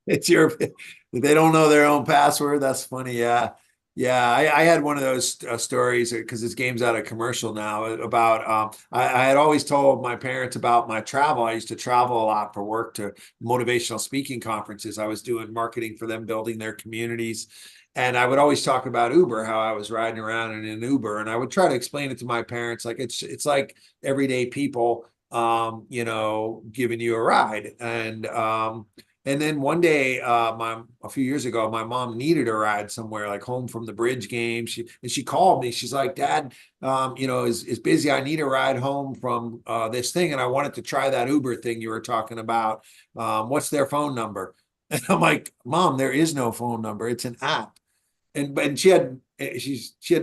It's they don't know their own password. That's funny. Yeah. I had one of those stories because this game's out of commercial now about, I had always told my parents about my travel. I used to travel a lot for work to motivational speaking conferences. I was doing marketing for them, building their communities. And I would always talk about Uber, how I was riding around in an Uber, and I would try to explain it to my parents, like it's like everyday people, giving you a ride. And then one day, a few years ago, my mom needed a ride somewhere, like home from the bridge game. She called me. She's like, Dad, is busy. I need a ride home from this thing, and I wanted to try that Uber thing you were talking about. What's their phone number? And I'm like, Mom, there is no phone number. It's an app. And she had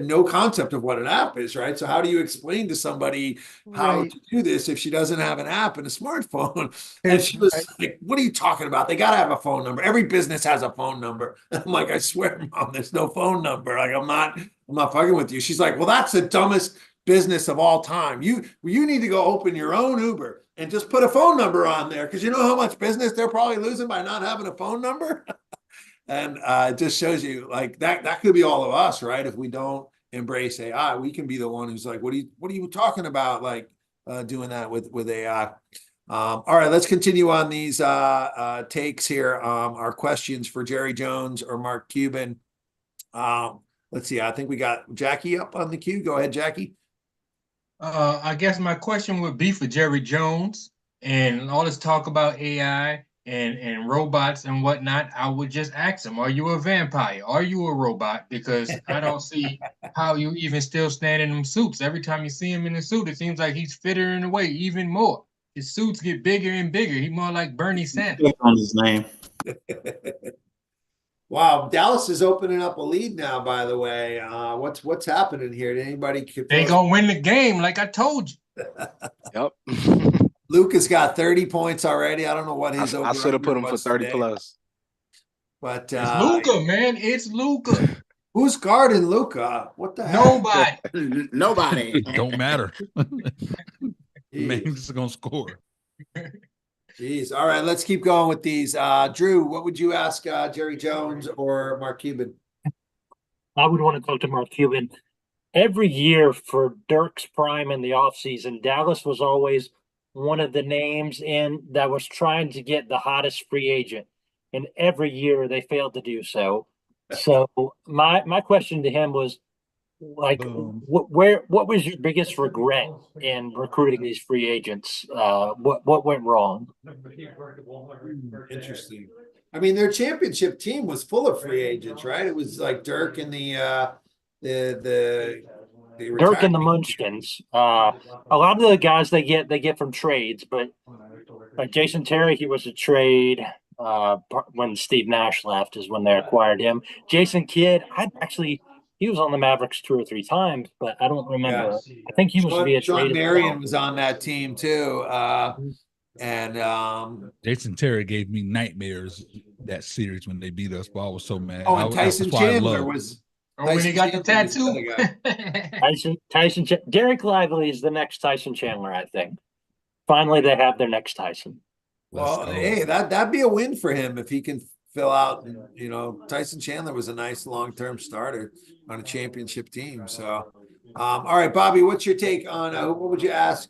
no concept of what an app is, right? So how do you explain to somebody how to do this if she doesn't have an app and a smartphone? And she was like, what are you talking about? They got to have a phone number. Every business has a phone number. And I'm like, I swear, Mom, there's no phone number. Like, I'm not fucking with you. She's like, well, that's the dumbest business of all time. You need to go open your own Uber and just put a phone number on there, because you know how much business they're probably losing by not having a phone number. And it just shows you like that could be all of us, right? If we don't embrace AI, we can be the one who's like, what are you talking about? Like doing that with AI. All right, let's continue on these takes here. Our questions for Jerry Jones or Mark Cuban. Let's see. I think we got Jackie up on the queue. Go ahead, Jackie. I guess my question would be for Jerry Jones, and all this talk about AI and robots and whatnot. I would just ask him, are you a vampire? Are you a robot? Because I don't see how you even still stand in them suits. Every time you see him in a suit, it seems like he's fittering away even more. His suits get bigger and bigger. He's more like Bernie Sanders. On his name. Wow, Dallas is opening up a lead now, by the way. What's happening here? Did anybody They gonna win the game, like I told you. Yep. Luka's got 30 points already. I don't know what his I should have put him for 30 today. plus. But It's Luka, man. It's Luka. Who's guarding Luka? What the Nobody. Nobody. Don't matter. Man's just gonna score. Jeez. All right, let's keep going with these. Drew, what would you ask Jerry Jones or Mark Cuban? I would want to talk to Mark Cuban. Every year for Dirk's prime in the offseason, Dallas was always one of the names in that was trying to get the hottest free agent. And every year they failed to do so. So my question to him was, like, what was your biggest regret in recruiting these free agents? What went wrong? Interesting. I mean, their championship team was full of free agents, right? It was like Dirk and the Dirk and the Munchkins. A lot of the guys they get from trades, but like Jason Terry, he was a trade. When Steve Nash left is when they acquired him. Jason Kidd, he was on the Mavericks 2 or 3 times, but I don't remember. Yeah. I think he was via Sean trade. Marion was on that team too. Jason Terry gave me nightmares that series when they beat us, but I was so mad. And Tyson Chandler was. When he got the tattoo. Derek Lively is the next Tyson Chandler, I think. Finally, they have their next Tyson. Well, hey, that'd be a win for him if he can fill out. You know, Tyson Chandler was a nice long-term starter on a championship team. So, all right, Bobby, what's your take on what would you ask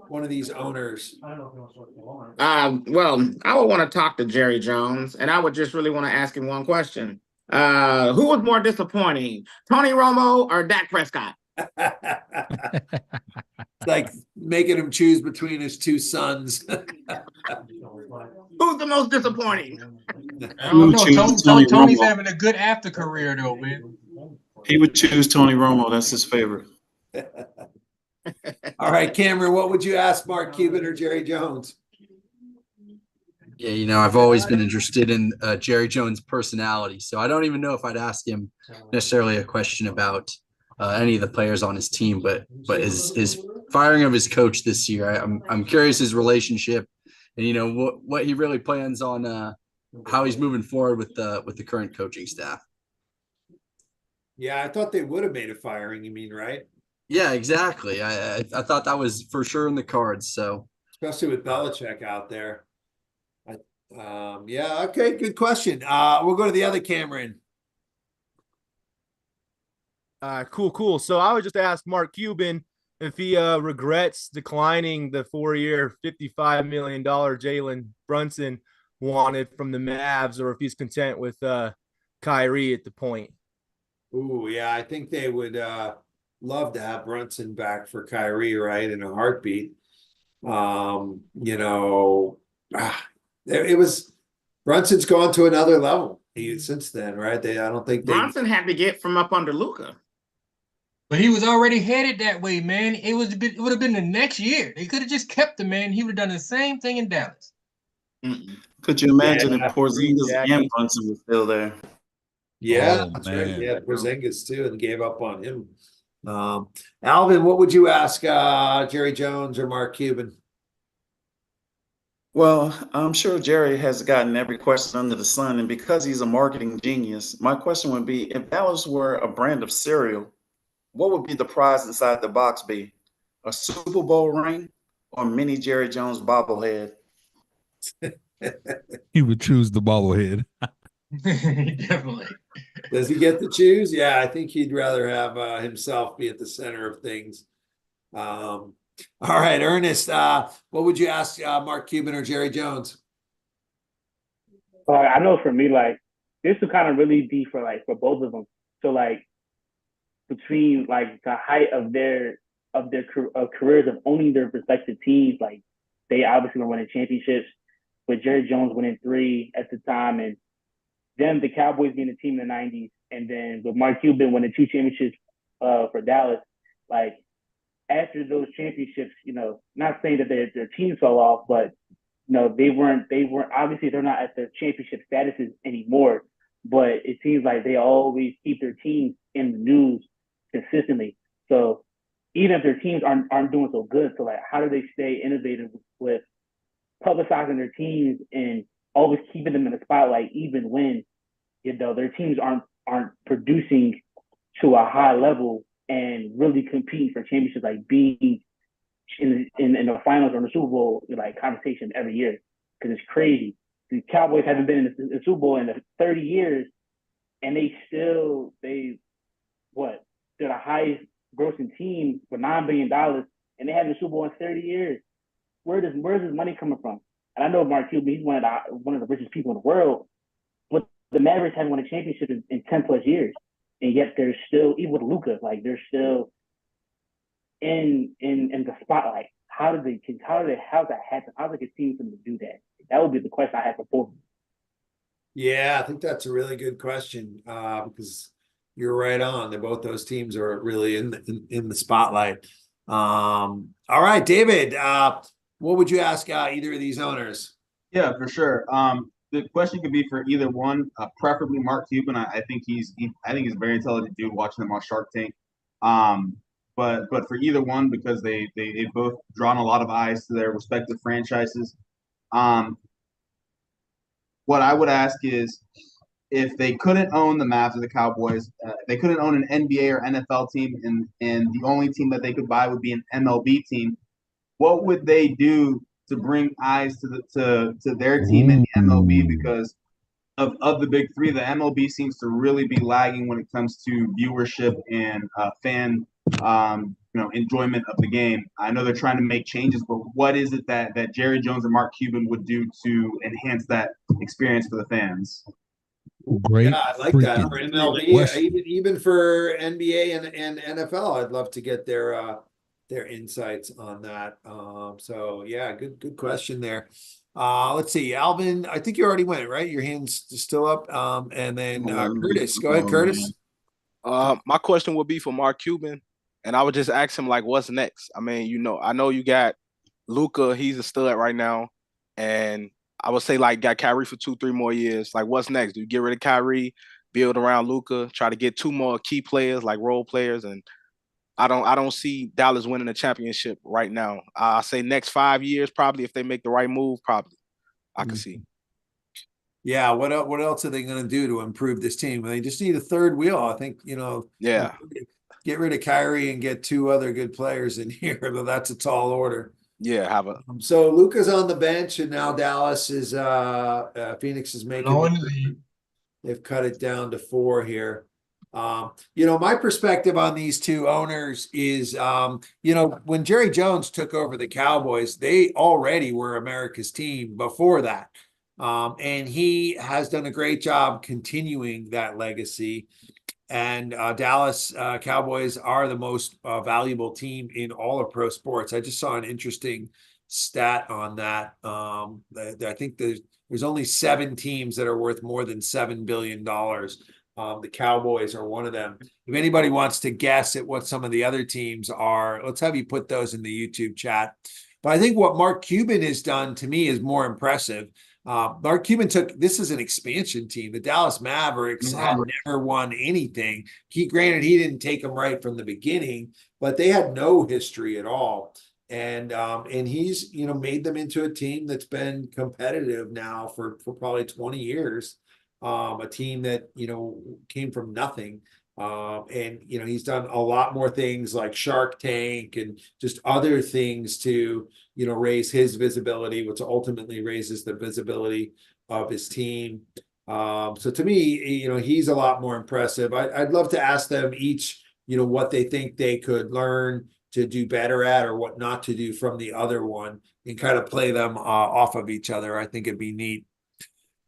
one of these owners? Well, I would want to talk to Jerry Jones, and I would just really want to ask him one question. Who was more disappointing, Tony Romo or Dak Prescott? Like making him choose between his two sons. Who's the most disappointing? I don't know. Tony's having a good after career though, man. He would choose Tony Romo. That's his favorite. All right, Cameron, what would you ask Mark Cuban or Jerry Jones? Yeah, I've always been interested in Jerry Jones' personality, so I don't even know if I'd ask him necessarily a question about any of the players on his team, but his firing of his coach this year. I'm curious his relationship, and what he really plans on how he's moving forward with the current coaching staff. Yeah, I thought they would have made a firing. You mean, right? Yeah, exactly. I thought that was for sure in the cards. So especially with Belichick out there. Yeah. Okay. Good question. We'll go to the other Cameron. Cool. So I would just ask Mark Cuban if he regrets declining the 4-year, $55 million Jalen Brunson wanted from the Mavs, or if he's content with Kyrie at the point. Ooh, yeah, I think they would love to have Brunson back for Kyrie, right, in a heartbeat. It was Brunson's gone to another level since then, right? I don't think Brunson had to get from up under Luka. But he was already headed that way, man. It would have been the next year. They could have just kept the man. He would have done the same thing in Dallas. Could you imagine if Porzingis and Brunson were still there? Yeah, that's right. Yeah, Porzingis too, and gave up on him. Alvin, what would you ask Jerry Jones or Mark Cuban? Well, I'm sure Jerry has gotten every question under the sun, and because he's a marketing genius, my question would be: if Dallas were a brand of cereal, what would be the prize inside the box be? A Super Bowl ring or mini Jerry Jones bobblehead? He would choose the bobblehead. Definitely. Does he get to choose? Yeah, I think he'd rather have himself be at the center of things. All right, Ernest, what would you ask Mark Cuban or Jerry Jones? I know for me, like, this would kind of really be for both of them. So between the height of their careers of owning their respective teams, like they obviously were winning championships, with Jerry Jones winning 3 at the time, and then the Cowboys being a team in the 90s, and then with Mark Cuban winning 2 championships for Dallas, like after those championships, not saying that their teams fell off, but they weren't obviously they're not at their championship statuses anymore. but it seems like they always keep their teams in the news consistently. So even if their teams aren't doing so good, so like how do they stay innovative with publicizing their teams and always keeping them in the spotlight, even when their teams aren't producing to a high level and really competing for championships, like being in the finals or in the Super Bowl like conversation every year, because it's crazy. The Cowboys haven't been in the Super Bowl in 30 years, and they're the highest grossing team for $9 billion, and they haven't the Super Bowl in 30 years. Where's this money coming from? And I know Mark Cuban, he's one of the richest people in the world, but the Mavericks haven't won a championship in 10 plus years, and yet they're still, even with Luka, like they're still in the spotlight. How's that happen? How does they continue to do that? That would be the question I have for. Yeah, I think that's a really good question because you're right on. Both those teams are really in the spotlight. All right, David, what would you ask either of these owners? Yeah, for sure. The question could be for either one, preferably Mark Cuban. I think he's a very intelligent dude. Watching him on Shark Tank. But for either one, because they've both drawn a lot of eyes to their respective franchises. What I would ask is, if they couldn't own the Mavs or the Cowboys, they couldn't own an NBA or NFL team, and the only team that they could buy would be an MLB team, what would they do to bring eyes to their team in the MLB? Because of the big three, the MLB seems to really be lagging when it comes to viewership and fan enjoyment of the game. I know they're trying to make changes, but what is it that Jerry Jones and Mark Cuban would do to enhance that experience for the fans? Great. Yeah, I like that for MLB, even for NBA and NFL. I'd love to get their insights on that. So yeah, good question there. Let's see, Alvin, I think you already went, right? Your hand's still up. And then Curtis, go ahead, Curtis. My question would be for Mark Cuban, and I would just ask him, like, what's next? I mean, I know you got Luka, he's a stud right now, and I would say, like, got Kyrie for 2-3 more years. Like, what's next? Do you get rid of Kyrie, build around Luka, try to get 2 more key players, like role players? And I don't see Dallas winning a championship right now. I say next 5 years, probably, if they make the right move, probably I can see. Yeah, what else are they going to do to improve this team? They just need a third wheel. I think, Yeah. Get rid of Kyrie and get 2 other good players in here, but that's a tall order. Yeah, have a. So Luka's on the bench, and now Dallas is Phoenix is making. They've cut it down to 4 here. My perspective on these 2 owners is, when Jerry Jones took over the Cowboys, they already were America's team before that. And he has done a great job continuing that legacy. And Dallas Cowboys are the most valuable team in all of pro sports. I just saw an interesting stat on that. I think there's only 7 teams that are worth more than $7 billion. The Cowboys are one of them. If anybody wants to guess at what some of the other teams are, let's have you put those in the YouTube chat. But I think what Mark Cuban has done, to me, is more impressive. Mark Cuban this is an expansion team. The Dallas Mavericks had never won anything. Granted, he didn't take them right from the beginning, but they had no history at all. And he's, made them into a team that's been competitive now for probably 20 years. A team that, came from nothing. And he's done a lot more things like Shark Tank and just other things to, raise his visibility, which ultimately raises the visibility of his team. So to me, he's a lot more impressive. I'd love to ask them each, what they think they could learn to do better at, or what not to do from the other one, and kind of play them off of each other. I think it'd be neat.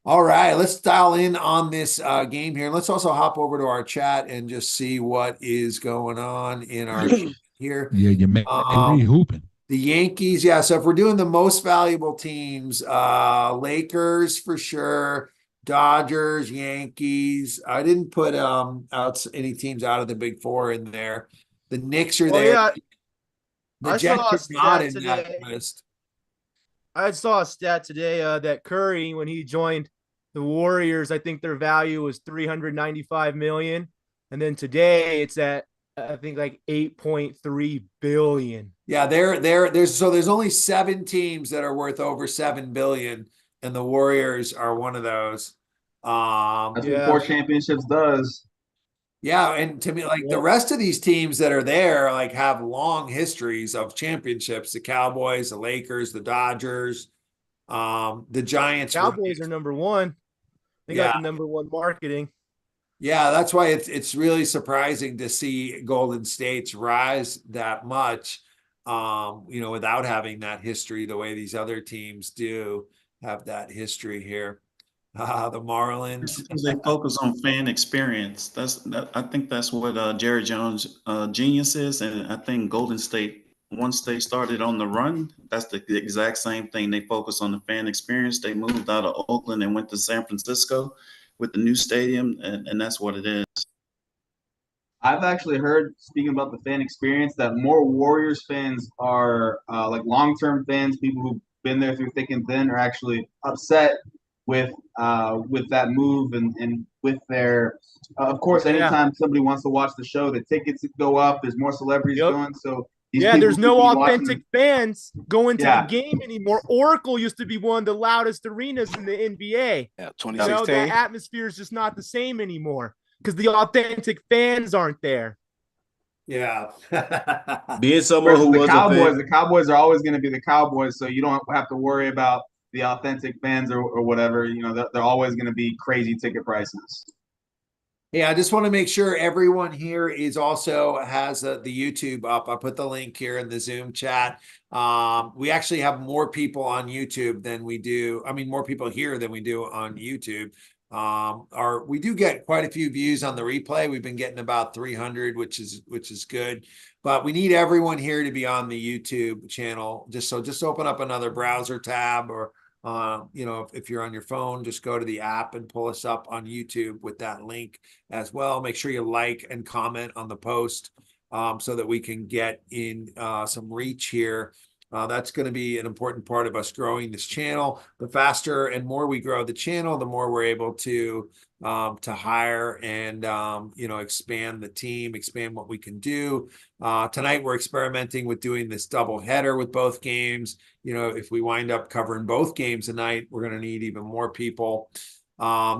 All right, let's dial in on this game here. Let's also hop over to our chat and just see what is going on in our chat here. Yeah, you make me hooping. The Yankees, yeah. So if we're doing the most valuable teams, Lakers for sure, Dodgers, Yankees. I didn't put out any teams out of the big 4 in there. The Knicks are there. Yeah. The Jets are not in that list. I saw a stat today that Curry, when he joined The Warriors, I think their value was 395 million. And then today it's at, I think, like 8.3 billion. Yeah, there's only 7 teams that are worth over 7 billion, and the Warriors are one of those. That's what 4 championships does. Yeah, and to me, like the rest of these teams that are there, like have long histories of championships. The Cowboys, the Lakers, the Dodgers, the Giants. Cowboys are number one. They got the number one marketing. Yeah, that's why it's really surprising to see Golden State's rise that much, without having that history the way these other teams do have that history here. The Marlins. Because they focus on fan experience. I think that's what Jerry Jones' genius is, and I think Golden State, once they started on the run, that's the exact same thing. They focus on the fan experience. They moved out of Oakland and went to San Francisco with the new stadium, and that's what it is. I've actually heard, speaking about the fan experience, that more Warriors fans are like long-term fans, people who've been there through thick and thin, are actually upset with that move and with their. Of course, anytime somebody wants to watch the show, the tickets go up. There's more celebrities going, so. There's no authentic fans going to Yeah. the game anymore. Oracle used to be one of the loudest arenas in the NBA. Yeah, 2016. That atmosphere is just not the same anymore because the authentic fans aren't there. Yeah. Being someone who was the Cowboys are always going to be the Cowboys, so you don't have to worry about the authentic fans or whatever. They're always going to be crazy ticket prices. Yeah, I just want to make sure everyone here has the YouTube up. I put the link here in the Zoom chat. We actually have more people on YouTube than we do. More people here than we do on YouTube. We do get quite a few views on the replay. We've been getting about 300, which is good. But we need everyone here to be on the YouTube channel. Just open up another browser tab, or if you're on your phone, just go to the app and pull us up on YouTube with that link as well. Make sure you like and comment on the post so that we can get in some reach here. That's going to be an important part of us growing this channel. The faster and more we grow the channel, the more we're able to hire and expand the team, expand what we can do. Tonight we're experimenting with doing this double header with both games. If we wind up covering both games tonight, we're going to need even more people.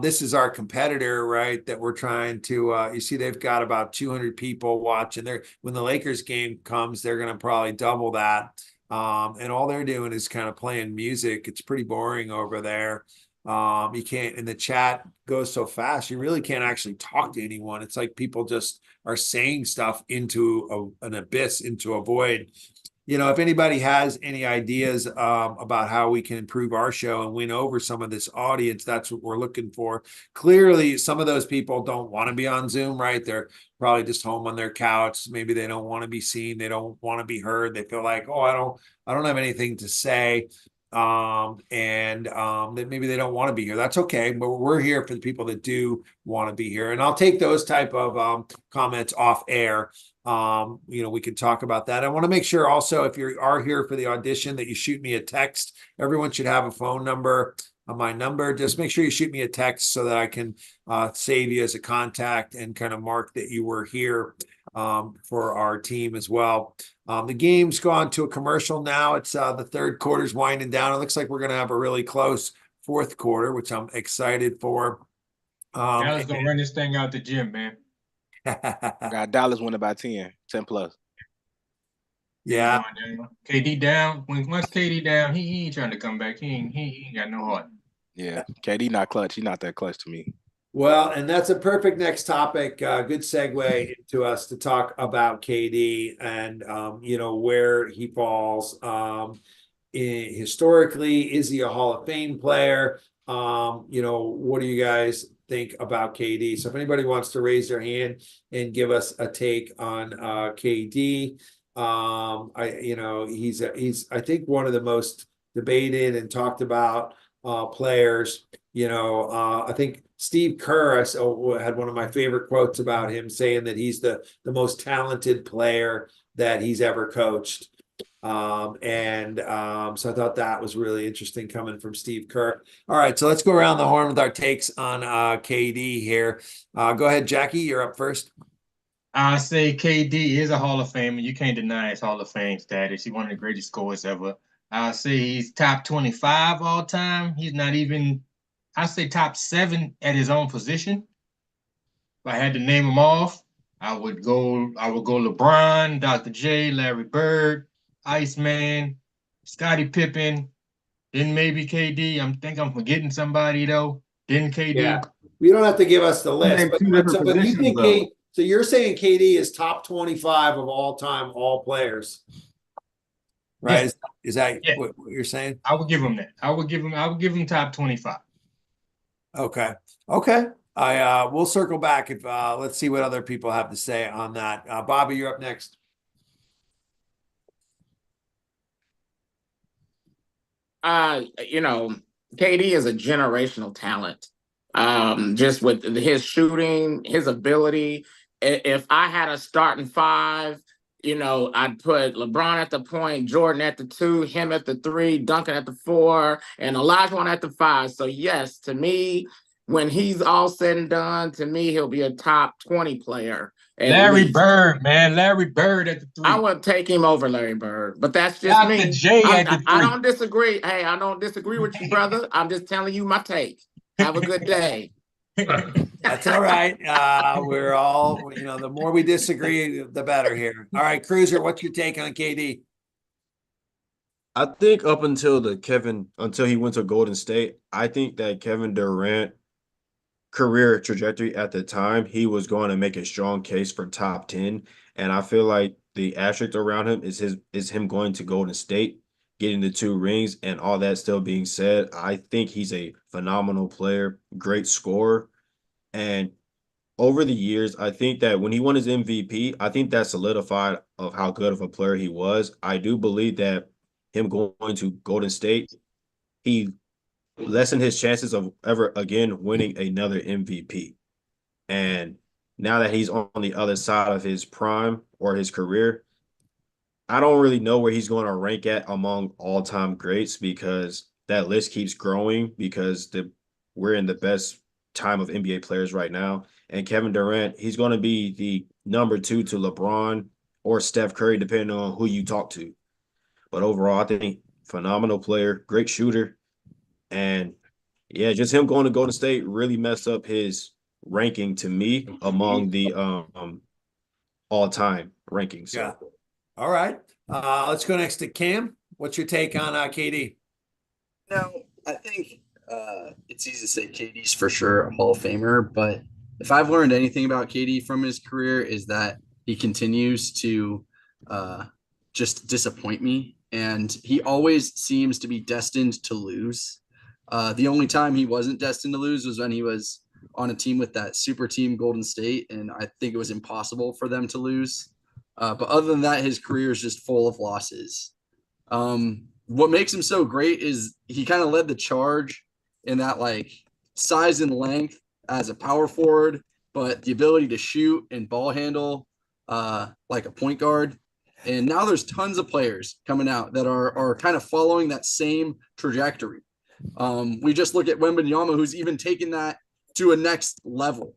This is our competitor, right? That we're trying to, you see, they've got about 200 people watching. When the Lakers game comes, they're going to probably double that. And all they're doing is kind of playing music. It's pretty boring over there. You can't, and the chat goes so fast, you really can't actually talk to anyone. It's like people just are saying stuff into an abyss, into a void. If anybody has any ideas about how we can improve our show and win over some of this audience, that's what we're looking for. Clearly, some of those people don't want to be on Zoom, right? They're probably just home on their couch. Maybe they don't want to be seen. They don't want to be heard. They feel like, I don't have anything to say. That maybe they don't want to be here. That's okay, but we're here for the people that do want to be here. And I'll take those type of comments off air. We can talk about that. I want to make sure also, if you are here for the audition, that you shoot me a text. Everyone should have a phone number. My number, just make sure you shoot me a text so that I can save you as a contact and kind of mark that you were here for our team as well. The game's gone to a commercial now. It's the third quarter's winding down. It looks like we're going to have a really close fourth quarter, which I'm excited for. Dallas gonna run this thing out the gym, man. Got Dallas winning by 10 plus. Yeah. KD down. Once KD down, he ain't trying to come back. He ain't got no heart. Yeah, KD not clutch. He's not that clutch to me. Well, and that's a perfect next topic. Good segue into us to talk about KD and where he falls. Historically, is he a Hall of Fame player? What do you guys think about KD? So if anybody wants to raise their hand and give us a take on KD, he's I think one of the most debated and talked about players. I think Steve Kerr had one of my favorite quotes about him, saying that he's the most talented player that he's ever coached. So I thought that was really interesting coming from Steve Kerr. All right, so let's go around the horn with our takes on KD here. Go ahead, Jackie, you're up first. I say KD is a Hall of Famer. You can't deny his Hall of Fame status. He's one of the greatest scorers ever. I say he's top 25 all time. He's not even, I say top 7 at his own position. If I had to name them off, I would go LeBron, Dr. J, Larry Bird, Iceman, Scottie Pippen, then maybe KD. Think I'm forgetting somebody though. Then KD. Yeah. You don't have to give us the list, Name two different but you positions, think though. so you're saying KD is top 25 of all time, all players, right? Yeah. Is that Yeah. what you're saying? I would give him that. I would give him top 25. Okay. We'll circle back if let's see what other people have to say on that. Bobby, you're up next. KD is a generational talent. Just with his shooting, his ability. If I had a starting 5, I'd put LeBron at the point, Jordan at the 2, him at the 3, Duncan at the 4, and Olajuwon at the 5. So yes, to me, when he's all said and done, to me, he'll be a top 20 player. Larry Bird, man. Larry Bird at the 3. I would take him over Larry Bird, but that's just Dr. me. J at the 3. I don't disagree. Hey, I don't disagree with you, brother. I'm just telling you my take. Have a good day. That's all right. We're all, the more we disagree, the better here. All right, Cruiser, what's your take on KD? I think up until until he went to Golden State, I think that Kevin Durant career trajectory at the time, he was going to make a strong case for top 10. And I feel like the asterisk around him is him going to Golden State, getting the 2 rings, and all that still being said, I think he's a phenomenal player, great scorer. And over the years, I think that when he won his MVP, I think that solidified of how good of a player he was. I do believe that him going to Golden State, he lessened his chances of ever again winning another MVP. And now that he's on the other side of his prime or his career, I don't really know where he's going to rank at among all-time greats, because that list keeps growing, because we're in the best time of NBA players right now. And Kevin Durant, he's going to be the number 2 to LeBron or Steph Curry, depending on who you talk to. But overall, I think phenomenal player, great shooter. And yeah, just him going to Golden State really messed up his ranking to me among the all-time rankings. So. Yeah. All right. Let's go next to Cam. What's your take on KD? No, I think it's easy to say KD's for sure a Hall of Famer, but if I've learned anything about KD from his career, is that he continues to just disappoint me, and he always seems to be destined to lose. The only time he wasn't destined to lose was when he was on a team with that super team Golden State, and I think it was impossible for them to lose. But other than that, his career is just full of losses. What makes him so great is he kind of led the charge in that size and length as a power forward, but the ability to shoot and ball handle like a point guard. And now there's tons of players coming out that are kind of following that same trajectory. We just look at Wembanyama, who's even taken that to a next level.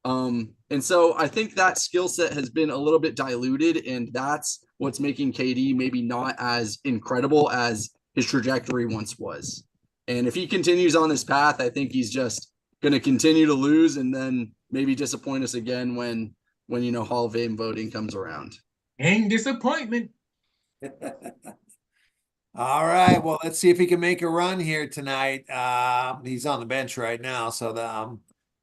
And so I think that skill set has been a little bit diluted, and that's what's making KD maybe not as incredible as his trajectory once was. And if he continues on this path, I think he's just going to continue to lose and then maybe disappoint us again when Hall of Fame voting comes around. Ain't disappointment. All right. Well, let's see if he can make a run here tonight. He's on the bench right now, so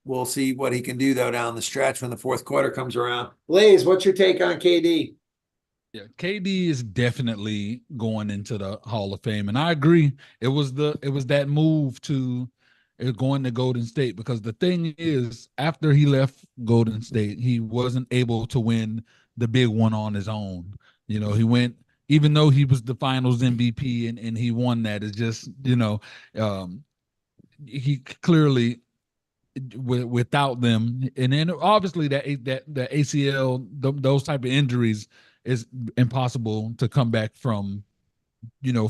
we'll see what he can do though down the stretch when the fourth quarter comes around. Blaze, what's your take on KD? Yeah, KD is definitely going into the Hall of Fame, and I agree. It was that move to going to Golden State, because the thing is, after he left Golden State, he wasn't able to win the big one on his own. He went, even though he was the Finals MVP and he won that. It's just he clearly, without them, and then obviously that the ACL, those type of injuries, it's impossible to come back from,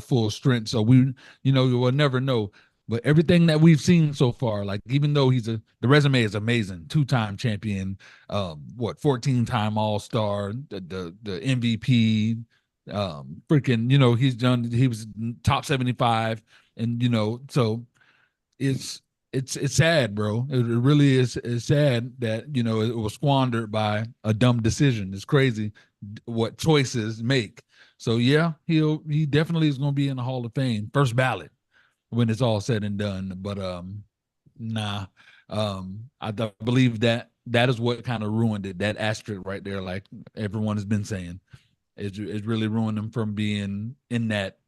full strength. So we, you will never know. But everything that we've seen so far, like even though the resume is amazing, 2-time champion, 14-time All-Star, the MVP, freaking, he was top 75, and so it's sad, bro. It really is. It's sad that it was squandered by a dumb decision. It's crazy what choices make. So yeah, he definitely is going to be in the Hall of Fame, first ballot when it's all said and done. But nah, I believe that is what kind of ruined it. That asterisk right there, like everyone has been saying, it really ruined him from being in that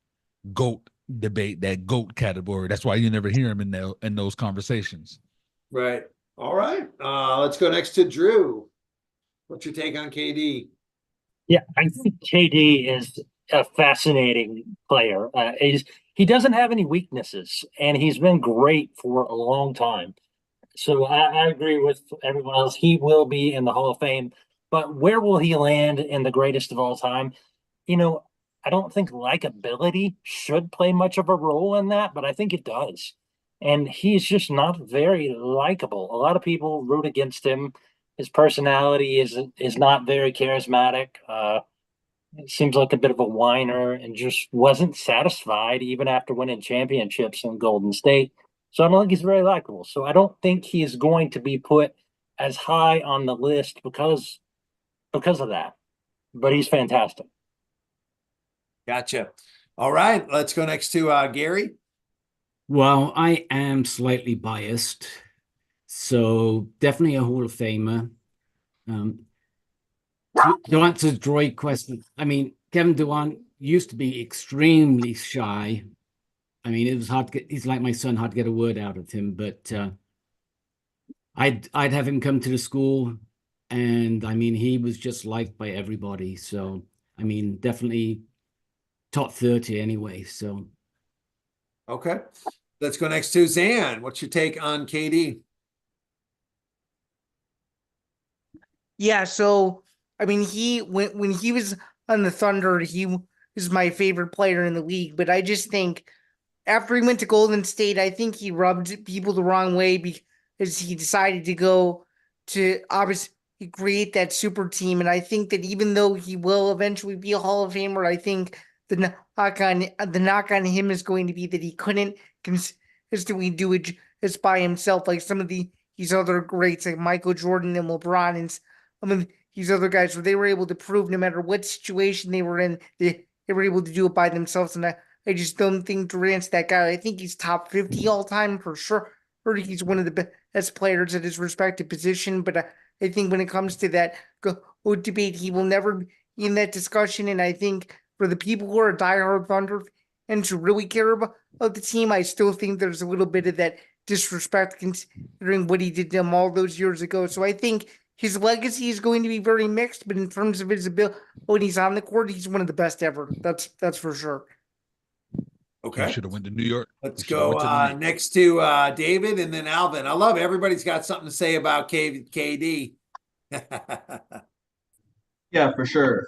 GOAT debate, that GOAT category. That's why you never hear him in those conversations. Right. All right. Let's go next to Drew. What's your take on KD? Yeah, I think KD is a fascinating player. He doesn't have any weaknesses, and he's been great for a long time. So I agree with everyone else. He will be in the Hall of Fame, but where will he land in the greatest of all time? I don't think likability should play much of a role in that, but I think it does. And he's just not very likable. A lot of people root against him. His personality is not very charismatic. It seems like a bit of a whiner and just wasn't satisfied even after winning championships in Golden State. So I don't think he's very likable. So I don't think he's going to be put as high on the list because of that. But he's fantastic. Gotcha. All right, let's go next to Gary. Well, I am slightly biased, so definitely a Hall of Famer. To answer the droid question, I mean, Kevin Durant used to be extremely shy. I mean, it was hard to get, he's like my son, hard to get a word out of him, but I'd have him come to the school, and I mean, he was just liked by everybody. So, I mean, definitely top 30 anyway. So, okay, let's go next to Zan. What's your take on KD? Yeah, so I mean, when he was on the Thunder, he was my favorite player in the league. But I just think after he went to Golden State, I think he rubbed people the wrong way because he decided to go to obviously create that super team. And I think that even though he will eventually be a Hall of Famer, I think the knock on him is going to be that he couldn't consistently do it just by himself, like some of these other greats like Michael Jordan and LeBron and some of these other guys, where they were able to prove no matter what situation they were in, they were able to do it by themselves. And I just don't think Durant's that guy. I think he's top 50 all time for sure. He's one of the best players at his respective position. But I think when it comes to that debate, he will never be in that discussion. And I think for the people who are diehard Thunder and to really care about the team, I still think there's a little bit of that disrespect considering what he did to them all those years ago. So I think his legacy is going to be very mixed, but in terms of his ability when he's on the court, he's one of the best ever. That's for sure. Okay. Should have went to New York. Let's go next to David and then Alvin. I love everybody's got something to say about KD. Yeah, for sure.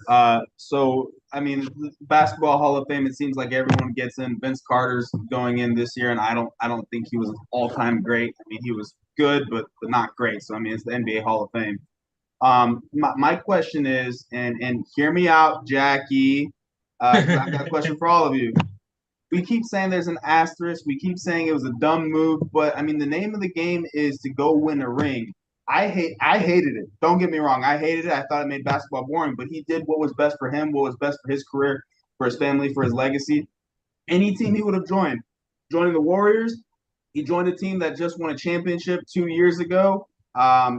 So, I mean, basketball Hall of Fame, it seems like everyone gets in. Vince Carter's going in this year, and I don't think he was all-time great. I mean, he was good, but not great. So, I mean, it's the NBA Hall of Fame. My question is, and hear me out, Jackie, 'cause I've got a question for all of you. We keep saying there's an asterisk. We keep saying it was a dumb move, but I mean, the name of the game is to go win a ring. I hated it. Don't get me wrong. I hated it. I thought it made basketball boring, but he did what was best for him, what was best for his career, for his family, for his legacy. Any team he would have joined. Joining the Warriors, he joined a team that just won a championship 2 years ago.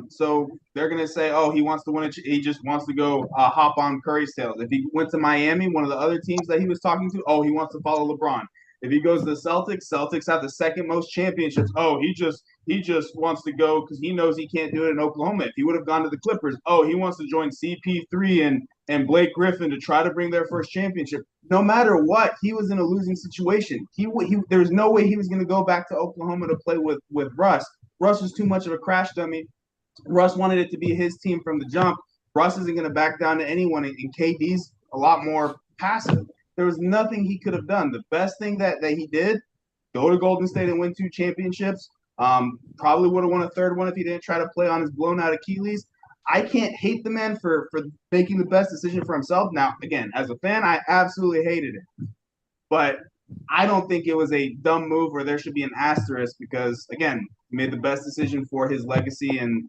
So they're gonna say, oh, he wants to win he just wants to go hop on Curry's tails. If he went to Miami, one of the other teams that he was talking to, oh, he wants to follow LeBron. If he goes to the Celtics have the second most championships. Oh, he just wants to go because he knows he can't do it in Oklahoma. If he would have gone to the Clippers, oh, he wants to join CP3 and Blake Griffin to try to bring their first championship. No matter what, he was in a losing situation. There was no way he was going to go back to Oklahoma to play with Russ. Russ was too much of a crash dummy. Russ wanted it to be his team from the jump. Russ isn't going to back down to anyone, and KD's a lot more passive. There was nothing he could have done. The best thing that he did, go to Golden State and win 2 championships. Probably would have won a third one if he didn't try to play on his blown out Achilles. I can't hate the man for making the best decision for himself. Now, again, as a fan, I absolutely hated it. But I don't think it was a dumb move where there should be an asterisk because, again, he made the best decision for his legacy and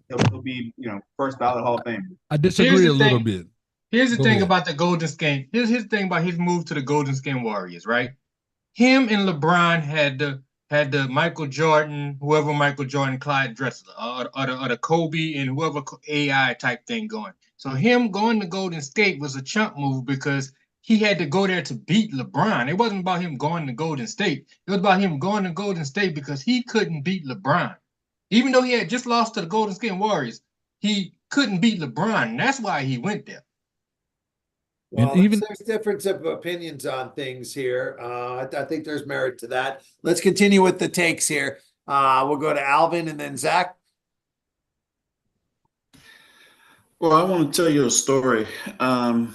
he'll be, first ballot Hall of Fame. I disagree a little bit. Here's the Go thing ahead. about the Golden State. Here's his thing about his move to the Golden State Warriors, right? Him and LeBron had the Michael Jordan, whoever Michael Jordan, Clyde Drexler, or the Kobe and whoever AI type thing going. So him going to Golden State was a chump move because he had to go there to beat LeBron. It wasn't about him going to Golden State. It was about him going to Golden State because he couldn't beat LeBron. Even though he had just lost to the Golden State Warriors, he couldn't beat LeBron. And that's why he went there. Well, there's difference of opinions on things here. I think there's merit to that. Let's continue with the takes here. We'll go to Alvin and then Zach. Well, I want to tell you a story. I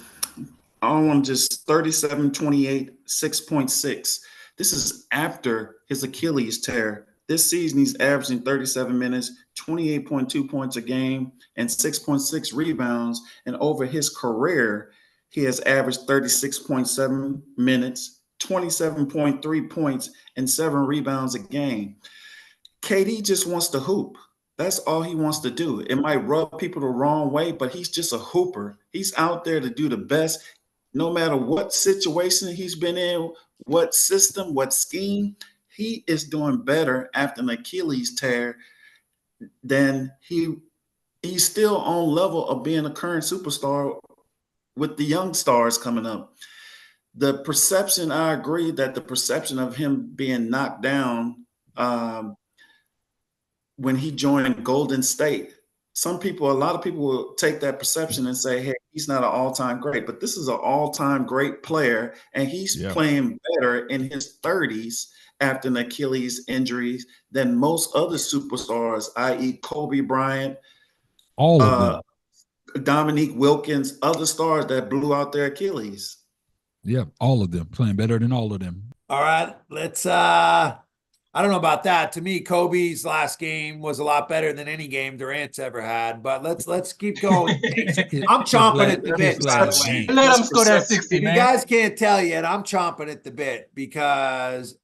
want just 37, 28, 6.6. This is after his Achilles tear. This season, he's averaging 37 minutes, 28.2 points a game, and 6.6 rebounds. And over his career, he has averaged 36.7 minutes, 27.3 points, and 7 rebounds a game. KD just wants to hoop. That's all he wants to do. It might rub people the wrong way, but he's just a hooper. He's out there to do the best, no matter what situation he's been in, what system, what scheme. He is doing better after an Achilles tear than he's still on level of being a current superstar with the young stars coming up. The perception, I agree that the perception of him being knocked down when he joined Golden State, a lot of people will take that perception and say, hey, he's not an all-time great, but this is an all-time great player, and he's playing better in his 30s after an Achilles injury than most other superstars, i.e. Kobe Bryant, all of them. Dominique Wilkins, other stars that blew out their Achilles. Yeah, all of them playing better than all of them. All right, let's I don't know about that. To me, Kobe's last game was a lot better than any game Durant's ever had, but let's keep going. I'm chomping at the bit, by the way. Let him score that 60, if man. You guys can't tell yet, I'm chomping at the bit because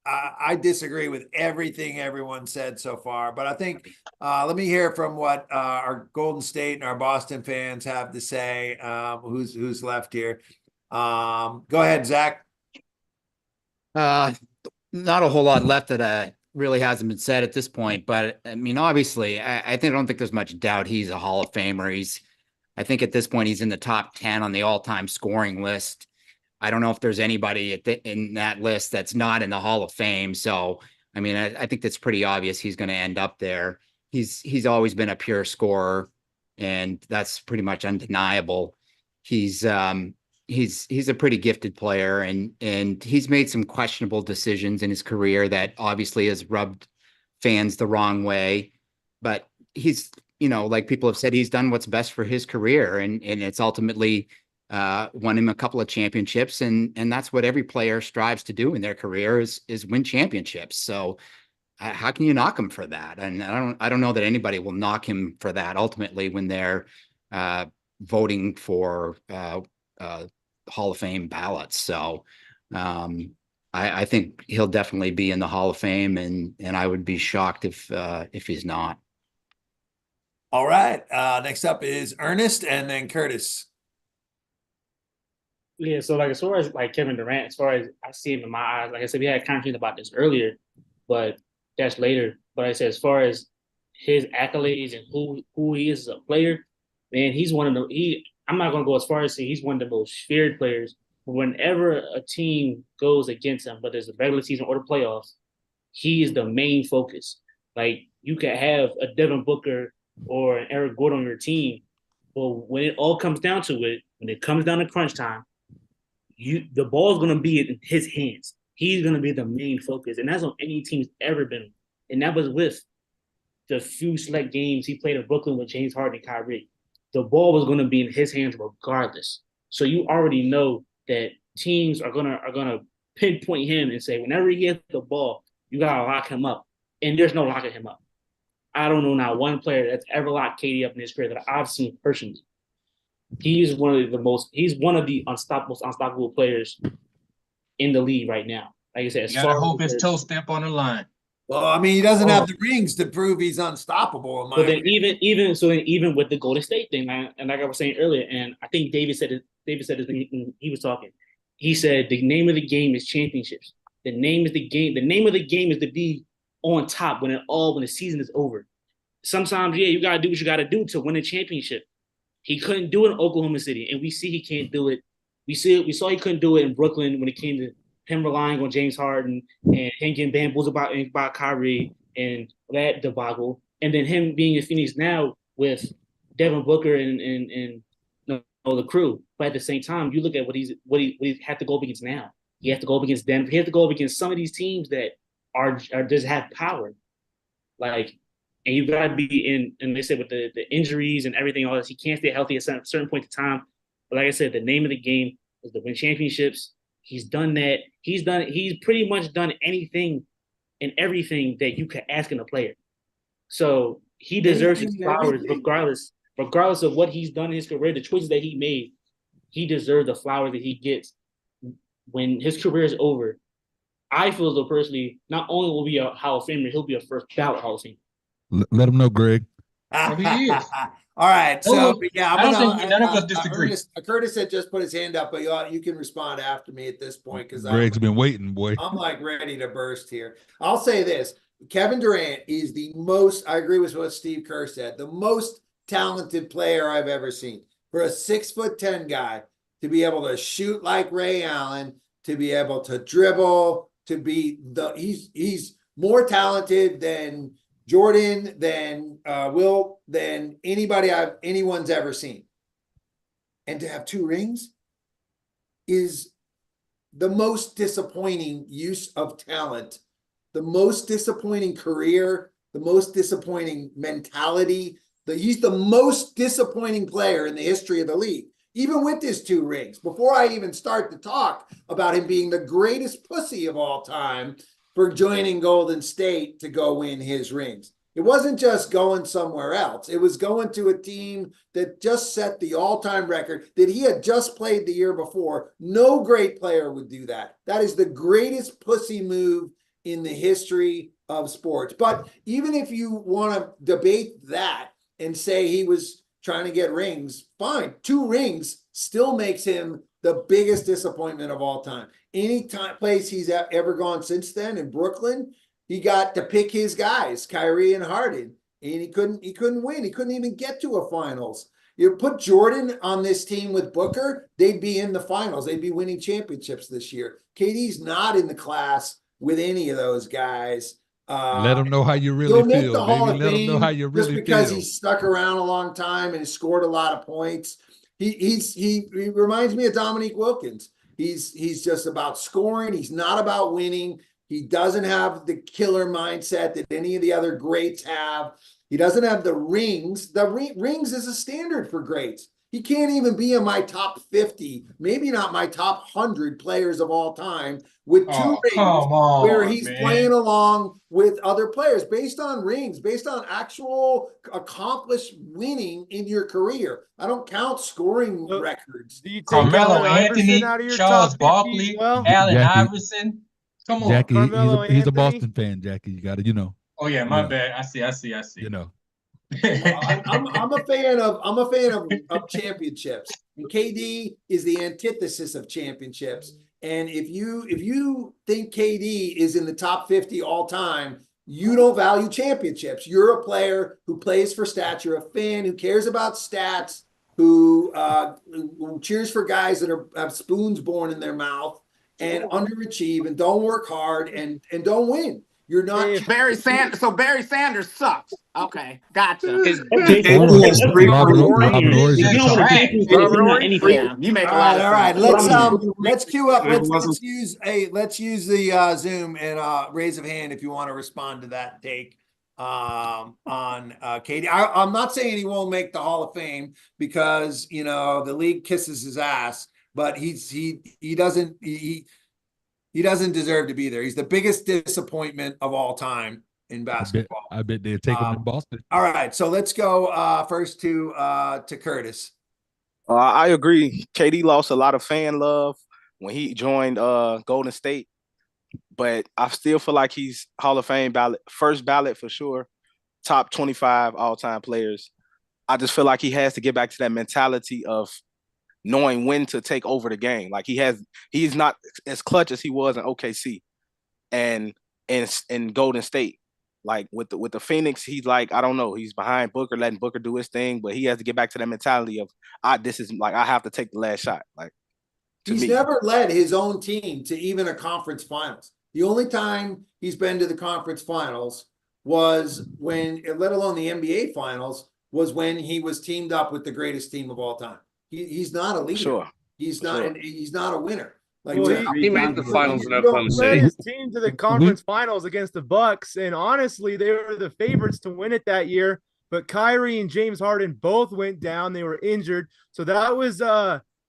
I disagree with everything everyone said so far, but I think let me hear from what our Golden State and our Boston fans have to say. Who's left here? Go ahead, Zach. Not a whole lot left that really hasn't been said at this point, but I mean, obviously, I don't think there's much doubt he's a Hall of Famer. I think at this point he's in the top 10 on the all-time scoring list. I don't know if there's anybody in that list that's not in the Hall of Fame. So, I mean, I think that's pretty obvious he's going to end up there. He's always been a pure scorer, and that's pretty much undeniable. He's a pretty gifted player, and he's made some questionable decisions in his career that obviously has rubbed fans the wrong way. But he's, like people have said, he's done what's best for his career, and it's ultimately won him a couple of championships, and that's what every player strives to do in their career is win championships. So how can you knock him for that? And I don't know that anybody will knock him for that ultimately when they're voting for Hall of Fame ballots. So I think he'll definitely be in the Hall of Fame, and I would be shocked if he's not. All right. Next up is Ernest and then Curtis. Yeah, so as far as Kevin Durant, as far as I see him in my eyes, like I said, we had a conversation about this earlier, but that's later. But I said, as far as his accolades and who he is as a player, man, he's one of the I'm not gonna go as far as saying he's one of the most feared players. But whenever a team goes against him, whether it's the regular season or the playoffs, he is the main focus. Like, you could have a Devin Booker or an Eric Gordon on your team, but when it all comes down to it, when it comes down to crunch time, the ball's gonna be in his hands. He's gonna be the main focus, and that's on any team's ever been. And that was with the few select games he played in Brooklyn with James Harden and Kyrie. the ball was going to be in his hands regardless. So you already know that teams are gonna pinpoint him and say, whenever he gets the ball, you gotta lock him up. And there's no locking him up. I don't know not one player that's ever locked KD up in his career that I've seen personally. He's one of the unstoppable players in the league right now. Like I said, you gotta hope his toe step on the line. Well, I mean, he doesn't have the rings to prove he's unstoppable. But then even with the Golden State thing, and like I was saying earlier, and I think David said it when he was talking. He said the name of the game is championships. The name of the game is to be on top when the season is over. Sometimes, you gotta do what you gotta do to win a championship. He couldn't do it in Oklahoma City, and we see he can't do it. We saw he couldn't do it in Brooklyn when it came to him relying on James Harden and him getting bamboozled by Kyrie and that debacle, and then him being in Phoenix now with Devin Booker and the crew. But at the same time, you look at what he had to go up against now. He has to go up against Denver. He has to go up against some of these teams that are just have power, like. And you got to be in, and they said with the injuries and everything, all this, he can't stay healthy at certain point in time. But like I said, the name of the game is to win championships. He's done that. He's pretty much done anything and everything that you could ask in a player. So he deserves his flowers regardless of what he's done in his career, the choices that he made. He deserves the flowers that he gets when his career is over. I feel as though personally, not only will be a Hall of Famer, he'll be a first ballot Hall of Famer. Let him know, Greg. All right. So, yeah, I don't think none of us disagree. Curtis had just put his hand up, but you can respond after me at this point because Greg's been waiting, boy. I'm like ready to burst here. I'll say this. Kevin Durant is the most, I agree with what Steve Kerr said, the most talented player I've ever seen. For a 6'10" guy to be able to shoot like Ray Allen, to be able to dribble, to be he's more talented than Jordan, than Will, than anyone's ever seen. And to have 2 rings is the most disappointing use of talent, the most disappointing career, the most disappointing mentality. He's the most disappointing player in the history of the league, even with his 2 rings. Before I even start to talk about him being the greatest pussy of all time for joining Golden State to go win his rings. It wasn't just going somewhere else. It was going to a team that just set the all-time record that he had just played the year before. No great player would do that. That is the greatest pussy move in the history of sports. But even if you want to debate that and say he was trying to get rings, fine. 2 rings still makes him the biggest disappointment of all time. Any place he's ever gone since then in Brooklyn, he got to pick his guys, Kyrie and Harden, and he couldn't win. He couldn't even get to a finals. You put Jordan on this team with Booker, they'd be in the finals. They'd be winning championships this year. KD's not in the class with any of those guys. Let him know how you really make feel. The Hall of Let him know Fame how you really just because feel. he's stuck around a long time and scored a lot of points. He reminds me of Dominique Wilkins. He's just about scoring. He's not about winning. He doesn't have the killer mindset that any of the other greats have. He doesn't have the rings. The rings is a standard for greats. He can't even be in my top 50, maybe not my top 100 players of all time with 2 rings where he's playing along with other players based on rings, based on actual accomplished winning in your career. I don't count scoring records. Do you take Carmelo Allen Anthony, Iverson out of your Charles top 50 Barkley, as well? Allen Jackie. Iverson. Come on. Jackie, Carmelo he's a Anthony? Boston fan, Jackie. You got to, Oh yeah, my bad. I see. You know. I'm a fan of championships. And KD is the antithesis of championships. And if you think KD is in the top 50 all time, you don't value championships. You're a player who plays for stats. You're a fan who cares about stats, who cheers for guys that have spoons born in their mouth and underachieve and don't work hard and don't win. You're not Barry Sanders. So Barry Sanders sucks. Okay, gotcha. You make a lot of sense. All right. Let's queue up. Let's use the Zoom and raise of hand if you want to respond to that take. on KD. I'm not saying he won't make the Hall of Fame because the league kisses his ass, but he doesn't deserve to be there. He's the biggest disappointment of all time in basketball. I bet they'll take him in Boston. All right, so let's go first to Curtis. I agree. KD lost a lot of fan love when he joined Golden State, but I still feel like he's Hall of Fame ballot, first ballot for sure, top 25 all-time players. I just feel like he has to get back to that mentality of knowing when to take over the game. Like he's not as clutch as he was in OKC and in Golden State. Like with the Phoenix, he's like, I don't know, he's behind Booker, letting Booker do his thing, but he has to get back to that mentality of I have to take the last shot. Like he's never led his own team to even a conference finals. The only time he's been to the conference finals was when, let alone the NBA finals, was when he was teamed up with the greatest team of all time. He's not a leader. Sure. He's not. He's not a winner. Like he made the finals in He Oklahoma led City. his team to the conference finals against the Bucks, and honestly, they were the favorites to win it that year. But Kyrie and James Harden both went down; they were injured, so that was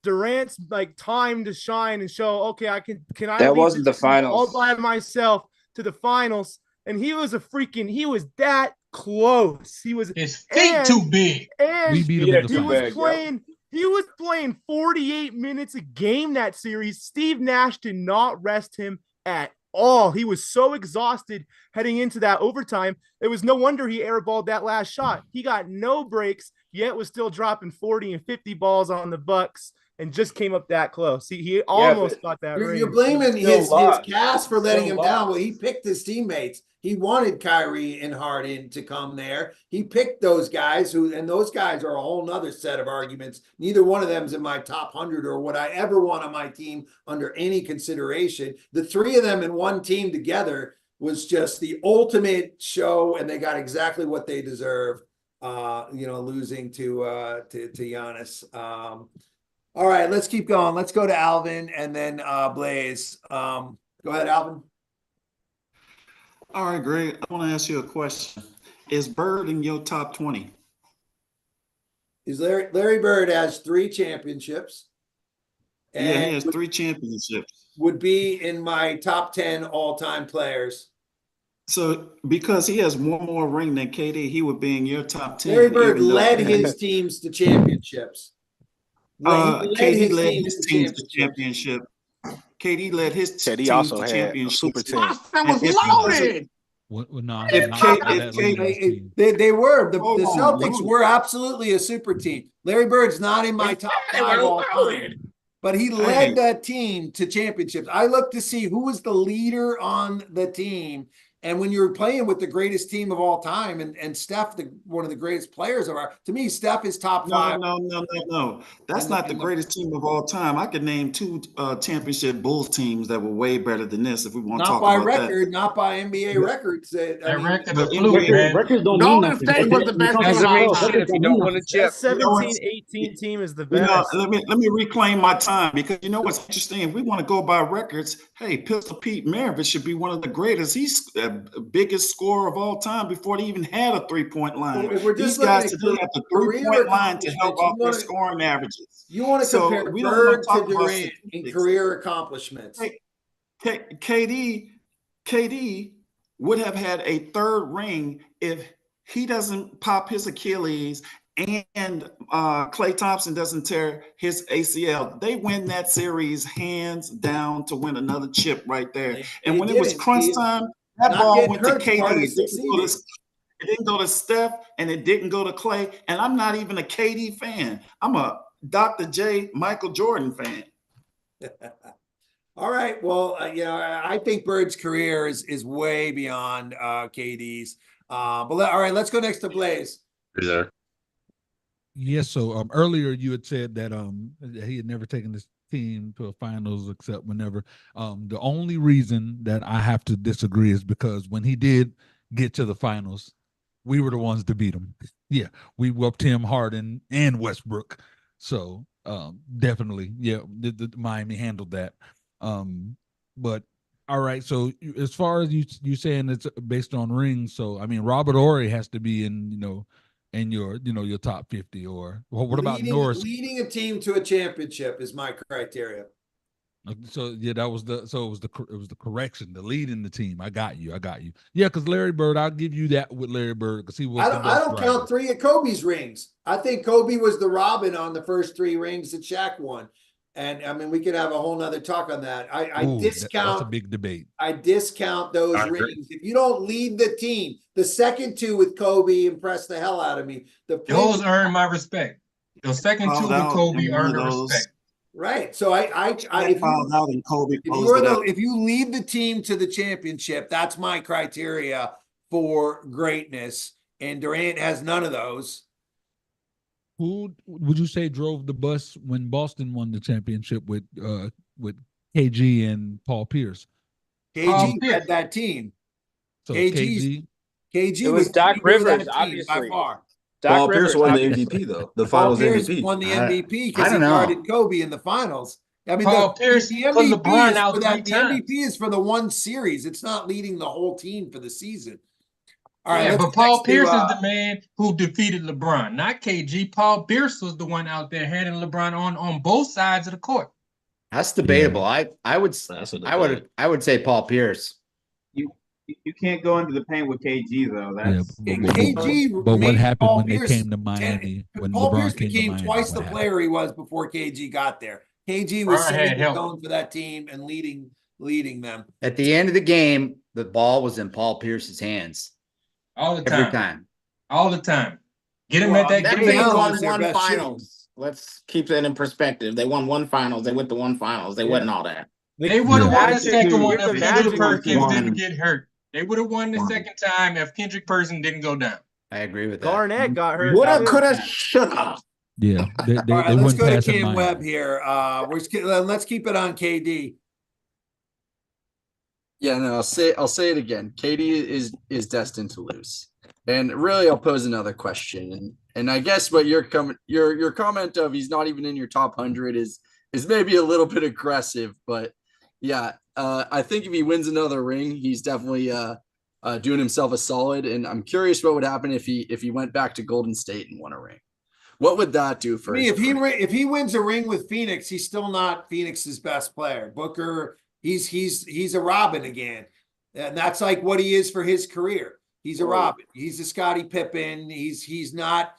Durant's time to shine and show. Okay, can I? That lead wasn't the this team finals. all by myself to the finals, and he was that close. He was his feet too big. And we beat him in the he was finals. He was playing 48 minutes a game that series. Steve Nash did not rest him at all. He was so exhausted heading into that overtime. It was no wonder he airballed that last shot. He got no breaks, yet was still dropping 40 and 50 balls on the Bucks and just came up that close. He almost got that ring. You're blaming his cast for letting him down. Well, he picked his teammates. He wanted Kyrie and Harden to come there. He picked those guys and those guys are a whole nother set of arguments. Neither one of them's in my top 100 or what I ever want on my team under any consideration. The three of them in one team together was just the ultimate show, and they got exactly what they deserve. Losing to Giannis. All right, let's keep going. Let's go to Alvin and then Blaze. Go ahead, Alvin. All right, Greg, I want to ask you a question. Is Bird in your top 20? Larry Bird has 3 championships. Yeah, he has 3 championships. Would be in my top 10 all-time players. So because he has one more ring than KD, he would be in your top 10. Larry Bird led his teams to championships. KD led his teams to championship. KD led his team to championship. Super team. Boston was loaded. No, they were. The Celtics were absolutely a super team. Larry Bird's not in my top 5 all time, but he led that team to championships. I looked to see who was the leader on the team. And when you're playing with the greatest team of all time, and Steph, one of the greatest players of to me, Steph is top 5. No. That's not the greatest team of all time. I could name 2 championship Bulls teams that were way better than this if we want to talk about record, not by NBA records. Records don't mean nothing. State was the best team of all time. If you don't win a chip. 17-18 team is the best. Let me reclaim my time, because you know what's interesting? If we want to go by records, hey, Pistol Pete Maravich should be one of the greatest. He's biggest scorer of all time before they even had a 3-point line. These guys today have the 3-point line to help out their scoring averages. You want to compare Bird to Durant in career accomplishments. KD would have had a 3rd ring if he doesn't pop his Achilles and Klay Thompson doesn't tear his ACL. They win that series hands down to win another chip right there. And when it was crunch time, that ball went to KD. It didn't go to Steph, and it didn't go to Klay. And I'm not even a KD fan. I'm a Dr. J. Michael Jordan fan. All right. Well, I think Bird's career is way beyond KD's. All right, let's go next to Blaze. Yes. So earlier you had said that he had never taken this team to a finals except whenever. The only reason that I have to disagree is because when he did get to the finals, we were the ones to beat him. Yeah, we whooped him, Harden, and Westbrook. So definitely, yeah, the Miami handled that. But All right. So as far as you saying it's based on rings, so I mean Robert Ory has to be in in your your top 50, or what about Norris? Leading a team to a championship is my criteria. So yeah, it was the correction, the lead in the team. I got you. Yeah, because Larry Bird, I'll give you that with Larry Bird because he was. I don't count 3 of Kobe's rings. I think Kobe was the Robin on the first 3 rings that Shaq won. And I mean, we could have a whole nother talk on that. I discount. That's a big debate. I discount those rings. If you don't lead the team, the second 2 with Kobe impressed the hell out of me. Those earn my respect. Those second 2 with Kobe earn the respect. Right. So if you lead the team to the championship, that's my criteria for greatness. And Durant has none of those. Who would you say drove the bus when Boston won the championship with KG and Paul Pierce? KG led that team. So KG it was Doc Rivers, obviously. By far. Paul Pierce won the MVP though. The Finals MVP. Won the MVP because he guarded Kobe in the finals. I mean, Paul Pierce the put MVP LeBron is out for 3 that. The times. MVP is for the one series. It's not leading the whole team for the season. All right, yeah, but Paul Pierce is the man who defeated LeBron, not KG. Paul Pierce was the one out there handing LeBron on both sides of the court. That's debatable. I would say Paul Pierce. You can't go into the paint with KG though. That's KG. But what happened Paul when Pierce, they came to Miami? When Paul LeBron Pierce came to became Miami, twice the happened? player he was before KG got there. KG was LeBron had setting the help. tone for that team and leading them. At the end of the game, the ball was in Paul Pierce's hands. All the time. Every time. All the time. Get him at that. That Get him team at won 1 finals. Let's keep that in perspective. They won 1 finals. They went to 1 finals. They wasn't all that. They would have won the second one The if Magic Kendrick Perkins won. didn't get hurt. They would have won the second time if Kendrick Perkins didn't go down. I agree with that. Garnett got hurt. Woulda, coulda, shoulda. Yeah, they All right, let's went go to past Cam Miami. Webb here. Let's keep it on KD. Yeah, no, I'll say it again. KD is destined to lose. And really, I'll pose another question. And I guess what your comment of he's not even in your top 100 is maybe a little bit aggressive, but yeah, I think if he wins another ring, he's definitely doing himself a solid. And I'm curious what would happen if he went back to Golden State and won a ring. What would that do for me? If he wins a ring with Phoenix, he's still not Phoenix's best player. Booker, he's a Robin again, and that's like what he is for his career. He's a Robin. He's a Scottie Pippen. He's not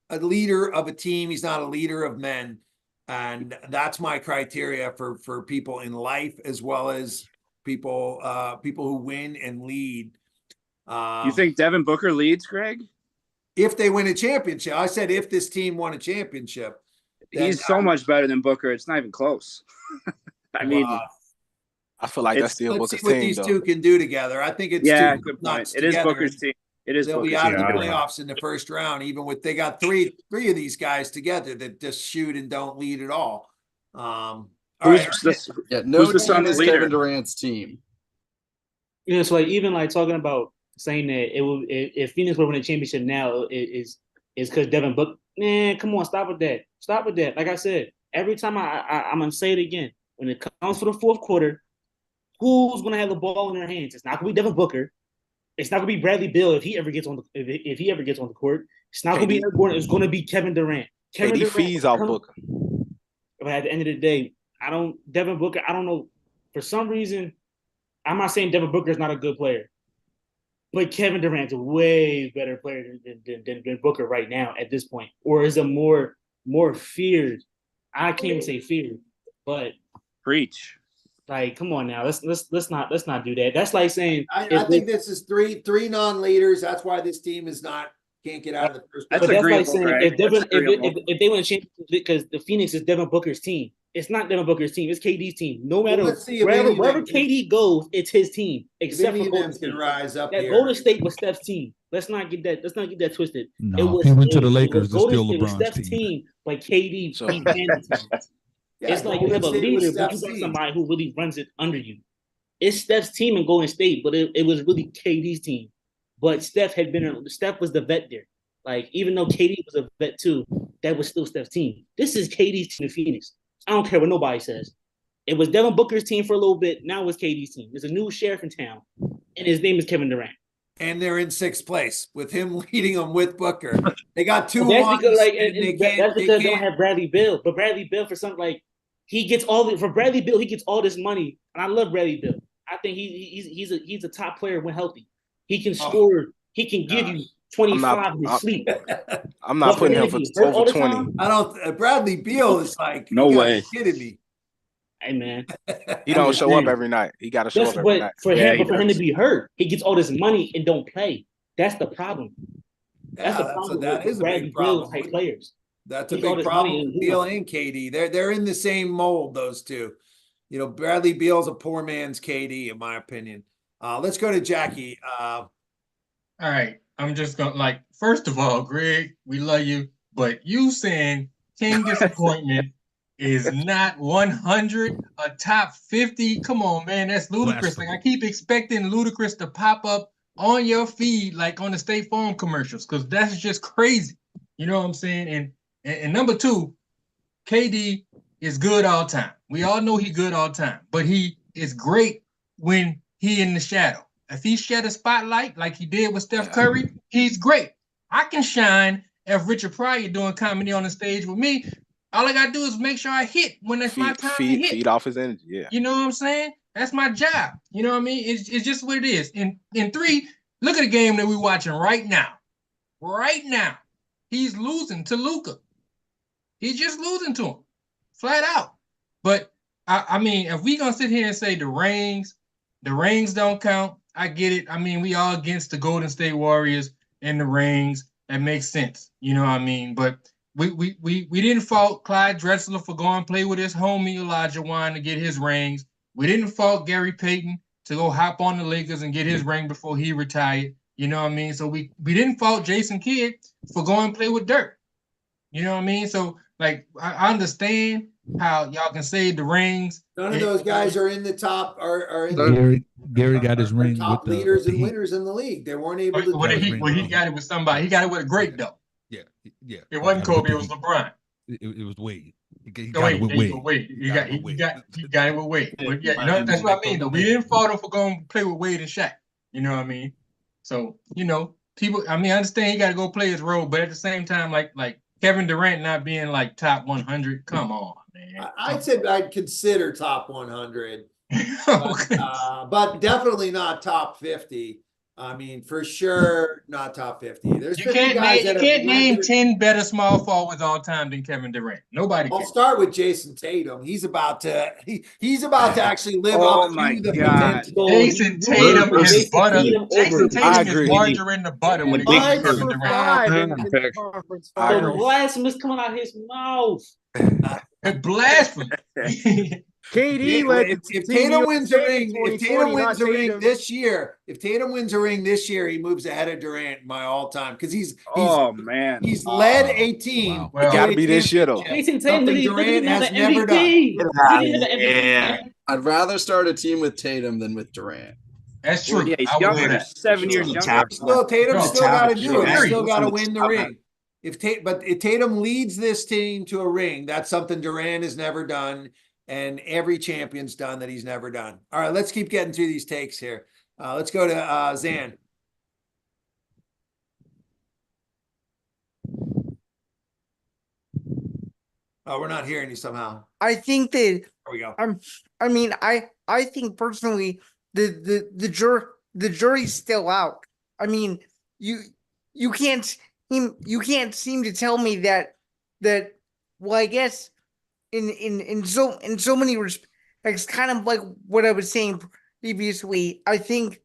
a leader of a team. He's not a leader of men. And that's my criteria for people in life, as well as people who win and lead. You think Devin Booker leads, Greg? If they win a championship. I said if this team won a championship. He's so much better than Booker. It's not even close. I mean, I feel like that's still let's Booker's see what team, these though. two can do together. I think it's good point. nuts It is together. Booker's team. It is They'll Booker's be out of the team. playoffs in the first round, even with they got three of these guys together that just shoot and don't lead at all. No who's the team Suns' is leader? Kevin Durant's team. Yeah, so like even like talking about saying that it will if Phoenix will win a championship now is because Devin Booker. Man, come on, stop with that. Stop with that. Like I said, every time I'm gonna say it again. When it comes to the fourth quarter, who's gonna have the ball in their hands? It's not gonna be Devin Booker. It's not gonna be Bradley Beal if he ever gets on the court. It's not gonna be Eric Gordon. It's gonna be Kevin Durant. Kevin Durant feeds off Booker. But at the end of the day, Devin Booker. I don't know. For some reason, I'm not saying Devin Booker is not a good player, but Kevin Durant's a way better player than Booker right now at this point, or is a more feared. I can't even say feared, but preach. Like, come on now, let's not do that. That's like saying I think this is three non-leaders. That's why this team can't get out of the first. That's like saying if they win a championship because the Phoenix is Devin Booker's team. It's not Devin Booker's team. It's KD's team. No matter wherever KD goes, it's his team. Except for Golden State. Rise up that here. Golden State was Steph's team. Let's not get that twisted. No, he went to the Lakers. It's still LeBron's Steph's team, but KD ran the team. Yeah, it's like you have a Golden State was leader, but you Steph's got team. somebody who really runs it under you. It's Steph's team in Golden State, but it was really KD's team. But Steph was the vet there. Like, even though KD was a vet too, that was still Steph's team. This is KD's team in Phoenix. I don't care what nobody says. It was Devin Booker's team for a little bit. Now it's KD's team. There's a new sheriff in town, and his name is Kevin Durant. And they're in 6th place with him leading them with Booker. They got 2 That's ones, because and they don't have Bradley Beal. But Bradley Beal, for something like he gets for Bradley Beal, he gets all this money, and I love Bradley Beal. I think he's a top player when healthy. He can score. He can give you 25 in his sleep. I'm not putting him for over 20. I don't. Bradley Beal is like, No you gotta way. be kidding me. Hey man, He don't show up every night. He got to show up every night. For him to be hurt, he gets all this money and don't play. That's the problem. That's the problem. That is a Bradley big problem. Beal type players. That's a He's all big this money problem. and Beal and KD, they're in the same mold. Those two, you know, Bradley Beal's a poor man's KD, in my opinion. Let's go to Jackie. All right, I'm just gonna first of all, Greg, we love you, but you saying King Disappointment is not 100, a top 50. Come on, man, that's ludicrous. Like, I keep expecting Ludacris to pop up on your feed like on the State Farm commercials, because that's just crazy. You know what I'm saying? And number 2, KD is good all time. We all know he's good all time, but he is great when he in the shadow. If he shed a spotlight like he did with Steph Curry, he's great. I can shine if Richard Pryor doing comedy on the stage with me. All I gotta do is make sure I hit when it's my time to hit. Feed off his energy, yeah. You know what I'm saying? That's my job. You know what I mean? It's just what it is. And 3, look at the game that we're watching right now. Right now, he's losing to Luka. He's just losing to him, flat out. But I mean, if we gonna sit here and say the rings don't count, I get it. I mean, we all against the Golden State Warriors and the rings. That makes sense. You know what I mean? But we didn't fault Clyde Drexler for going play with his homie Elijah Wan to get his rings. We didn't fault Gary Payton to go hop on the Lakers and get his ring before he retired. You know what I mean? So we didn't fault Jason Kidd for going play with Dirk. You know what I mean? So like I understand how y'all can say the rings. None of those guys are in the top. Are in Gary got his ring top with leaders the and Heat. winners in the league. They weren't able to. He got it with somebody. He got it with a great though. Yeah. It wasn't Kobe. It was LeBron. It was Wade. He He got it with Wade. He got it with Wade. But yeah, you know, that's what I mean though. We didn't fault him for going to play with Wade and Shaq. You know what I mean? So, you know, people, I mean, I understand he got to go play his role, but at the same time, like Kevin Durant not being like top 100, come on, man. I'd say I'd consider top 100, but definitely not top 50. I mean, for sure, not top 50. There's You 50 can't guys name, that you can't name have 10 better small forwards all time than Kevin Durant. Nobody I'll can. start with Jason Tatum. He's about to actually live Oh up my to the God. potential. Jason Tatum is butter. Jason Tatum is agree. margarine the butter when it comes to Kevin Durant. The blasphemous coming out his mouth. Blasphemy. KD led the If team Tatum in wins the USA in ring, if 2020, Tatum wins not the ring Tatum. this year, he moves ahead of Durant in my all-time because he's led a team. Wow. It gotta be this year, though. Jason Tatum Something literally Durant has the never MVP. done. I'd rather start a team with Tatum than with Durant. That's true. Yeah, he's I would younger, do that. 7 years younger. Tatum's still got to do it. He's still got to Challenge. win the ring. If Tatum leads this team to a ring, that's something Durant has never done, and every champion's done that he's never done. All right, let's keep getting through these takes here. Let's go to Zan. Oh, we're not hearing you somehow. I think that There we go. I think personally the jury's still out. I mean, you can't seem to tell me that well, I guess in so many respects, kind of like what I was saying previously, I think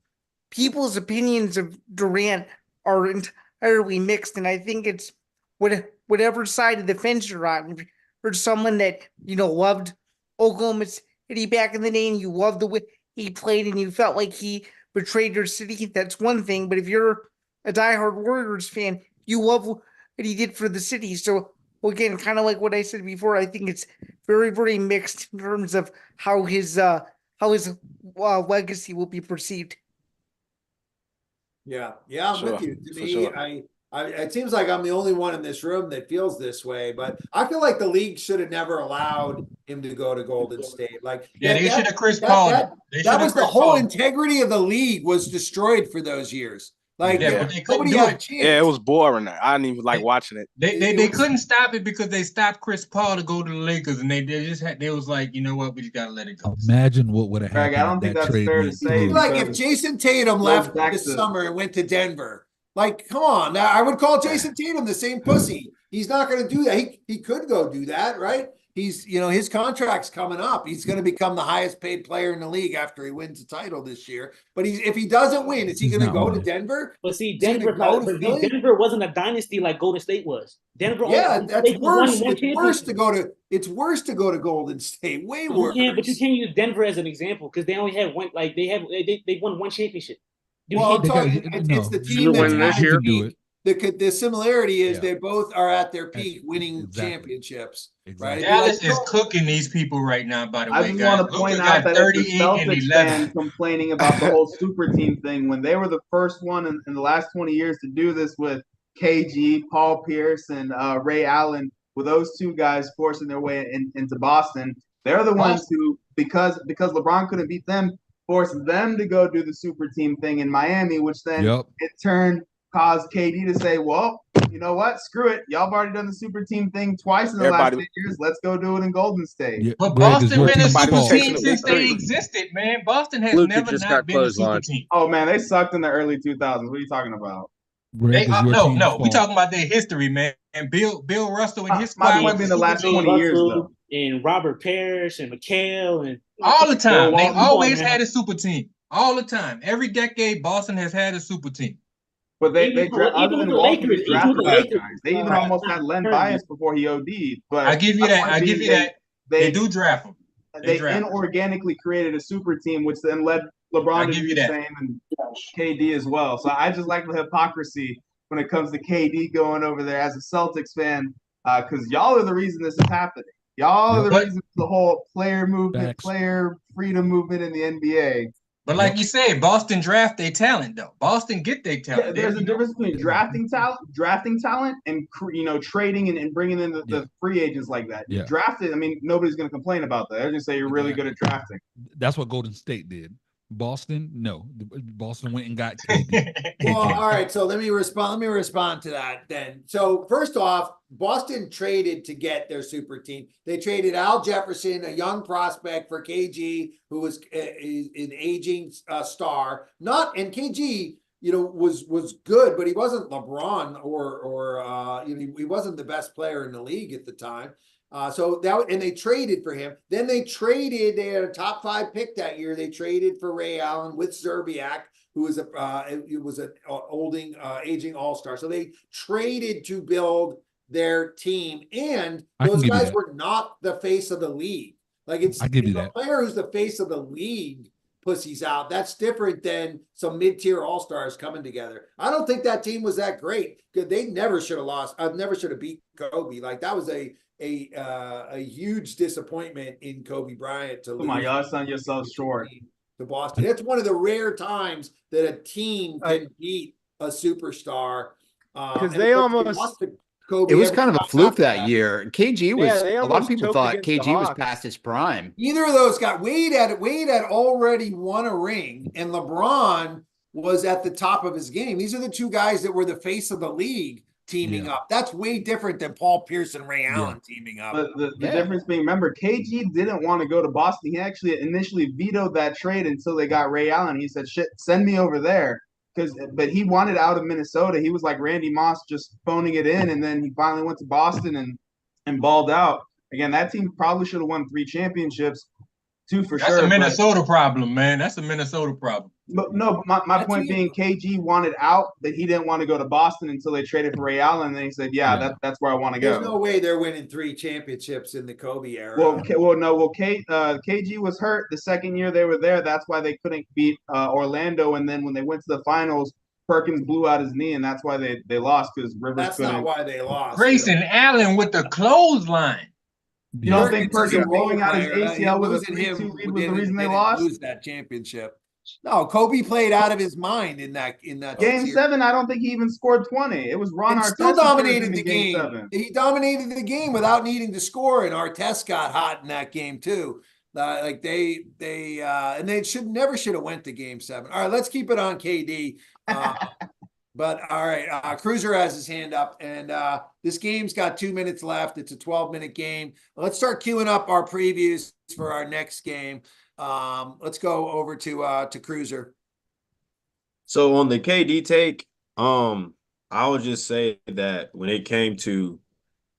people's opinions of Durant are entirely mixed, and I think it's whatever side of the fence you're on. For someone that loved Oklahoma City back in the day, and you loved the way he played, and you felt like he betrayed your city, that's one thing. But if you're a diehard Warriors fan, you love what he did for the city. So again, kind of like what I said before, I think it's very, very mixed in terms of how his legacy will be perceived. Yeah, I'm with you. To me, it seems like I'm the only one in this room that feels this way, but I feel like the league should have never allowed him to go to Golden State. Like, Yeah, they should have Chris Paul. That was the whole integrity of the league was destroyed for those years. Like, but they couldn't nobody do had a it. chance. Yeah, it was boring. I didn't even like watching it. They couldn't stop it because they stopped Chris Paul to go to the Lakers, and they was like, you know what, we just gotta let it go. Imagine what would have Greg, happened. I don't think that that's trade fair to went say. through. Like, if Jason Tatum left this summer and went to Denver, like, come on. Now, I would call Jason Tatum the same pussy. He's not going to do that. He could go do that, right? He's, his contract's coming up. He's going to become the highest paid player in the league after he wins the title this year. But if he doesn't win, is he going to go to Denver? But see, Denver wasn't a dynasty like Golden State was. Denver, that's worse. It's worse to go to. It's worse to go to Golden State. Way worse. But you can't use Denver as an example because they only have one. Like they won one championship. Well, it's the team that's this year. The similarity is they both are at their peak, winning championships. Right? Dallas is cooking these people right now. By the way, I just want to point out that it's the Celtics fan complaining about the whole super team thing when they were the first one in the last 20 years to do this with KG, Paul Pierce, and Ray Allen. With those two guys forcing their way into Boston, they're the ones who, because LeBron couldn't beat them, forced them to go do the super team thing in Miami, which then in turn caused KD to say, well, you know what? Screw it. Y'all have already done the super team thing twice in the last 8 years. Let's go do it in Golden State. Yeah, but Boston been a super team since they existed, man. Boston has never not been a super team. Oh, man, they sucked in the early 2000s. What are you talking about? No, we talking about their history, man. And Bill Russell and his squad might be in the last 20 years, though. And Robert Parrish and McHale and all the time. They always had a super team. All the time. Every decade, Boston has had a super team. But they other than Walker, drafted guys. They even almost had Len Bias before he OD'd. But I give you that. They do draft him. They inorganically created a super team, which then led LeBron to do the same and KD as well. So I just like the hypocrisy when it comes to KD going over there as a Celtics fan, because y'all are the reason this is happening. Y'all are the reason for the whole player movement, player freedom movement in the NBA. But like you said, Boston draft their talent, though. Boston get their talent. Yeah, there's a difference between drafting talent, and trading and bringing in the free agents like that. Yeah. Drafted, I mean, nobody's going to complain about that. They're going to say you're really good at drafting. That's what Golden State did. Boston, no. Boston went and got KD. Well, all right. So let me respond to that then. So first off, Boston traded to get their super team. They traded Al Jefferson, a young prospect, for KG, who was an aging star. And KG, was good, but he wasn't LeBron or he wasn't the best player in the league at the time. And they traded for him. Then they had a top 5 pick that year. They traded for Ray Allen with Zerbiak, who was an aging all-star. So they traded to build their team, and those guys were not the face of the league. Like it's a player who's the face of the league pussies out. That's different than some mid-tier all-stars coming together. I don't think that team was that great. They never should have lost. Never should have beat Kobe. Like that was a huge disappointment in Kobe Bryant to lose. Come on, y'all selling yourself short. To Boston. That's one of the rare times that a team can beat a superstar. Because they almost. It was kind of a fluke that year. KG was. A lot of people thought KG was past his prime. Neither of those got. Wade had already won a ring, and LeBron was at the top of his game. These are the two guys that were the face of the league teaming up. That's way different than Paul Pierce and Ray Allen teaming up. But the difference being, remember, KG didn't want to go to Boston. He actually initially vetoed that trade until they got Ray Allen. He said, "Shit, send me over there." But he wanted out of Minnesota. He was like Randy Moss, just phoning it in, and then he finally went to Boston and balled out. Again, that team probably should have won 3 championships, 2 for sure. That's a Minnesota problem, man. That's a Minnesota problem. But no, my point being, KG wanted out, but he didn't want to go to Boston until they traded for Ray Allen. And then he said, that's where I want to go. There's no way they're winning 3 championships in the Kobe era. KG was hurt the second year they were there. That's why they couldn't beat Orlando. And then when they went to the finals, Perkins blew out his knee, and that's why they lost, because Rivers couldn't. That's not why they lost. Grayson Allen with the clothesline. You don't think Perkins rolling out his ACL with a 3-2 lead was the reason they lost? Lose that championship. No, Kobe played out of his mind in that Game series. 7, I don't think he even scored 20. It was Ron And Artest still who carried dominated them the in Game game. 7. He dominated the game without needing to score, and Artest got hot in that game too. Like they and they should have went to Game 7. All right, let's keep it on KD. But all right, Cruiser has his hand up, and this game's got 2 minutes left. It's a 12-minute game. Let's start queuing up our previews for our next game. Let's go over to Cruiser. So on the KD take, I would just say that when it came to,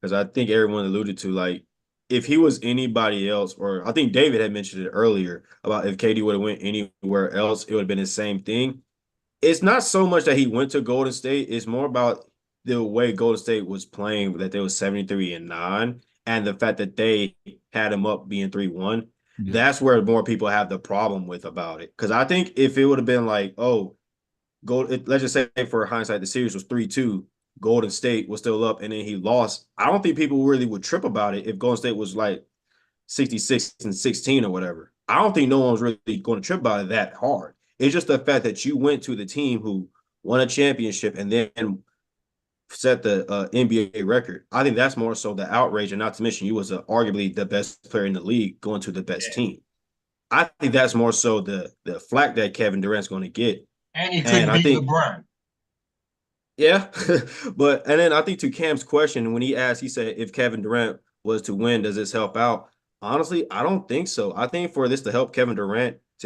because I think everyone alluded to, like, if he was anybody else, or I think David had mentioned it earlier about if KD would have went anywhere else, it would have been the same thing. It's not so much that he went to Golden State. It's more about the way Golden State was playing, that they was 73-9, and the fact that they had him up being 3-1. Yeah. That's where more people have the problem with about it. Because I think if it would have been like, oh, let's just say for hindsight, the series was 3-2, Golden State was still up, and then he lost. I don't think people really would trip about it if Golden State was like 66-16 or whatever. I don't think no one's really going to trip about it that hard. It's just the fact that you went to the team who won a championship and then set the NBA record. I think that's more so the outrage, and not to mention you was arguably the best player in the league going to the best team. I think that's more so the flack that Kevin Durant's going to get. And he couldn't beat LeBron. Yeah, and then I think to Cam's question, when he asked, he said, if Kevin Durant was to win, does this help out? Honestly, I don't think so. I think for this to help Kevin Durant,